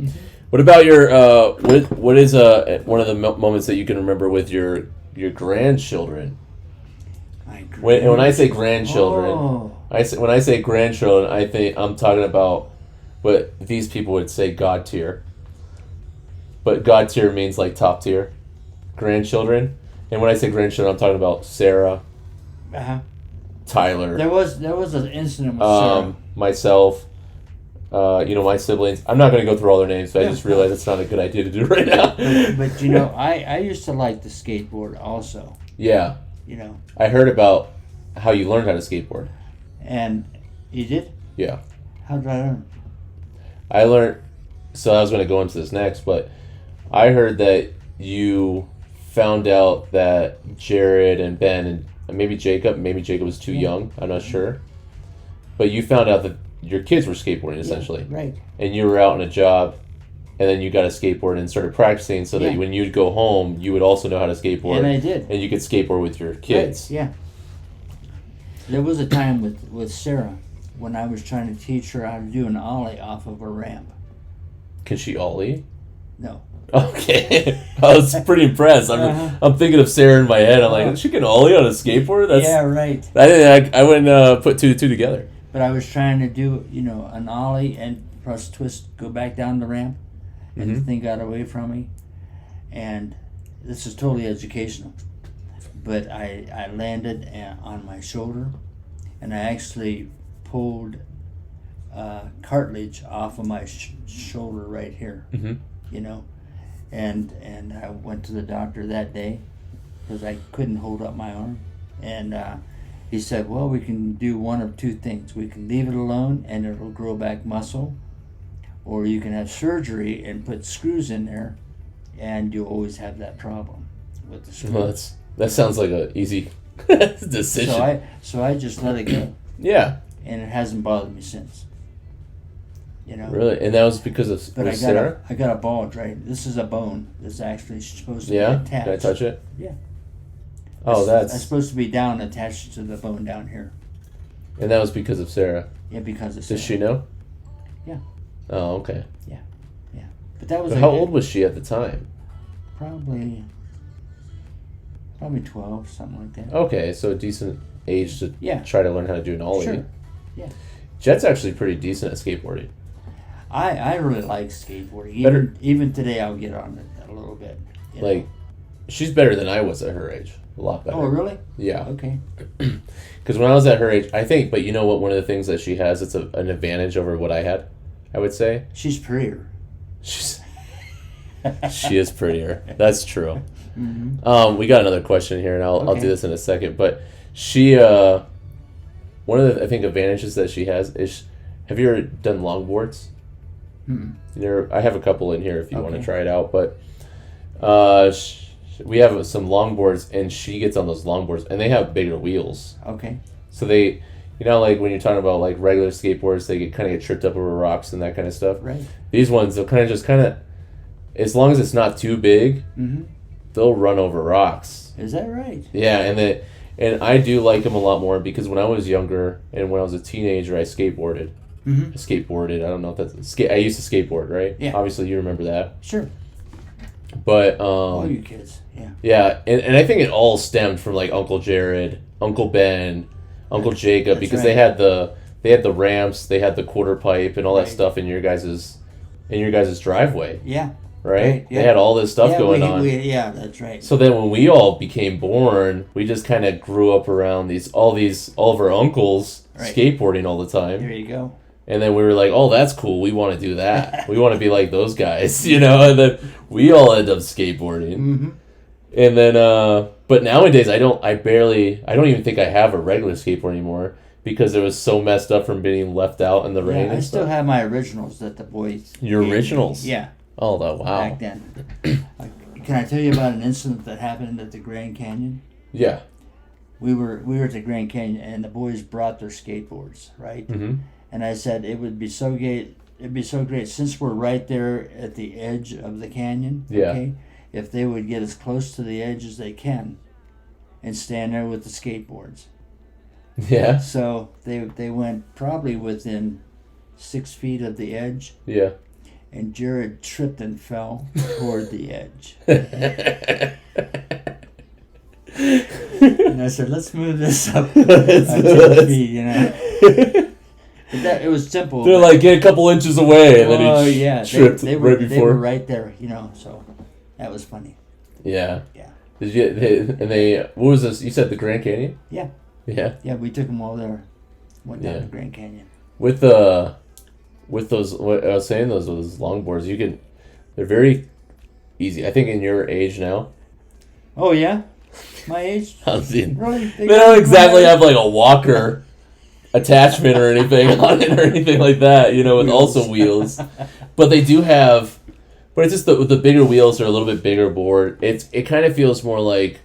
What about your what is one of the moments that you can remember with your grandchildren? When I say grandchildren, Oh. when I say grandchildren, I think I'm talking about what these people would say God tier. But God tier means like top tier. Grandchildren. And when I say grandchildren, I'm talking about Sarah, Uh-huh. Tyler, There was an incident with Sarah. myself, my siblings. I'm not going to go through all their names, but I Yeah. just realized it's not a good idea to do right now. But you know, I used to like the skateboard also. Yeah. You know, I heard about how you learned how to skateboard. and you did? Yeah. How did I learn? I learned, so I was going to go into this next, but I heard that you found out that Jared and Ben and maybe Jacob was too young, I'm not sure, but you found out that your kids were skateboarding essentially, Yeah, right. and you were out on a job, and then you got a skateboard and started practicing so that Yeah. when you'd go home, you would also know how to skateboard, And I did. and you could skateboard with your kids. Right, yeah. There was a time with Sarah when I was trying to teach her how to do an ollie off of a ramp. Can she ollie? No. Okay, I was pretty impressed. Uh-huh. I'm thinking of Sarah in my head. I'm like, she can ollie on a skateboard. That's Yeah, right. I wouldn't put two and two together. But I was trying to do, an ollie and press twist, go back down the ramp, and the thing got away from me. And this is totally educational. But I landed on my shoulder, and I actually pulled cartilage off of my shoulder right here. Mhm. And I went to the doctor that day because I couldn't hold up my arm, and he said, well, we can do one of two things. We can leave it alone and it'll grow back muscle, or you can have surgery and put screws in there, and you'll always have that problem with the screws. Well, that sounds like a easy decision. So I just let it go, Yeah, and it hasn't bothered me since. really, and that was because of But with Sarah. I got a bulge, right? This is a bone that's actually supposed to Yeah, be attached. can I touch it? Yeah. Oh, It's that's supposed to be down, attached to the bone down here. and that was because of Sarah. Yeah, because of Does she know? Yeah. Oh, okay. But that was But how old was she at the time? Probably Probably 12, something like that. Okay, so a decent age to Yeah. try to learn how to do an ollie. Sure. Yeah. Jet's actually pretty decent at skateboarding. I really like skateboarding. Better- Even today, I'll get on it a little bit. you know. Like, she's better than I was at her age. A lot better. Oh, really? Yeah. Okay. Because when I was at her age, I think, but you know what? One of the things that she has, it's an advantage over what I had, I would say. She's prettier. She is prettier. That's true. Mm-hmm. We got another question here, and I'll Okay. do this in a second. But she, one of the I think advantages that she has is, have you ever done longboards? I have a couple in here if you want to Okay. try it out. But we have some longboards, and she gets on those longboards, and they have bigger wheels. Okay. So they, like when you're talking about like regular skateboards, they get tripped up over rocks and that kind of stuff. Right. These ones, they'll kind of, as long as it's not too big, Mm-hmm. they'll run over rocks. Is that right? Yeah, and I do like them a lot more because when I was younger and when I was a teenager, I skateboarded. Mm-hmm. I don't know if that's I used to skateboard, right? Yeah. Obviously, you remember that. Sure. But All you kids. Yeah. yeah, and I think it all stemmed from like Uncle Jared, Uncle Ben, Uncle Jacob, That's because right. they had the ramps, they had the quarter pipe and all that Right. stuff in your guys' driveway, Yeah. right? Right, yeah. They had all this stuff yeah, going on. Yeah, that's right. So then when we all became born, we just kind of grew up around all of our uncles Right. skateboarding all the There time. you go. And then we were like, "Oh, that's cool. We want to do that. We want to be like those guys." And then we all end up skateboarding. Mm-hmm. And then but nowadays I don't even think I have a regular skateboard anymore because it was so messed up from being left out in the rain. Yeah, I and still stuff. have my originals that the boys. Your gave me. originals? Yeah. Oh, wow. Back then. Can I tell you about an incident that happened at the Grand Canyon? Yeah. We were at the Grand Canyon, and the boys brought their skateboards, right? Mhm. And I said it would be so great. It'd be so great since we're right there at the edge of the canyon. Yeah. Okay, if they would get as close to the edge as they can, and stand there with the skateboards. Yeah. So they went probably within 6 feet of the edge, Yeah. and Jared tripped and fell toward the edge. And I said, "Let's move this up 10 feet," But it was simple. They're like, get a couple inches away, and then he yeah, tripped they were right before. they were right there, so that was funny. Yeah. Yeah. What was this? You said the Grand Canyon? Yeah. Yeah. Yeah, we took them all there. Went down Yeah. the Grand Canyon. With those, what I was saying, those longboards, they're very easy. I think in your age now, Oh yeah, my age. I'm seeing, Really? they don't exactly have like a walker attachment or anything on it or anything like that, with also wheels. But they do have, but it's just the bigger wheels are a little bit bigger board. It kind of feels more like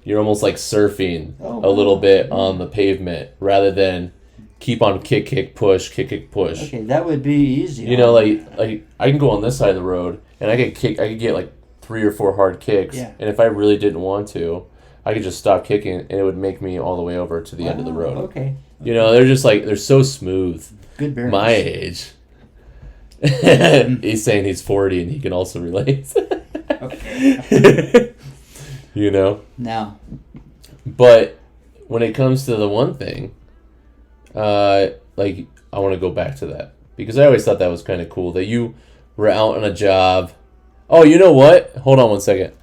you're almost like surfing a little wow. bit on the pavement rather than keep on kick, push. Okay, that would be easy. Like I can go on this side of the road and I could get like 3 or 4 hard kicks. Yeah. And if I really didn't want to, I could just stop kicking and it would make me all the way over to the end of the road. Okay. They're just like, they're so smooth. Good bearings. My age. He's saying he's 40 and he can also relate. Okay. Now. But when it comes to the one thing, like I want to go back to that because I always thought that was kind of cool that you were out on a job. Oh, you know what? Hold on one second.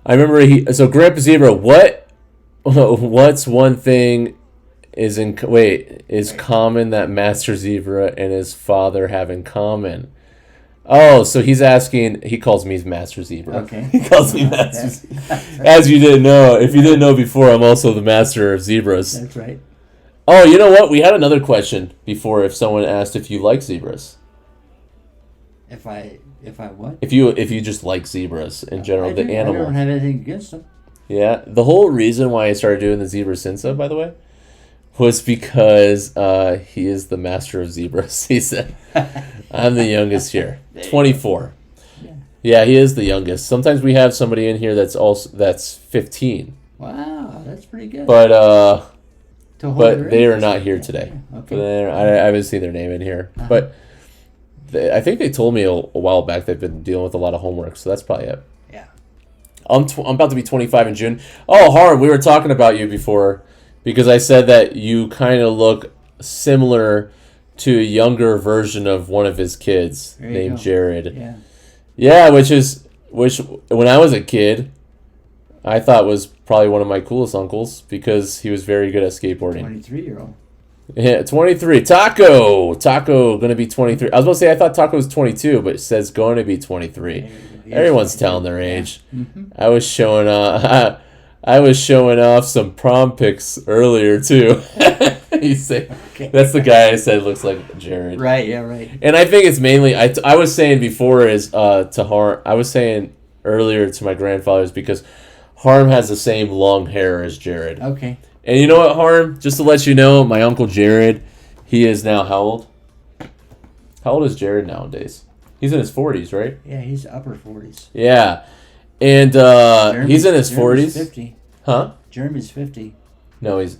I remember so Grandpa Zebra, what's one thing is common that Master Zebra and his father have in common? Oh, so he's asking, he calls me Master Zebra. Okay. He calls me Master Zebra. As you didn't know, if you didn't know before, I'm also the Master of Zebras. That's right. Oh, you know what? We had another question before if someone asked if you like zebras. If I what? If you just like zebras in general, the animal. I don't have anything against them. Yeah. The whole reason why I started doing the Zebra Sinsa, by the way, was because he is the master of zebras. He said, I'm the youngest here. 24. Yeah, he is the youngest. Sometimes we have somebody in here that's 15. Wow, that's pretty good. But But they are not here today. Okay. I haven't seen their name in here. But I think they told me a while back they've been dealing with a lot of homework, so that's probably it. Yeah. I'm about to be 25 in June. Oh, Harm, we were talking about you before because I said that you kind of look similar to a younger version of one of his kids named Jared. Yeah. Yeah, which when I was a kid, I thought was probably one of my coolest uncles because he was very good at skateboarding. 23-year-old. Yeah, 23. Taco going to be 23. I was about to say I thought Taco was 22, but it says going to be 23. Everyone's telling their age. Yeah. Mm-hmm. I was showing off some prom pics earlier too. You say that's the guy I said looks like Jared. Right. Yeah. Right. And I think it's mainly I was saying before is to Harm. I was saying earlier to my grandfathers because Harm has the same long hair as Jared. Okay. And you know what, Harm? Just to let you know, my Uncle Jared, he is now how old? How old is Jared nowadays? He's in his 40s, right? Yeah, he's upper 40s. Yeah. And he's in his 40s. 50. Huh? Jeremy's 50. No, is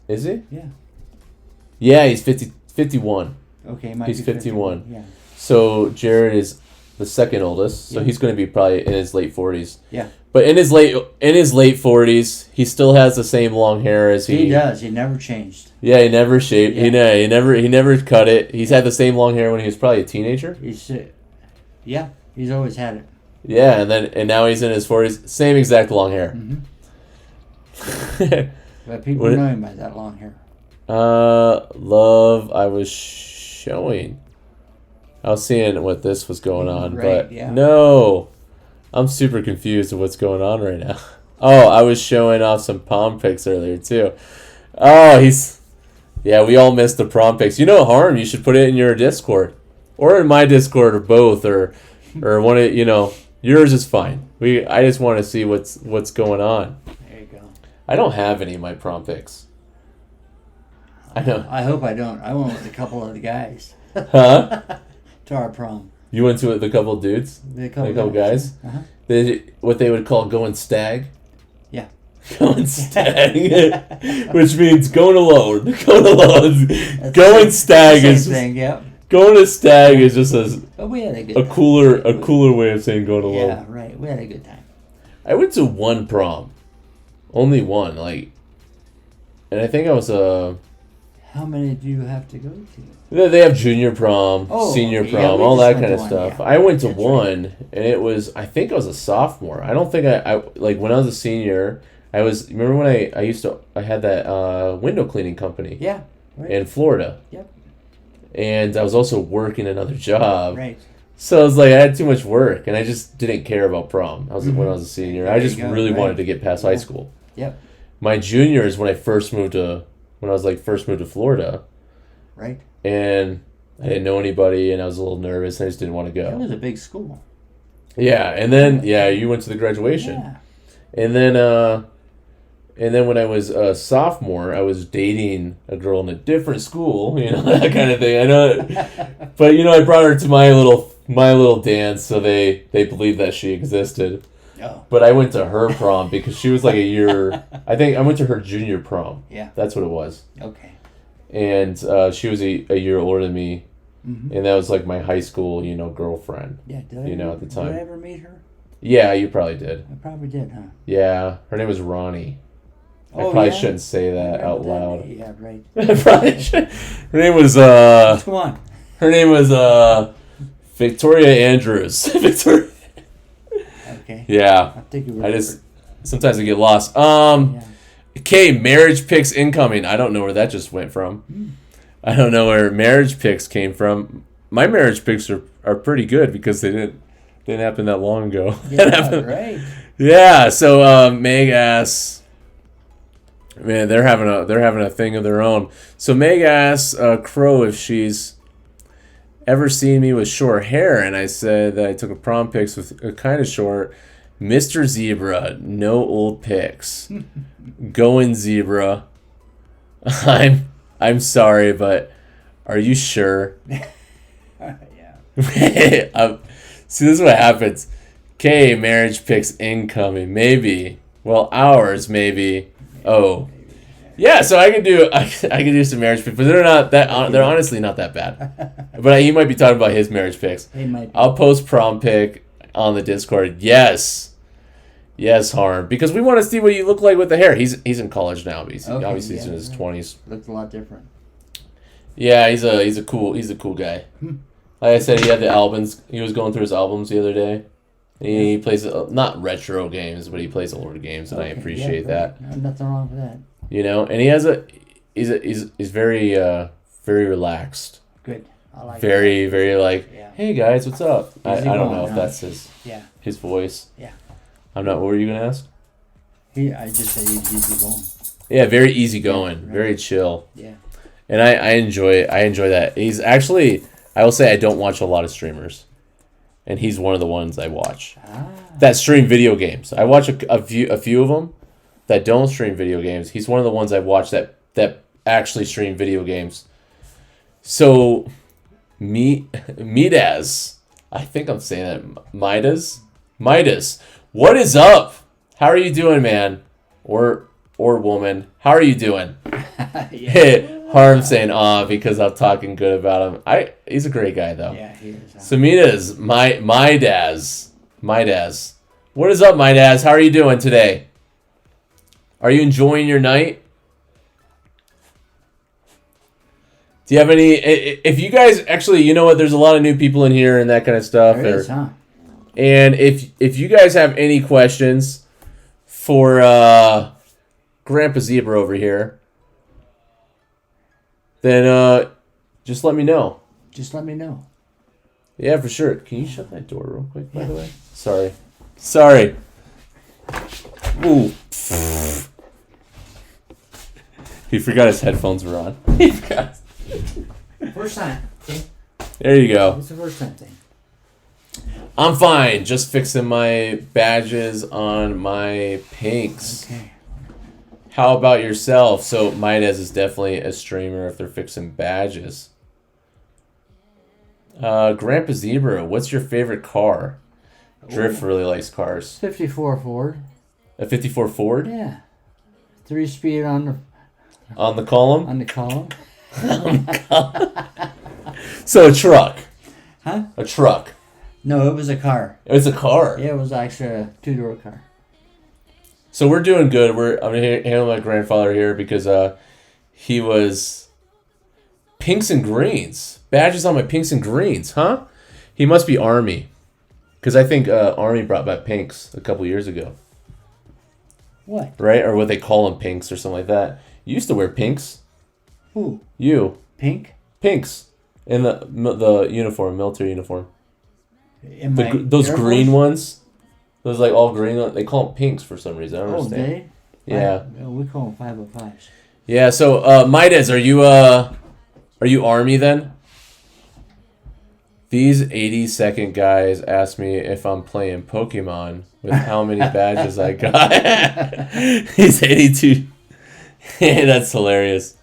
he? Yeah. Yeah, he's 51. Okay, might He's be 51. Yeah. So Jared is the second oldest, so Yeah. he's going to be probably in his late 40s. Yeah. But in his late 40s, he still has the same long hair as He does. He never changed. Yeah, he never shaved. Yeah. He never cut it. He's had the same long hair when he was probably a teenager. He's always had it. Yeah, and now he's in his 40s, same exact long hair. Mm-hmm. But people know him by that long hair. Love, I was seeing what this was going on, Right, but yeah. no. I'm super confused of what's going on right now. Oh, I was showing off some prom pics earlier too. Oh, we all missed the prom pics. You know, Harm, you should put it in your Discord. Or in my Discord, or both, or one of, yours is fine. I just want to see what's going on. There you go. I don't have any of my prom pics. I know. I hope I don't. I went with a couple of the guys. Huh? To our prom. You went to it with a couple dudes? A A couple guys? Uh-huh. What they would call going stag? Yeah. Going stag. Which means going alone. That's Going the stag same is thing, yep. Going to stag is just But we had a good a time. cooler way of saying going alone. Yeah, right. We had a good time. I went to one prom. Only one, and I think I was How many do you have to go to? They have junior prom, Oh, senior okay. prom, Yeah, we all just that went kind of to one, stuff. yeah. I went to That's one, and I think I was a sophomore. I don't think I when I was a senior, remember when I had that window cleaning company Yeah. Right. in Florida. Yep. And I was also working another job. Right. So I was I had too much work, and I just didn't care about prom. When I was a senior. I There you just go, really right. wanted to get past high school. Yep. My junior is when I first moved to Florida, Right. and I didn't know anybody, and I was a little nervous, and I just didn't want to That go. was a big school. Yeah, and then you went to the graduation, Yeah. and then when I was a sophomore, I was dating a girl in a different school, that kind of thing. I know, but I brought her to my little dance, so they believed that she existed. Oh. But I went to her prom because she was a year. I think I went to her junior prom. Yeah. That's what it was. Okay. And she was a year older than me, Mm-hmm. and that was my high school, girlfriend. Yeah. Did at the time. Did I ever meet her? Yeah, you probably did. I probably did, huh? Yeah, her name was Ronnie. I Oh, probably yeah? shouldn't say that I out remember loud. that. Yeah. Right. I probably should. Her name was Let's go on. Her name was Victoria Andrews. Victoria. Okay. Yeah. I think you I just sometimes I get lost. Okay, marriage pics incoming. I don't know where that just went from. I don't know where marriage pics came from. My marriage pics are pretty good because they didn't happen that long ago. Yeah. Right. Yeah. So Meg asks, man, they're having a thing of their own. So Meg asks Crow if she's ever seen me with short hair, and I said that I took a prom pics with kind of short. Mr. Zebra, no old pics. Going Zebra. I'm sorry, but are you sure? Yeah. See, this is what happens. Okay, marriage pics incoming. Maybe. Well, ours maybe. Oh. Yeah, so I can do some marriage pics, but they're honestly not that bad. But he might be talking about his marriage pics. They might be. I'll post prom pic on the Discord. Yes. Yes, Harm. Because we want to see what you look like with the hair. He's in college now, but Okay, obviously he's in his 20s. Looked a lot different. Yeah, he's a cool guy. Like I said, he had the albums. He was going through his albums the other day. He plays not retro games, but he plays older games, and I appreciate that. No, nothing wrong with that. You know, and he's very very relaxed. Good. I like very, that. very like, Yeah. hey guys, what's up? I don't know if huh? that's his voice. Yeah. I'm not. What were you gonna ask? I just said he's easy going. Yeah, very easygoing, right. very chill. Yeah. And I enjoy that. He's actually, I will say, I don't watch a lot of streamers, and he's one of the ones I watch that stream video games. I watch a few of them that don't stream video games. He's one of the ones I watch that actually stream video games. So, Midas, I think I'm saying that Midas. What is up? How are you doing, man? Or woman? How are you doing? Harm saying because I'm talking good about him. He's a great guy though. Yeah, he is. So Midas, Midas. What is up, Midas? How are you doing today? Are you enjoying your night? Do you have any? If you guys actually, you know what? There's a lot of new people in here and that kind of stuff. There is, huh? And if you guys have any questions for Grandpa Zebra over here, then just let me know. Just let me know. Yeah, for sure. Can you shut that door real quick, by the way? Sorry. Ooh. He forgot his headphones were on. He forgot. First time. Okay? There you go. It's the first time thing. I'm fine. Just fixing my badges on my pinks. Okay. How about yourself? So Midas is definitely a streamer if they're fixing badges. Grandpa Zebra, what's your favorite car? Drift really likes cars. 54 Ford. A 54 Ford? Yeah. 3-speed on the column? on the column. So a truck. Huh? A truck. No, it was a car. It's a car. Yeah, it was actually a 2-door car. So we're doing good. I'm handling my grandfather here because he was pinks and greens. Badges on my pinks and greens, huh? He must be Army. Because I think Army brought back pinks a couple years ago. What? Right? Or what they call them, pinks or something like that. You used to wear pinks. Who? You. Pink? Pinks. In the uniform, military uniform. In my Those Air green Force? ones. Those like all green. They call them pinks for some reason. I don't understand. They? Yeah. We call them 505s. Yeah, so Midas, are you Army then? These 80-second guys asked me if I'm playing Pokemon with how many badges I got. He's 82. That's hilarious.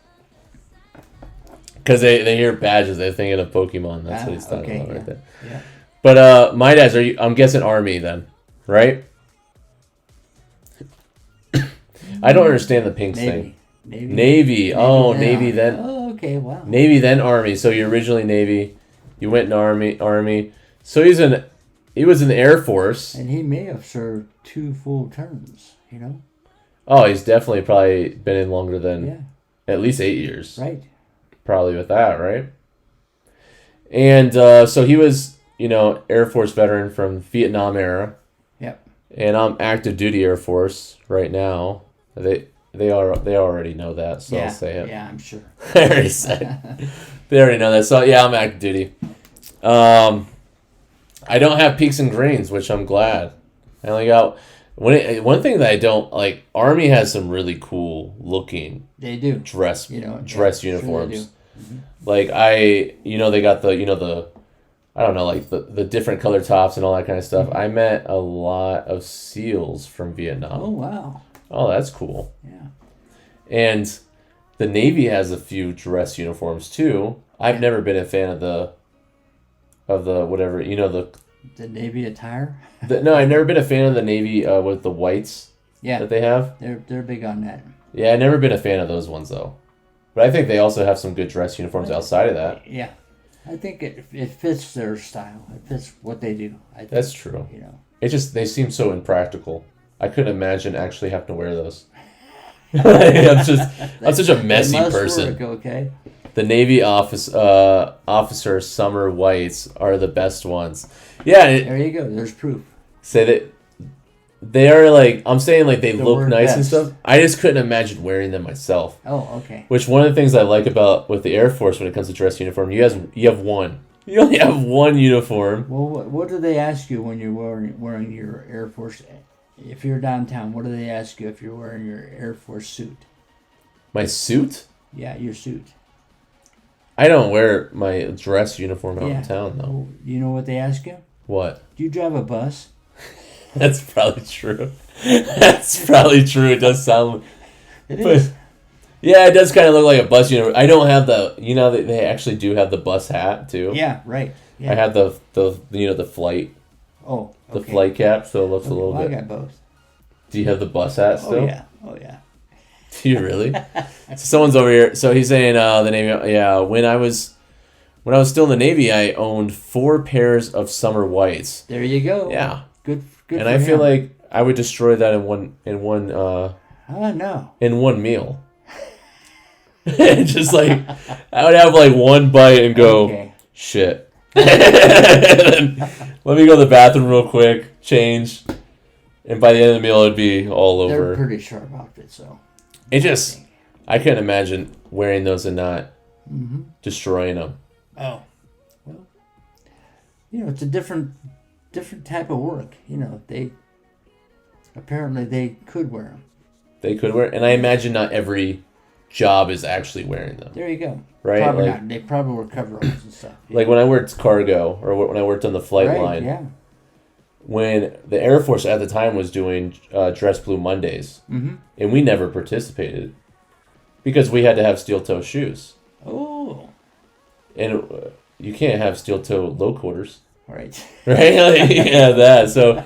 Because they hear badges, they're thinking of Pokemon. That's what he's talking about right there. Yeah. But Midas, I'm guessing Army then, right? I don't understand the pinks thing. Navy. Oh, yeah. Navy then. Oh, okay, wow. Navy then Army. So you're originally Navy. You went in Army. So he was in the Air Force. And he may have served 2 full terms, you know? Oh, he's definitely probably been in longer than at least 8 years. Right. Probably with that, right? And so he was, Air Force veteran from Vietnam era. Yep. And I'm active duty Air Force right now. They already know that, so I'll say it. Yeah, I'm sure. I already said. They already know that. So yeah, I'm active duty. I don't have peaks and greens, which I'm glad. I only got one thing that I don't like. Army has some really cool looking. They do dress uniforms. Sure they do. Mm-hmm. Like they got the I don't know, like the different color tops and all that kind of stuff. Mm-hmm. I met a lot of SEALs from Vietnam. Oh wow. Oh, that's cool. Yeah. And the Navy has a few dress uniforms too. I've never been a fan of the whatever, the Navy attire. No, I've never been a fan of the Navy with the whites. Yeah. That they have. They're big on that. Yeah, I've never been a fan of those ones though. But I think they also have some good dress uniforms outside of that. Yeah. I think it fits their style. It fits what they do. That's true. It just they seem so impractical. I couldn't imagine actually having to wear those. I'm such a messy person. Work, okay. The Navy officer summer whites are the best ones. Yeah. There you go. There's proof. Say that they are like, I'm saying like they look nice and best. stuff. I just couldn't imagine wearing them myself. Oh, okay. Which one of the things I like about with the Air Force when it comes to dress uniform, you have one. You only have one uniform. Well, what do they ask you when you're wearing your Air Force? If you're downtown, what do they ask you if you're wearing your Air Force suit? My suit? Yeah, your suit. I don't wear my dress uniform out in town, though. Well, you know what they ask you? What? Do you drive a bus? That's probably true. That's probably true. It does sound... It is. Yeah, it does kind of look like a bus uniform. I don't have the... You know, they actually do have the bus hat, too. Yeah, right. Yeah. I have the flight... Oh, the flight cap, so it looks a little bit... I got both. Do you have the bus hat still? Oh, yeah. Do you really? So someone's over here. So he's saying the Navy. Yeah, when I was still in the Navy, I owned 4 pairs of summer whites. There you go. Yeah. Good. And I feel like I would destroy that in one. Oh no. In one meal. Just like I would have like one bite and go shit. Let me go to the bathroom real quick, change, and by the end of the meal, it'd be all over. They're pretty sharp outfits, so. I couldn't imagine wearing those and not destroying them. Oh, well, it's a different type of work. They could wear them. They could wear, and I imagine not every job is actually wearing them. There you go. Right? Probably not. They probably were coveralls and stuff. Like when I worked cargo, or when I worked on the flight line. Yeah. When the Air Force at the time was doing Dress Blue Mondays, and we never participated because we had to have steel toe shoes. Oh. And you can't have steel toe low quarters. Right. Right? Yeah, that. So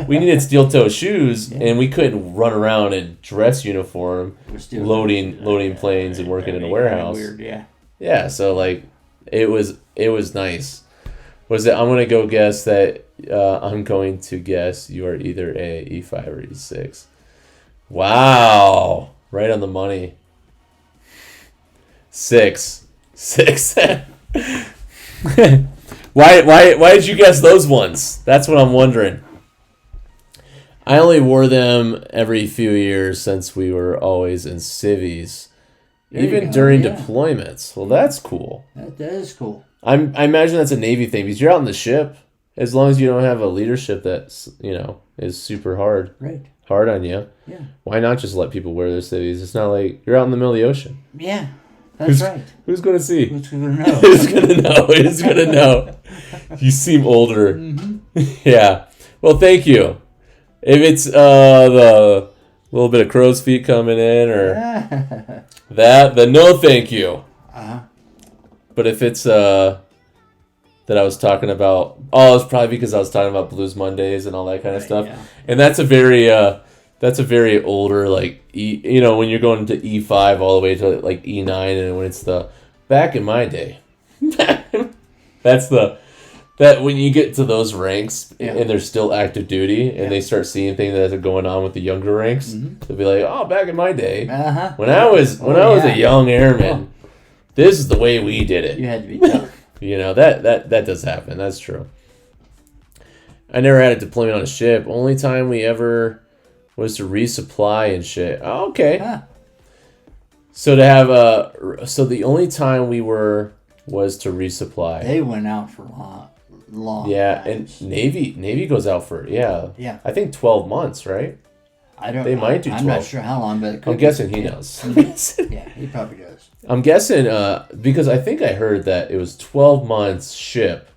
we needed steel toe shoes, and we couldn't run around in dress uniform, loading planes and working in a warehouse. Weird, yeah. Yeah, so like it was nice. Was it? I'm gonna go guess that. I'm going to guess you are either a E5 or E6. Wow, right on the money. 6. Why did you guess those ones? That's what I'm wondering. I only wore them every few years since we were always in civvies, even during deployments. Well, that's cool. That is cool. I imagine that's a Navy thing because you're out in the ship. As long as you don't have a leadership that's is super hard on you. Yeah. Why not just let people wear their civvies? It's not like you're out in the middle of the ocean. Yeah. That's right. Who's going to see? Who's going to know? Who's going to know? Who's going to know? You seem older. Yeah. Well, thank you. If it's the little bit of crow's feet coming in or that, then no thank you. But if it's that I was talking about, it's probably because I was talking about Blues Mondays and all that kind of stuff. Yeah. And that's a very older, like, when you're going to E5 all the way to like E9, and when it's the back in my day, that when you get to those ranks and they're still active duty and they start seeing things that are going on with the younger ranks, they'll be like, oh, back in my day, when I was a young airman, this is the way we did it. You had to be tough. That does happen. That's true. I never had a deployment on a ship. Only time we ever was to resupply and shit. Oh, okay. Huh. So the only time we was to resupply. They went out for long. Yeah, times. And Navy goes out for I think 12 months, right? They might do 12. I'm not sure how long, but I'm guessing he knows. Yeah, he probably does. I'm guessing because I think I heard that it was 12 months ship,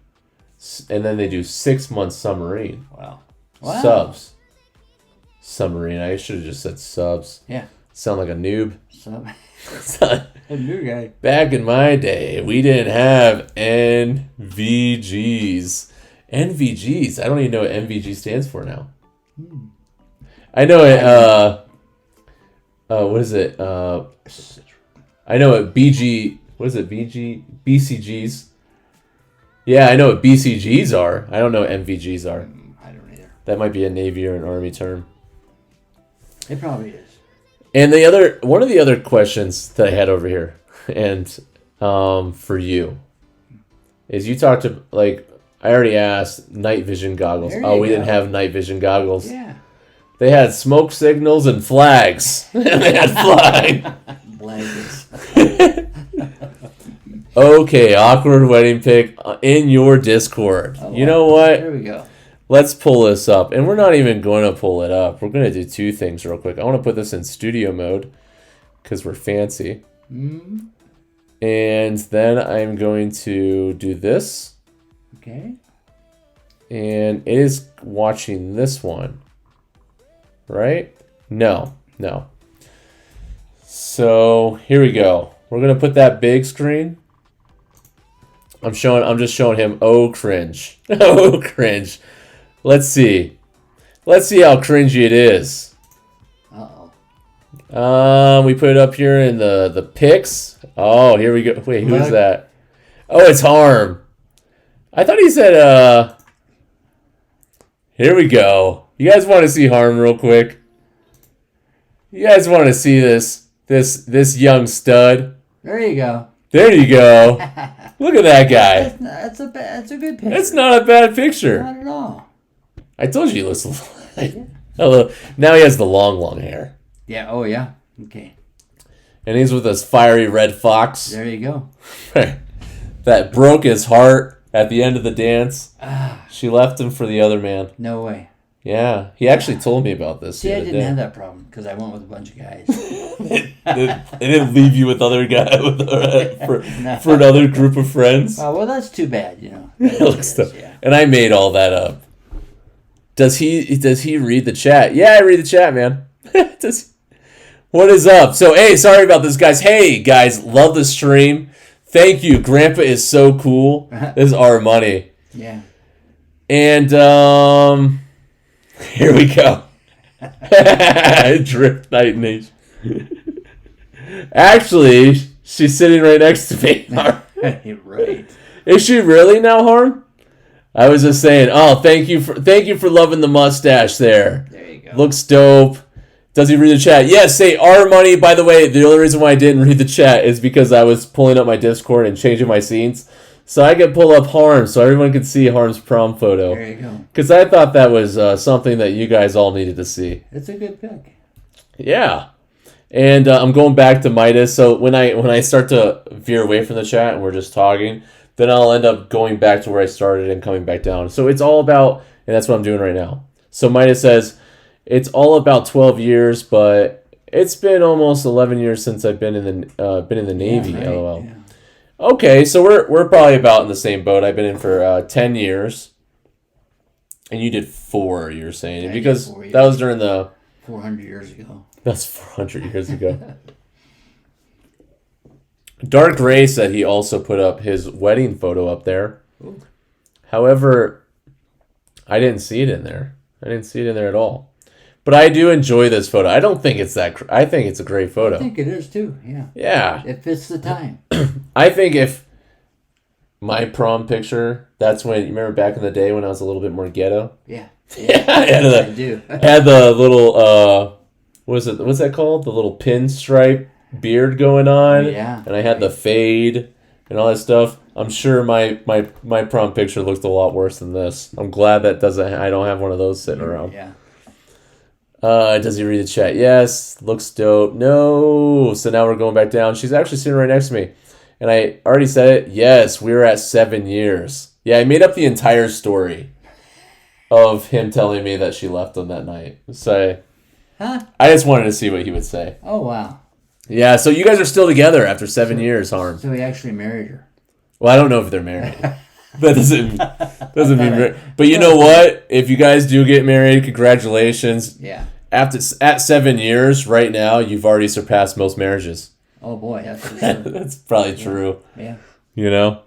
and then they do 6 months submarine. Wow. Subs. Submarine. I should have just said subs. Yeah. Sound like a noob. A new guy. Back in my day, we didn't have NVGs. NVGs. I don't even know what NVG stands for now. I know it. What is it? I know what BG. What is it? BCGs. Yeah, I know what BCGs are. I don't know what NVGs are. I don't either. That might be a Navy or an Army term. It probably is. And one of the other questions that I had over here, and for you, is you talked to, like, I already asked night vision goggles. Oh, we didn't have night vision goggles. Yeah. They had smoke signals and flags. They had flag. Blankets. Okay, awkward wedding pic in your Discord. Oh, you know what? There we go. Let's pull this up. And we're not even going to pull it up. We're going to do two things real quick. I want to put this in studio mode because we're fancy. Mm. And then I'm going to do this. Okay. And it is watching this one. Right? No. So here we go. We're going to put that big screen. I'm just showing him, oh, cringe. Oh, cringe. Let's see how cringy it is. Uh-oh. We put it up here in the pics. Oh, here we go. Wait, who's Look. that? Oh, it's Harm. I thought he said, here we go. You guys want to see Harm real quick? You guys want to see this young stud? There you go. There you go. Look at that guy. That's a good picture. That's not a bad picture. Not at all. I told you he looks like... Hello. Now he has the long hair. Yeah. Oh, yeah. Okay. And he's with this fiery red fox. There you go. That broke his heart at the end of the dance. She left him for the other man. No way. Yeah. He actually told me about this. See, the I other didn't day. have that problem because I went with a bunch of guys. They didn't leave you with other guys for another group of friends. Oh, well, that's too bad, you know. Yeah. And I made all that up. Does he read the chat? Yeah, I read the chat, man. What is up? So, hey, sorry about this, guys. Hey, guys, love the stream. Thank you. Grandpa is so cool. This is our money. Yeah. And here we go. Drift Night Nation. Actually, she's sitting right next to me. Right. Is she really now, Harm? I was just saying. Oh, thank you for loving the mustache there. There you go. Looks dope. Does he read the chat? Yes. Say our money. By the way, the only reason why I didn't read the chat is because I was pulling up my Discord and changing my scenes, so I could pull up Harm so everyone could see Harm's prom photo. There you go. Because I thought that was something that you guys all needed to see. It's a good pick. Yeah. And I'm going back to Midas. So when I start to veer away from the chat and we're just talking, then I'll end up going back to where I started and coming back down. So it's all about, and that's what I'm doing right now. So Midas says, it's all about 12 years, but it's been almost 11 years since I've been in the Navy. Yeah, right. LOL. Yeah. Okay, so we're probably about in the same boat. I've been in for 10 years, and you did 4. You're saying, because that was during the 400 years ago. That's 400 years ago. Dark Ray said he also put up his wedding photo up there. Ooh. However, I didn't see it in there. I didn't see it in there at all. But I do enjoy this photo. I don't think it's that... I think it's a great photo. I think it is too, yeah. Yeah. It fits the time. I think if my prom picture, that's when... You remember back in the day when I was a little bit more ghetto? Yeah. Yeah, I do. had the little... what's that called? The little pinstripe beard going on. Yeah. And I had the fade and all that stuff. I'm sure my prom picture looked a lot worse than this. I'm glad that I don't have one of those sitting around. Yeah. Does he read the chat? Yes. Looks dope. No. So now we're going back down. She's actually sitting right next to me. And I already said it. Yes, we were at 7 years. Yeah, I made up the entire story of him telling me that she left him that night. So Huh? I just wanted to see what he would say. Oh, wow. Yeah, so you guys are still together after 7 years, Harm. So he actually married her. Well, I don't know if they're married. That doesn't mean... But you know what? If you guys do get married, congratulations. Yeah. At 7 years, right now, you've already surpassed most marriages. Oh, boy, that's for sure. That's probably true. Yeah. You know?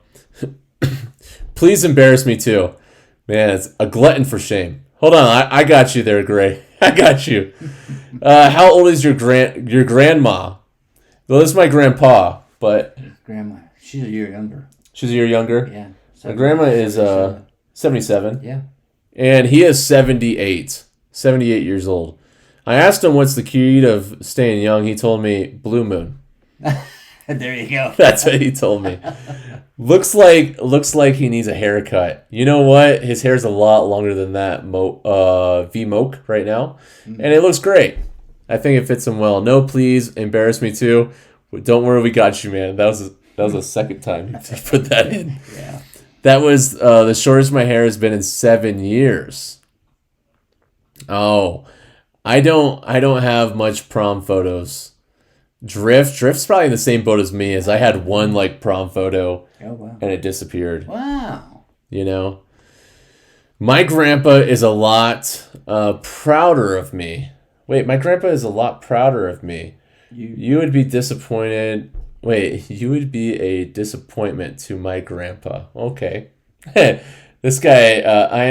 Please embarrass me, too. Man, it's a glutton for shame. Hold on, I got you there, Gray. I got you. How old is your grandma? Well, this is my grandpa, but... Grandma. She's a year younger. She's a year younger? Yeah. My grandma is 77. Yeah. And he is 78. 78 years old. I asked him what's the key to staying young. He told me blue moon. There you go. That's what he told me. Looks like he needs a haircut. You know what? His hair's a lot longer than that V-Moke right now. And it looks great. I think it fits him well. No, please, embarrass me too. Don't worry, we got you, man. That was the second time you put that in. Yeah. That was the shortest my hair has been in 7 years. Oh, I don't have much prom photos. Drift's probably in the same boat as me, as I had one like prom photo and it disappeared. Wow. You know, my grandpa is a lot prouder of me. Wait, my grandpa is a lot prouder of me. You would be disappointed. Wait, you would be a disappointment to my grandpa. Okay. This guy, I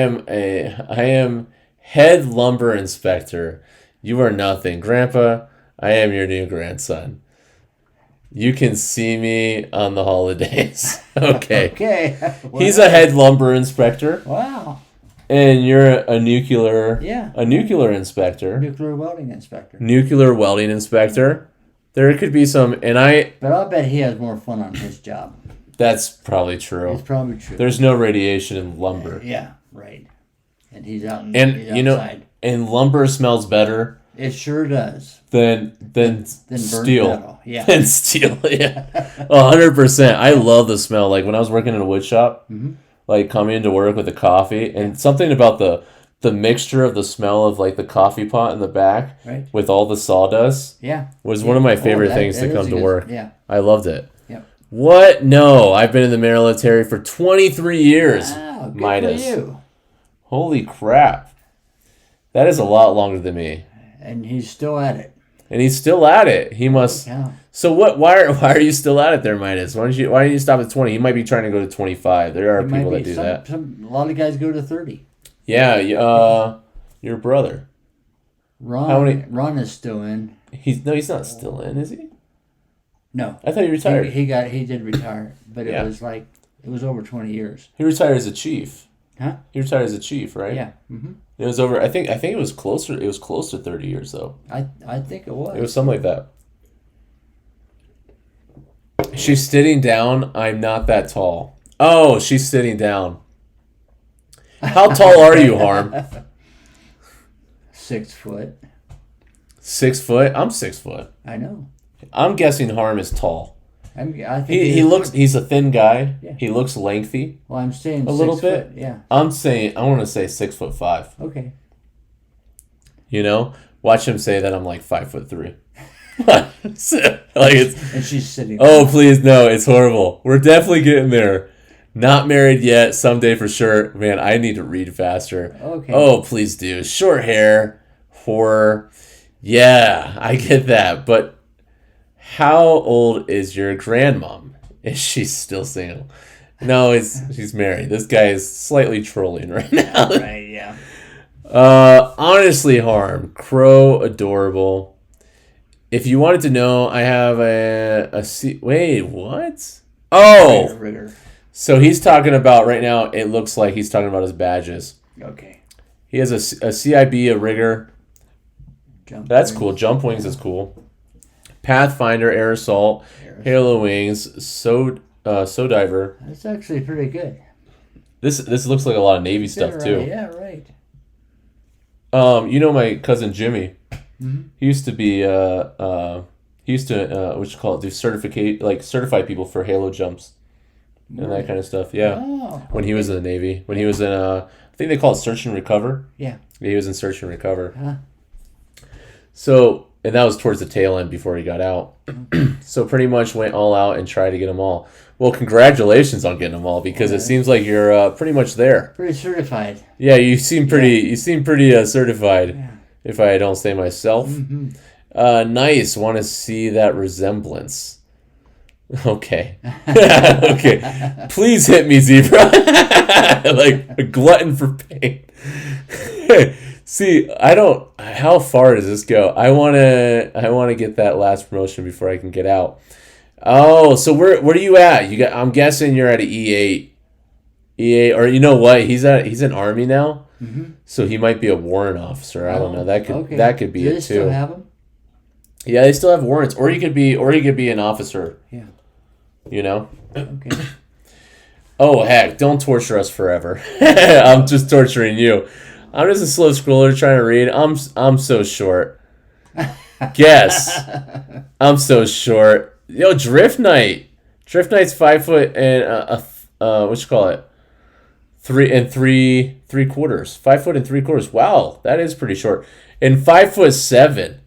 am head lumber inspector. You are nothing. Grandpa, I am your new grandson. You can see me on the holidays. Okay. Okay. He's a head lumber inspector. Wow. And you're a nuclear inspector. Nuclear welding inspector. Nuclear welding inspector. There could be some, and But I'll bet he has more fun on his job. that's probably true. It's probably true. There's no radiation in lumber. Yeah, right. And he's out And he's you know, outside. and lumber smells better It sure does. than Burnt steel. metal. Yeah. Than steel, yeah. 100%. I love the smell. Like when I was working in a wood shop, like coming into work with a coffee, and something about the mixture of the smell of like the coffee pot in the back Right. with all the sawdust Yeah. was one of my favorite things to is come a to good- work. Yeah. I loved it. Yep. What? No, I've been in the military for 23 years. Wow, good Midas. for you. Holy crap. That is a lot longer than me. And he's still at it. And he's still at it. He must. Yeah. So what? Why are you still at it there, Midas? Why don't you stop at 20? He might be trying to go to 25. There are It might people be that do some, that. A lot of guys go to 30. Yeah. Your brother. Ron, How many- Ron is still in. He's not still in, is he? No. I thought he retired. He did retire, but Yeah. it was over 20 years. He retired as a chief. Huh? He retired as a chief, right? Yeah. Mm-hmm. It was over. I think it was closer. It was close to 30 years though. I think it was. It was something like that. She's sitting down. I'm not that tall. Oh, she's sitting down. How tall are you, Harm? 6 foot. 6 foot? I'm 6 foot. I know. I'm guessing Harm is tall. I think He looks. He's a thin guy. Yeah. He looks lengthy. Well, I'm saying A little 6 bit? foot. Yeah. I want to say 6'5". Okay. You know, watch him say that I'm like 5'3". Like it's. And she's sitting. Oh please no! It's horrible. We're definitely getting there. Not married yet. Someday for sure. Man, I need to read faster. Okay. Oh please do. Short hair, horror. Yeah, I get that. But how old is your grandmom? Is she still single? No, she's married. This guy is slightly trolling right now. Right. Yeah. Honestly, Harm, Crow, adorable. If you wanted to know, I have wait, what? Oh, Rigger. so he's talking about right now. It looks like he's talking about his badges. Okay. He has a CIB, a rigger. Jump That's wings. cool. Jump wings is cool. Pathfinder, air assault, halo wings, so diver. That's actually pretty good. This looks like a lot of Navy stuff Right. too. Yeah. Right. You know my cousin Jimmy. Mm-hmm. He used to be what you call it, certify people for halo jumps and that kind of stuff. Yeah. Oh. When he was in the Navy, when he was in I think they call it search and recover. Yeah. He was in search and recover. Huh. So, and that was towards the tail end before he got out. So pretty much went all out and tried to get them all. Well, congratulations on getting them all because it seems like you're pretty much there. Pretty certified. Yeah, you seem pretty certified. Yeah. If I don't say myself. Mm-hmm. Nice. Want to see that resemblance. Okay. Okay. Please hit me, Zebra. Like a glutton for pain. See, how far does this go? I want to get that last promotion before I can get out. Oh, so where are you at? I'm guessing you're at an E8. E8, or you know what? He's in Army now. So he might be a warrant officer. I don't know. That could be Do they it still too. have them? Yeah, they still have warrants, or he could be an officer. Yeah. You know. Okay. Oh heck! Don't torture us forever. I'm just torturing you. I'm just a slow scroller trying to read. I'm so short. Guess. I'm so short. Yo, Drift Knight. Drift Knight's 5 foot and what you call it? 3.75. 5 foot and 3/4. Wow, that is pretty short. And 5'7".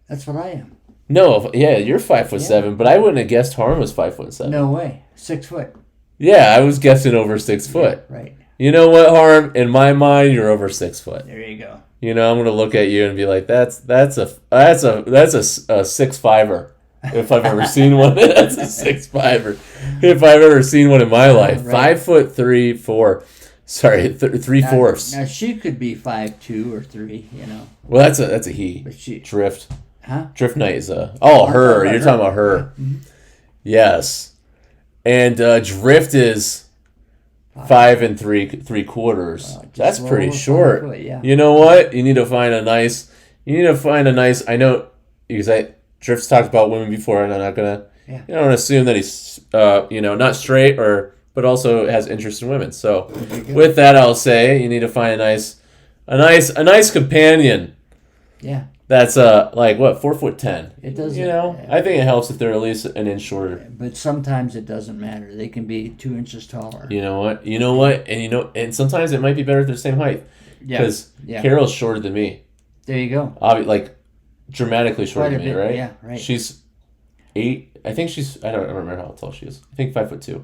That's what I am. No, yeah, you're 5'7", but I wouldn't have guessed Harm was 5'7". No way. 6 foot. Yeah, I was guessing over 6 foot. Yeah, right. You know what, Harm? In my mind, you're over 6 foot. There you go. You know, I'm gonna look at you and be like, that's a 6'5". If I've ever seen one, that's a 6'5". If I've ever seen one in my life, right. 5'3", 4". Sorry, 3/4. Now she could be 5'2" or 3". You know. Well, that's a he. But she. Drift. Huh? Drift Knight is a. Oh, her. You're talking about her. Mm-hmm. Yes. And Drift is 5 3/4. Wow, That's just pretty over 5 short. foot, yeah. You know what? You need to find a nice. I know because Drift's talked about women before, and I'm not gonna. Yeah. You don't assume that he's not straight but also has interest in women. So with that, I'll say you need to find a nice companion. Yeah. That's 4'10". It doesn't. I think it helps if they're at least an inch shorter. But sometimes it doesn't matter. They can be 2 inches taller. You know what? And sometimes it might be better if they're the same height. Yeah. Because Carol's shorter than me. There you go. Dramatically shorter Quite a than me, bit, right? yeah, right. She's 8. I think I don't remember how tall she is. I think 5'2".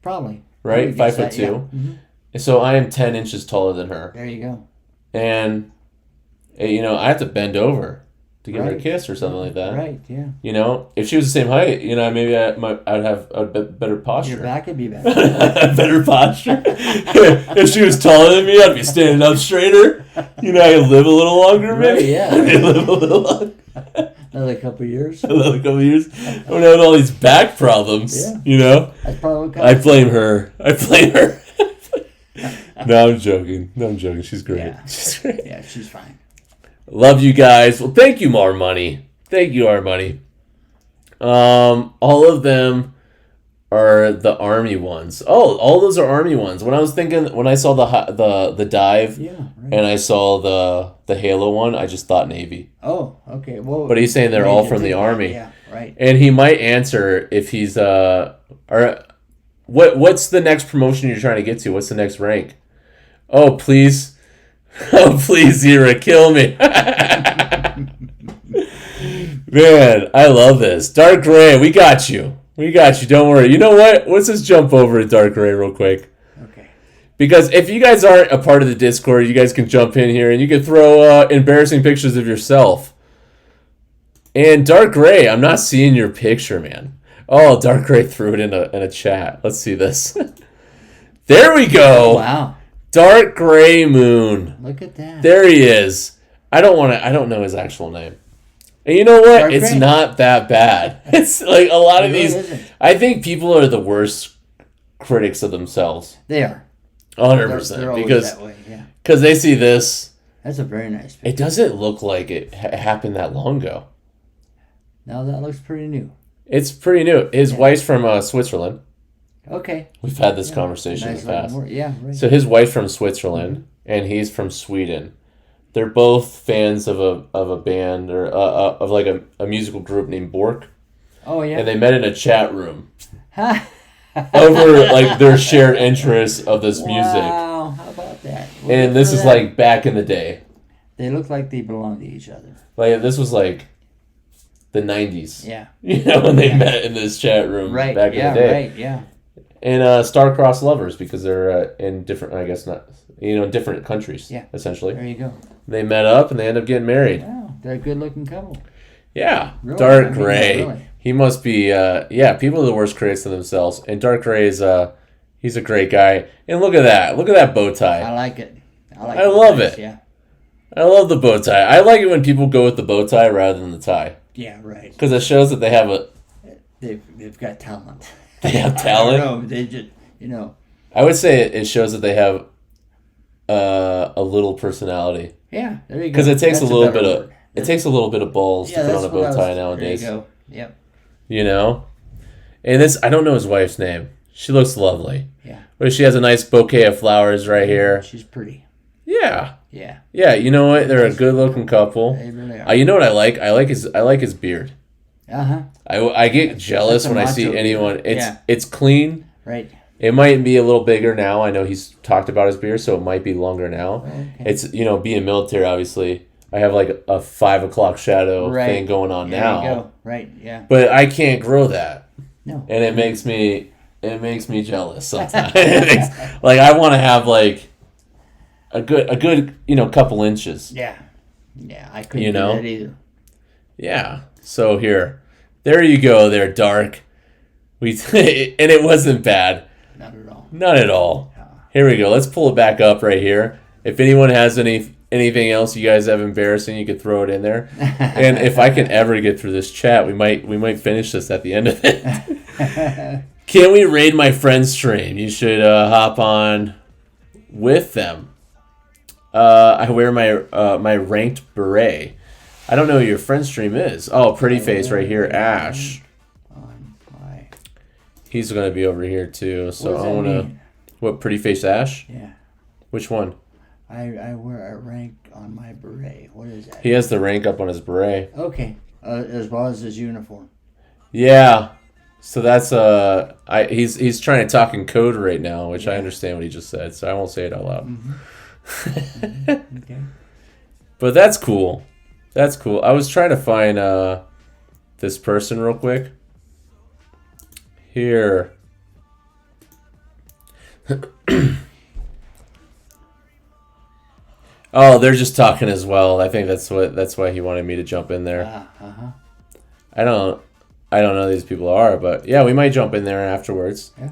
Probably. Right? 5'2". Yeah. Mm-hmm. So I am 10 inches taller than her. There you go. And I have to bend over to give her a Right. kiss or something like that. Right, yeah. If she was the same height, maybe I'd have a better posture. Your back would be better. Better posture. If she was taller than me, I'd be standing up straighter. I could live a little longer, maybe. Right, yeah. I could live a little longer. Another couple of years. Another couple of years. I'm gonna have all these back problems. Yeah. That's probably what I blame her. No, I'm joking. She's great. Yeah. She's great. Yeah, she's fine. Love you guys. Well, thank you, Money. Thank you, Money. All of them are the Army ones. Oh, all those are Army ones. When I saw the dive, and I saw the Halo one, I just thought Navy. Oh, okay. Well, But he's saying they're all from the Army. Yeah, right. And he might answer if he's what's the next promotion you're trying to get to? What's the next rank? Oh, please. Oh, please, Zira, kill me. Man, I love this. Dark Gray, we got you. Don't worry. You know what? Let's just jump over to Dark Gray real quick. Okay. Because if you guys aren't a part of the Discord, you guys can jump in here and you can throw embarrassing pictures of yourself. And Dark Gray, I'm not seeing your picture, man. Oh, Dark Gray threw it in a chat. Let's see this. There we go. Oh, wow. Dark Gray Moon. Look at that. There he is. I don't know his actual name. And you know what? Dark It's Gray. not that bad. It's like a lot of It really these. isn't. I think people are the worst critics of themselves. They are. 100%. They're always Because that way, yeah. they see this. That's a very nice picture. It doesn't look like it happened that long ago. Now that looks pretty new. It's pretty new. His wife's from Switzerland. Okay. We've had this conversation in Nice the past. looking word. Yeah, right. So his wife's from Switzerland, and he's from Sweden. They're both fans of a band or of like a musical group named Bork, Oh, yeah. and they met in a chat room over like their shared interests of this music. Wow, how about that? Well, And good this for is them. like back in the day. They look like they belong to each other. Like this was like the 90s. Yeah. When they met in this chat room Right. back Yeah, in the day. right. Yeah. And star-crossed lovers because they're in different, I guess not, different countries. Yeah. Essentially, There you go. they met up and they end up getting married. Wow. They're a good looking couple. Yeah, Really? Dark I mean, Gray. really. He must be. People are the worst critics of themselves, and Dark Gray is he's a great guy. And look at that bow tie. I like it. I love it. Yeah. I love the bow tie. I like it when people go with the bow tie rather than the tie Yeah, right. because it shows that they have They've got talent. they have talent. I don't know. They just, I would say it shows that they have a little personality. Yeah, there you go. Because it takes That's a little bit better of word. it takes a little bit of balls to put on a that's what I bow tie was- nowadays. There you go. Yep. You know? And this, I don't know his wife's name. She looks lovely. Yeah. But she has a nice bouquet of flowers right here. She's pretty. Yeah. Yeah. Yeah, you know what? They're a good looking couple. They really are. You know what I like? I like his beard. Uh-huh. I get jealous that's a when I see macho anyone. beard. It's Yeah. it's clean. Right. It might be a little bigger now. I know he's talked about his beard, so it might be longer now. Okay. It's being military, obviously. I have like a 5 o'clock shadow Right. thing going on There now. you go. Right, yeah. But I can't grow that. No. And it makes me jealous sometimes. Like I want to have like a good couple inches. Yeah. Yeah, I couldn't You know? do that either. Yeah. So there you go. There, Dark. And it wasn't bad. Not at all. Not at all. Here we go. Let's pull it back up right here. If anyone has anything else you guys have embarrassing, you could throw it in there. And if I can ever get through this chat, we might finish this at the end of it. Can we raid my friend's stream? You should hop on with them. I wear my ranked beret. I don't know what your friend's stream is. Oh, pretty face right here, Ash. On my... He's gonna be over here too. So What does I that wanna. mean? What, pretty face Ash? Yeah. Which one? I wear a rank on my beret. What is that? He has the rank up on his beret. Okay. As well as his uniform. Yeah. So that's he's trying to talk in code right now, which I understand what he just said, so I won't say it out loud. Okay. But that's cool. That's cool. I was trying to find this person real quick. Here. Oh, they're just talking as well. I think that's why he wanted me to jump in there. Uh-huh. I don't know who these people are, but yeah, we might jump in there afterwards. Yeah.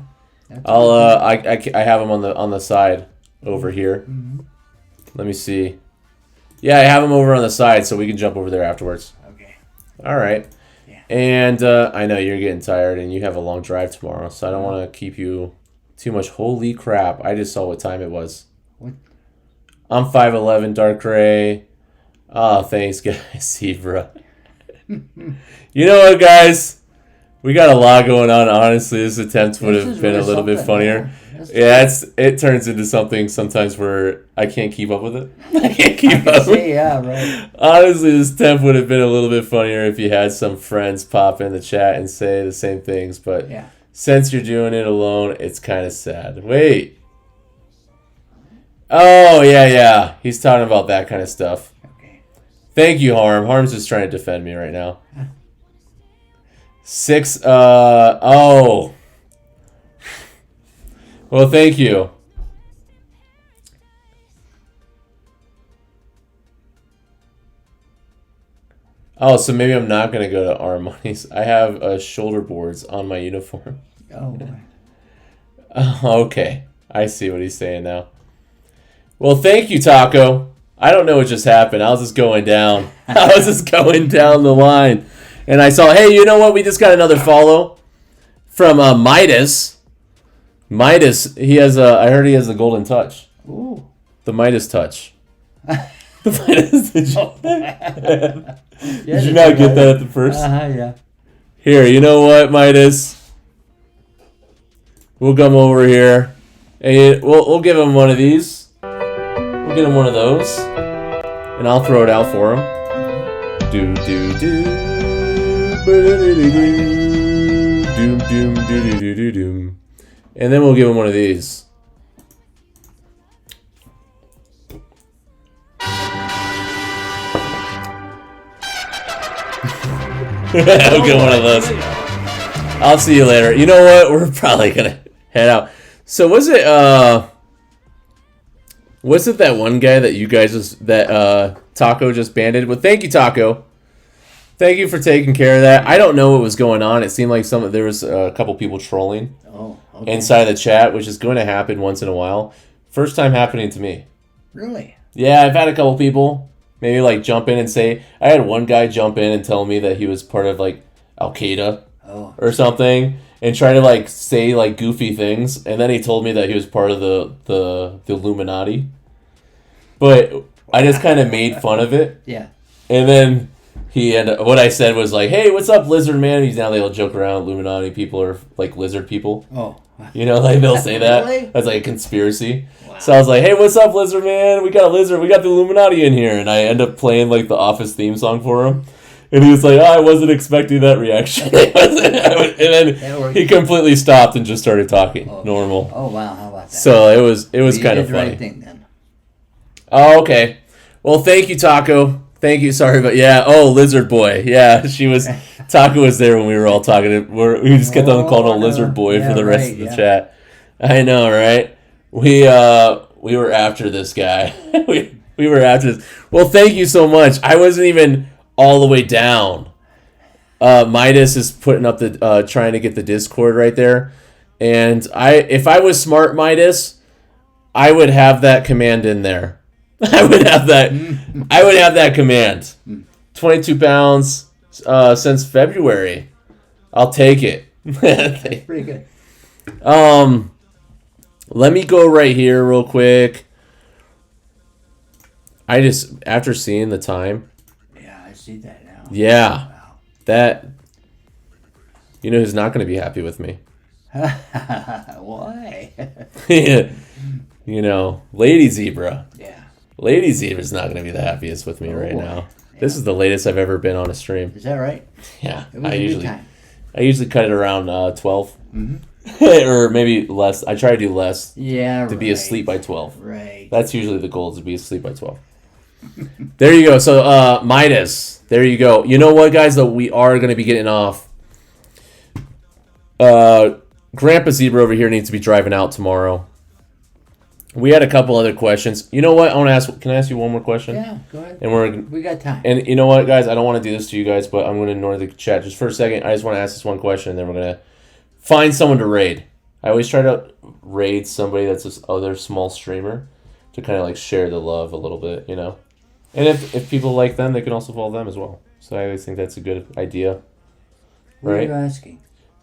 That's I'll I have them on the side over here. Mm-hmm. Let me see. Yeah, I have them over on the side, so we can jump over there afterwards. Okay. All right. Yeah. And I know you're getting tired, and you have a long drive tomorrow, so I don't want to keep you too much. Holy crap! I just saw what time it was. What? I'm 5'11", dark gray. Oh, thanks, guys. Zebra. You know what, guys? We got a lot going on. Honestly, this attempt would This have is been a really little bit something, funnier. yeah. It turns into something sometimes where I can't keep up with it. I can't keep I up. see, yeah, right. Honestly, this attempt would have been a little bit funnier if you had some friends pop in the chat and say the same things. But Yeah. since you're doing it alone, it's kind of sad. Wait. Oh, yeah. He's talking about that kind of stuff. Okay. Thank you, Harm. Harm's just trying to defend me right now. 6, oh. Well, thank you. Oh, so maybe I'm not going to go to Armani's. I have shoulder boards on my uniform. Oh, boy. Oh, okay. I see what he's saying now. Well, thank you, Taco. I don't know what just happened. I was just going down. I was just going down the line. And I saw, hey, you know what? We just got another follow from Midas. Midas, I heard he has the golden touch. Ooh. The Midas touch. The Midas, did you not get that at the first? Yeah. Here, you know what, Midas? We'll come over here. And we'll give him one of these. We'll get him one of those. And I'll throw it out for him. Do do do. Doom doom doo doo doo doom. And then we'll give him one of these. I'll get one of those. I'll see you later. You know what? We're probably gonna head out. So was it that one guy that you guys Taco just banded? Well, thank you, Taco. Thank you for taking care of that. I don't know what was going on. It seemed like there was a couple people trolling inside the chat, which is going to happen once in a while. First time happening to me. Really? Yeah, I've had a couple people maybe like jump in and say. I had one guy jump in and tell me that he was part of like Al Qaeda or something, and try to like say like goofy things, and then he told me that he was part of the Illuminati. But I just kind of made fun of it. Yeah. And then what I said was like, hey, what's up, lizard man? He's now they'll joke around. Illuminati people are like lizard people. Oh. You know, like they'll say that. Really? That's like a conspiracy. Wow. So I was like, hey, what's up, lizard man? We got a lizard. We got the Illuminati in here. And I end up playing like the Office theme song for him. And he was like, I wasn't expecting that reaction. And then he completely stopped and just started talking normal. Oh, wow. How about that? So it was kind of funny. Right thing, then. Oh, okay. Well, thank you, Taco. Thank you. Sorry, but yeah. Oh, Lizard Boy. Yeah, Taco was there when we were all talking. We just kept on calling him Lizard Boy for the rest of the chat. I know, right? We were after this guy. we were after this. Well, thank you so much. I wasn't even all the way down. Midas is putting up the trying to get the Discord right there, and if I was smart, Midas, I would have that command in there. I would have that command. 22 pounds since February. I'll take it. That's pretty good. Let me go right here real quick. I just, after seeing the time. Yeah, I see that now. Yeah. Wow. That, you know who's not going to be happy with me? Why? You know, Lady Zebra. Yeah. Lady Zebra's not going to be the happiest with me right now. Yeah. This is the latest I've ever been on a stream. Is that right? Yeah. It was a good time. I usually cut it around 12. Mm-hmm. Or maybe less. I try to do less. Yeah, to be asleep by 12. Right. That's usually the goal, is to be asleep by 12. There you go. So, Midas. There you go. You know what, guys? Though we are going to be getting off. Grandpa Zebra over here needs to be driving out tomorrow. We had a couple other questions. You know what? I want to ask. Can I ask you one more question? Yeah, go ahead. And we got time. And you know what, guys? I don't want to do this to you guys, but I'm going to ignore the chat just for a second. I just want to ask this one question, and then we're going to find someone to raid. I always try to raid somebody that's this other small streamer to kind of like share the love a little bit, you know. And if people like them, they can also follow them as well. So I always think that's a good idea. What right? are you asking?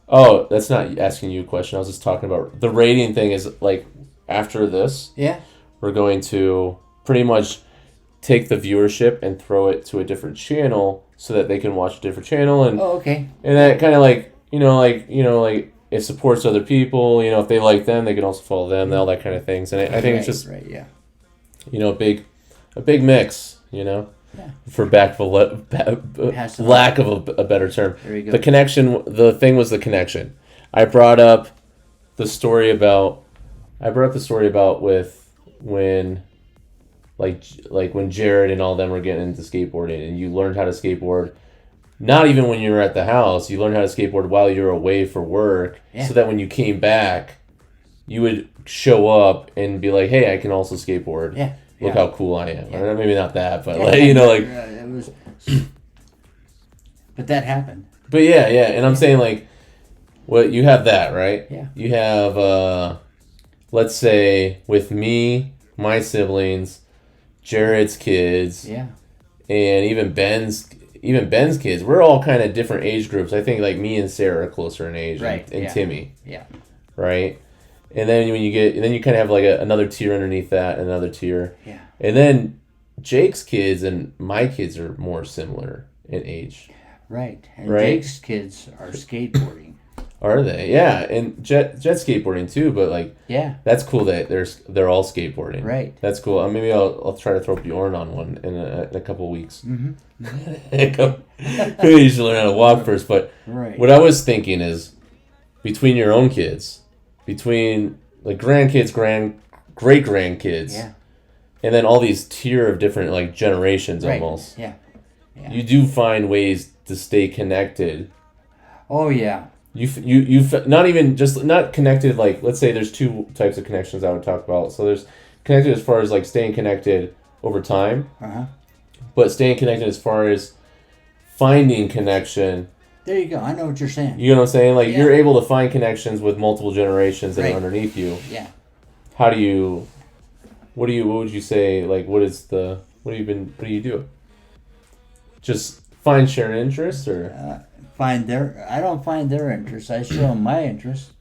Oh, that's not asking you a question. I was just talking about the rating thing. Is like after this, we're going to pretty much take the viewership and throw it to a different channel so that they can watch a different channel. And okay. And that kind of like like it supports other people. You know, if they like them, they can also follow them. All that kind of things. And I think it's just you know, a big mix. You know. Yeah. For lack of a better term. There you go. The connection, the thing was the connection. I brought up the story about with when like when Jared and all them were getting into skateboarding, and you learned how to skateboard not even when you were at the house, you learned how to skateboard while you were away for work, so that when you came back you would show up and be like, hey, I can also skateboard. Yeah. Look how cool I am. Or maybe not that, but like, you know, like it was. But that happened. But yeah, and I'm saying like, what you have that, right? Yeah. You have, let's say, with me, my siblings, Jared's kids, and even Ben's kids. We're all kind of different age groups. I think like me and Sarah are closer in age, right? And Timmy, right. And then when you kind of have like another tier underneath that, another tier. Yeah. And then Jake's kids and my kids are more similar in age. Right. And Jake's kids are skateboarding. Are they? Yeah, and jet skateboarding too. But like, that's cool that they're all skateboarding. Right. That's cool. Maybe I'll try to throw Bjorn on one in a couple of weeks. Mm-hmm. You should learn how to walk first. But what I was thinking is, between your own kids, between like grandkids, great grandkids, and then all these tier of different like generations almost. Yeah. You do find ways to stay connected. Oh yeah. You not connected, like, let's say there's two types of connections I would talk about. So there's connected as far as like staying connected over time, but staying connected as far as finding connection. There you go. I know what you're saying. You know what I'm saying? Like you're able to find connections with multiple generations that are underneath you. Yeah. What would you say? Like, what do you do? Just find shared interests, or I don't find their interest. I show them my interest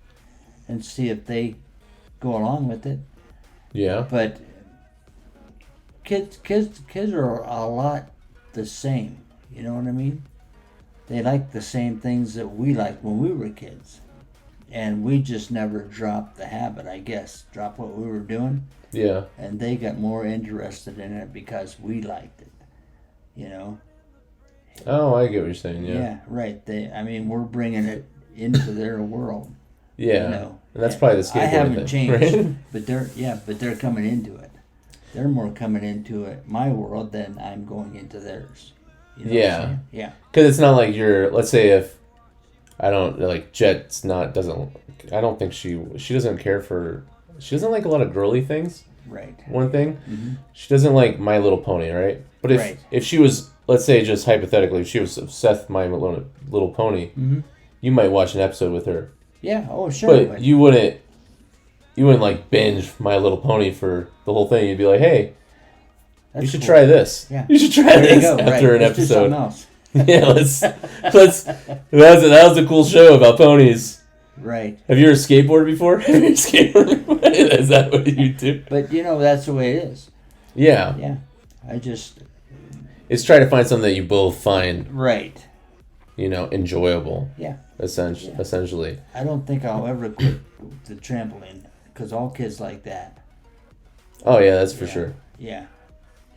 and see if they go along with it. Yeah. But kids are a lot the same. You know what I mean? They like the same things that we liked when we were kids. And we just never dropped the habit, I guess. Dropped what we were doing. Yeah. And they got more interested in it because we liked it. You know? Oh, I get what you're saying, yeah. Yeah, right. We're bringing it into their world. Yeah. You know? And that's probably the skateboarding I haven't thing, changed. right? But they're coming into it. They're more coming into it, my world, than I'm going into theirs. You know what I'm saying? Yeah. Because it's not like let's say if, I don't, like, Jet's not, I don't think she doesn't care for, she doesn't like a lot of girly things. Right. One thing. Mm-hmm. She doesn't like My Little Pony, right? But if she was, let's say just hypothetically, if she was obsessed with My Little Pony, Mm-hmm. you might watch an episode with her. Yeah, oh, sure. But you wouldn't like binge My Little Pony for the whole thing. You'd be like, hey, That's you should cool. try this. Yeah. You should try There you this go. after Right. an Let's do something episode. else. Yeah, let's. That was a cool show about ponies. Right. Have you ever skateboarded before? Have you skateboarded before? Is that what you do? But, that's the way it is. Yeah. Yeah. I just... It's trying to find something that you both find, Right. Enjoyable. Yeah. Essentially. I don't think I'll ever quit the trampoline, because all kids like that. Oh, yeah, that's for sure. Yeah.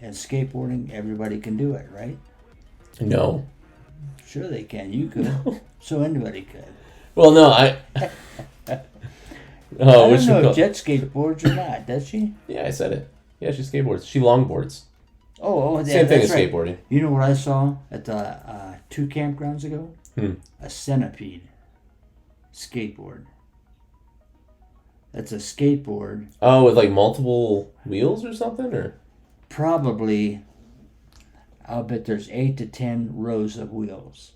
And skateboarding, everybody can do it, right? No. Sure they can. You could. So anybody could. Well, no, I I don't know if Jet skateboards or not. Does she? Yeah, I said it. Yeah, she skateboards. She longboards. Oh, yeah, Same thing as that's right. skateboarding. You know what I saw at the 2 campgrounds ago? A centipede skateboard. That's a skateboard. Oh, with like multiple wheels or something, or Probably, I'll bet there's 8 to 10 rows of wheels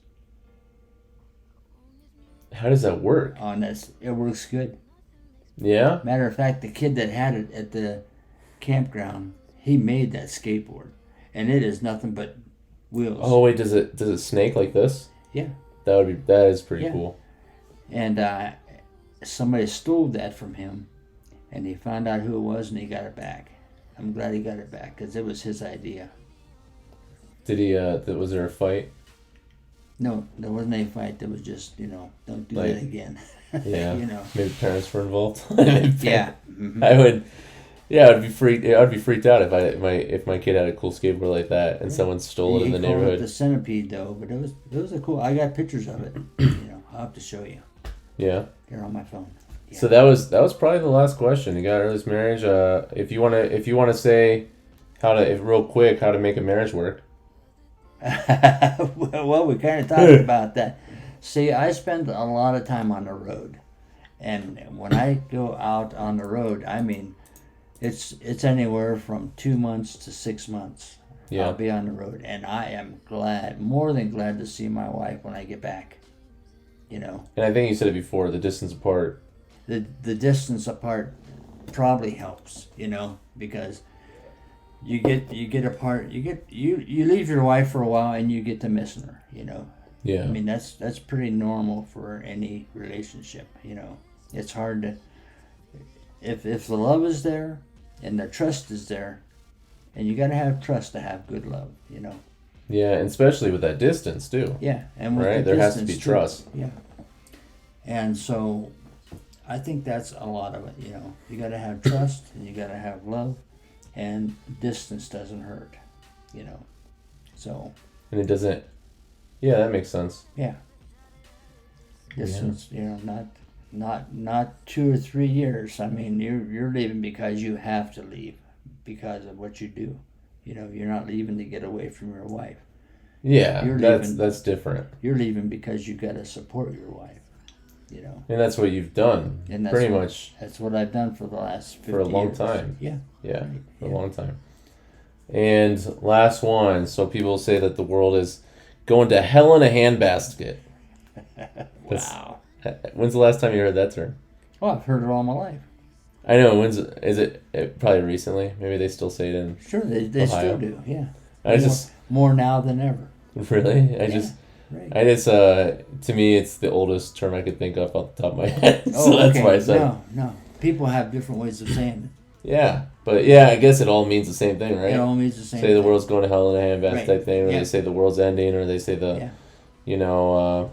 how does that work? on this. It works good. Yeah. Matter of fact, the kid that had it at the campground, he made that skateboard, and it is nothing but wheels. Oh wait, does it snake like this? Yeah. That is pretty cool. And somebody stole that from him, and he found out who it was, and he got it back. I'm glad he got it back, because it was his idea. Did he? Was there a fight? No, there wasn't any fight. There was just, don't do Like, that again. Yeah. Maybe parents were involved. Yeah. Mm-hmm. I would. Yeah, I'd be freaked out if my kid had a cool skateboard like that and someone stole it in the He called neighborhood. it the centipede, though, but it was a cool. I got pictures of it. I'll have to show you. Yeah. They're on my phone. Yeah. So that was probably the last question. You got earliest marriage. If you wanna say how to make a marriage work. Well, we kind of talked about that. See, I spend a lot of time on the road, and when I go out on the road, I mean, it's anywhere from 2 months to 6 months. Yeah. I'll be on the road, and I am more than glad to see my wife when I get back. And I think you said it before, the distance apart. The distance apart probably helps, because you get apart, you leave your wife for a while and you get to missing her, Yeah. I mean, that's pretty normal for any relationship, It's hard to, if the love is there and the trust is there, and you got to have trust to have good love, Yeah, and especially with that distance too. Yeah, and with right, the there has to be distance, too. trust. Yeah, and so I think that's a lot of it. You got to have trust and you got to have love, and distance doesn't hurt. So. And it doesn't. Yeah, that makes sense. Yeah. Distance, not 2 or 3 years. I mean, you're leaving because you have to leave because of what you do. You're not leaving to get away from your wife. Yeah, You're that's different. You're leaving because you got to support your wife. And that's what you've done. And pretty much. That's what I've done for the last 50 for a long years. time. Yeah. Yeah, Right. for a long time. And last one. So people say that the world is going to hell in a handbasket. Wow. When's the last time you heard that term? Oh, I've heard it all my life. I know. Is it probably recently? Maybe they still say it in. Sure, they Ohio. still do. Yeah. More now than ever. Really? Right. To me, it's the oldest term I could think of off the top of my head. So that's why I said. No. People have different ways of saying Yeah, but yeah, I guess it all means the same thing, right? It all means the same Say thing. the world's going to hell in a handbasket Right. type thing, or Yeah. they say the world's ending, or they say the, Yeah. you know,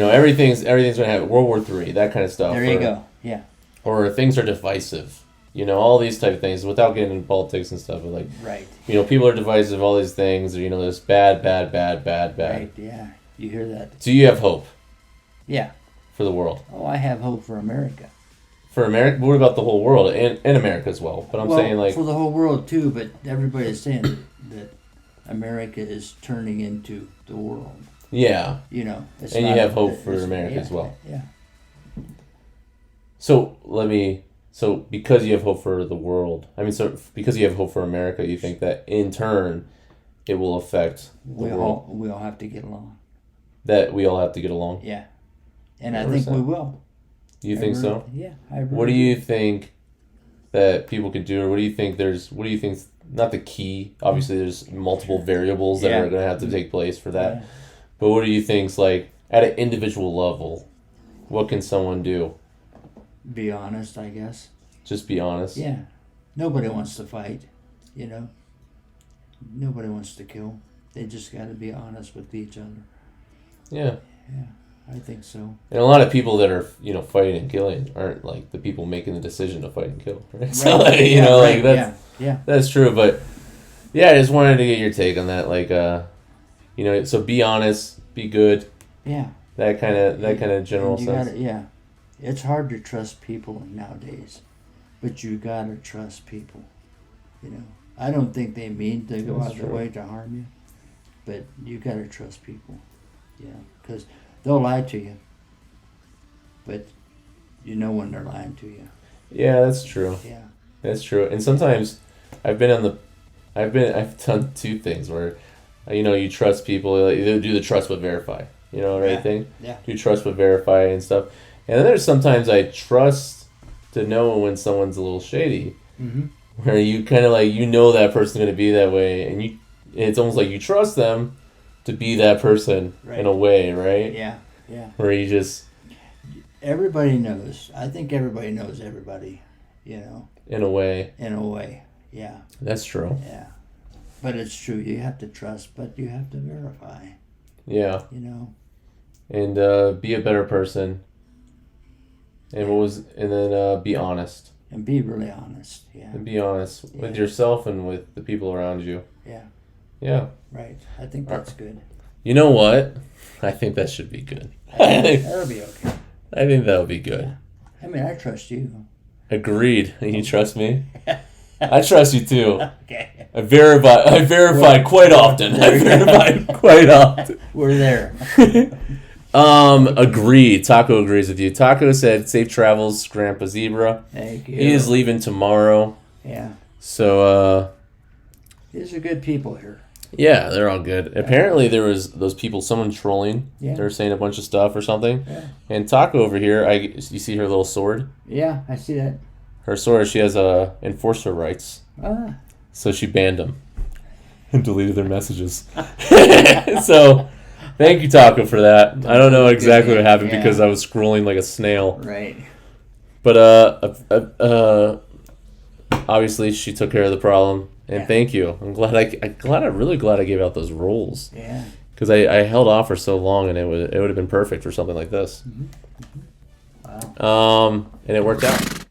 everything's going to happen. World War III, that kind of stuff. There you go. Yeah. Or things are divisive. You know, all these type of things without getting into politics and stuff. But like, Right. you know, people are divisive. All these things. You know, there's bad. Right. Yeah. You hear that? Do you have hope Yeah. for the world? Oh, I have hope for America. For America, what about the whole world and America as well? But I'm saying like for the whole world too. But everybody's saying that America is turning into the world. yeah. You know. It's And you not- have hope for it's- America yeah, as well. Yeah. So because you have hope for the world, because you have hope for America, you think that in turn, it will affect the world. We all have to get along. That we all have to get along. Yeah. And I think we 100%. will. You think so? Yeah. I really What do you think that people could do, or what do you think's not the key? Obviously, there's multiple variables that Yeah. are going to have to take place for that. Yeah. But what do you think's like at an individual level? What can someone do? Be honest, I guess. Just be honest. Yeah. Nobody wants to fight, you know. Nobody wants to kill. They just got to be honest with each other. Yeah. Yeah, I think so. And a lot of people that are, you know, fighting and killing aren't like the people making the decision to fight and kill, right? So, like, you know, like that's true. But yeah, I just wanted to get your take on that. Like, you know, so be honest, be good. Yeah. That kind of general You sense. gotta, it's hard to trust people nowadays, but you gotta trust people. You know, I don't think they mean to go That's out their true. way to harm you, but you gotta trust people. Yeah, because they'll lie to you, but you know when they're lying to you. Yeah, that's true. Yeah. That's true. And sometimes I've done two things where, you know, you trust people. Like, you do the trust but verify. You know, right thing. Yeah. Do trust but verify and stuff. And then there's sometimes I trust to know when someone's a little shady, Mm-hmm. where you kind of like, you know, that person's going to be that way, and it's almost like you trust them to be that person in a way, right? Yeah. Yeah. Where you just, Everybody knows. I think everybody knows everybody. You know, in a way. in a way. Yeah. That's true. Yeah. But it's true. You have to trust, but you have to verify. Yeah. You know. And be a better person. And then be honest. And be really honest. Yeah. And be honest with yourself and with the people around you. Yeah. Yeah. Right. I think that's good. You know what? I think that should be good. That'll be okay. I think that'll be good. Yeah. I mean, I trust you. Agreed. You trust me? I trust you too. Okay. I verify quite often. I verify quite often. We're there. Agreed. Taco agrees with you. Taco said safe travels, Grandpa Zebra. Thank you. He is leaving tomorrow. Yeah. So These are good people here. yeah, they're all good. Apparently there was those people, someone trolling. Yeah. They were saying a bunch of stuff or something. Yeah. And Taco over here, you see her little sword? Yeah, I see that. Her sword, she has enforcer rights. Ah. So she banned them and deleted their messages. So thank you, Taco, for that. I don't know exactly what happened because I was scrolling like a snail. Right. But obviously she took care of the problem, and Yeah. thank you. I'm really glad I gave out those roles Yeah. because I held off for so long, and it would have been perfect for something like this. Wow. And it worked out.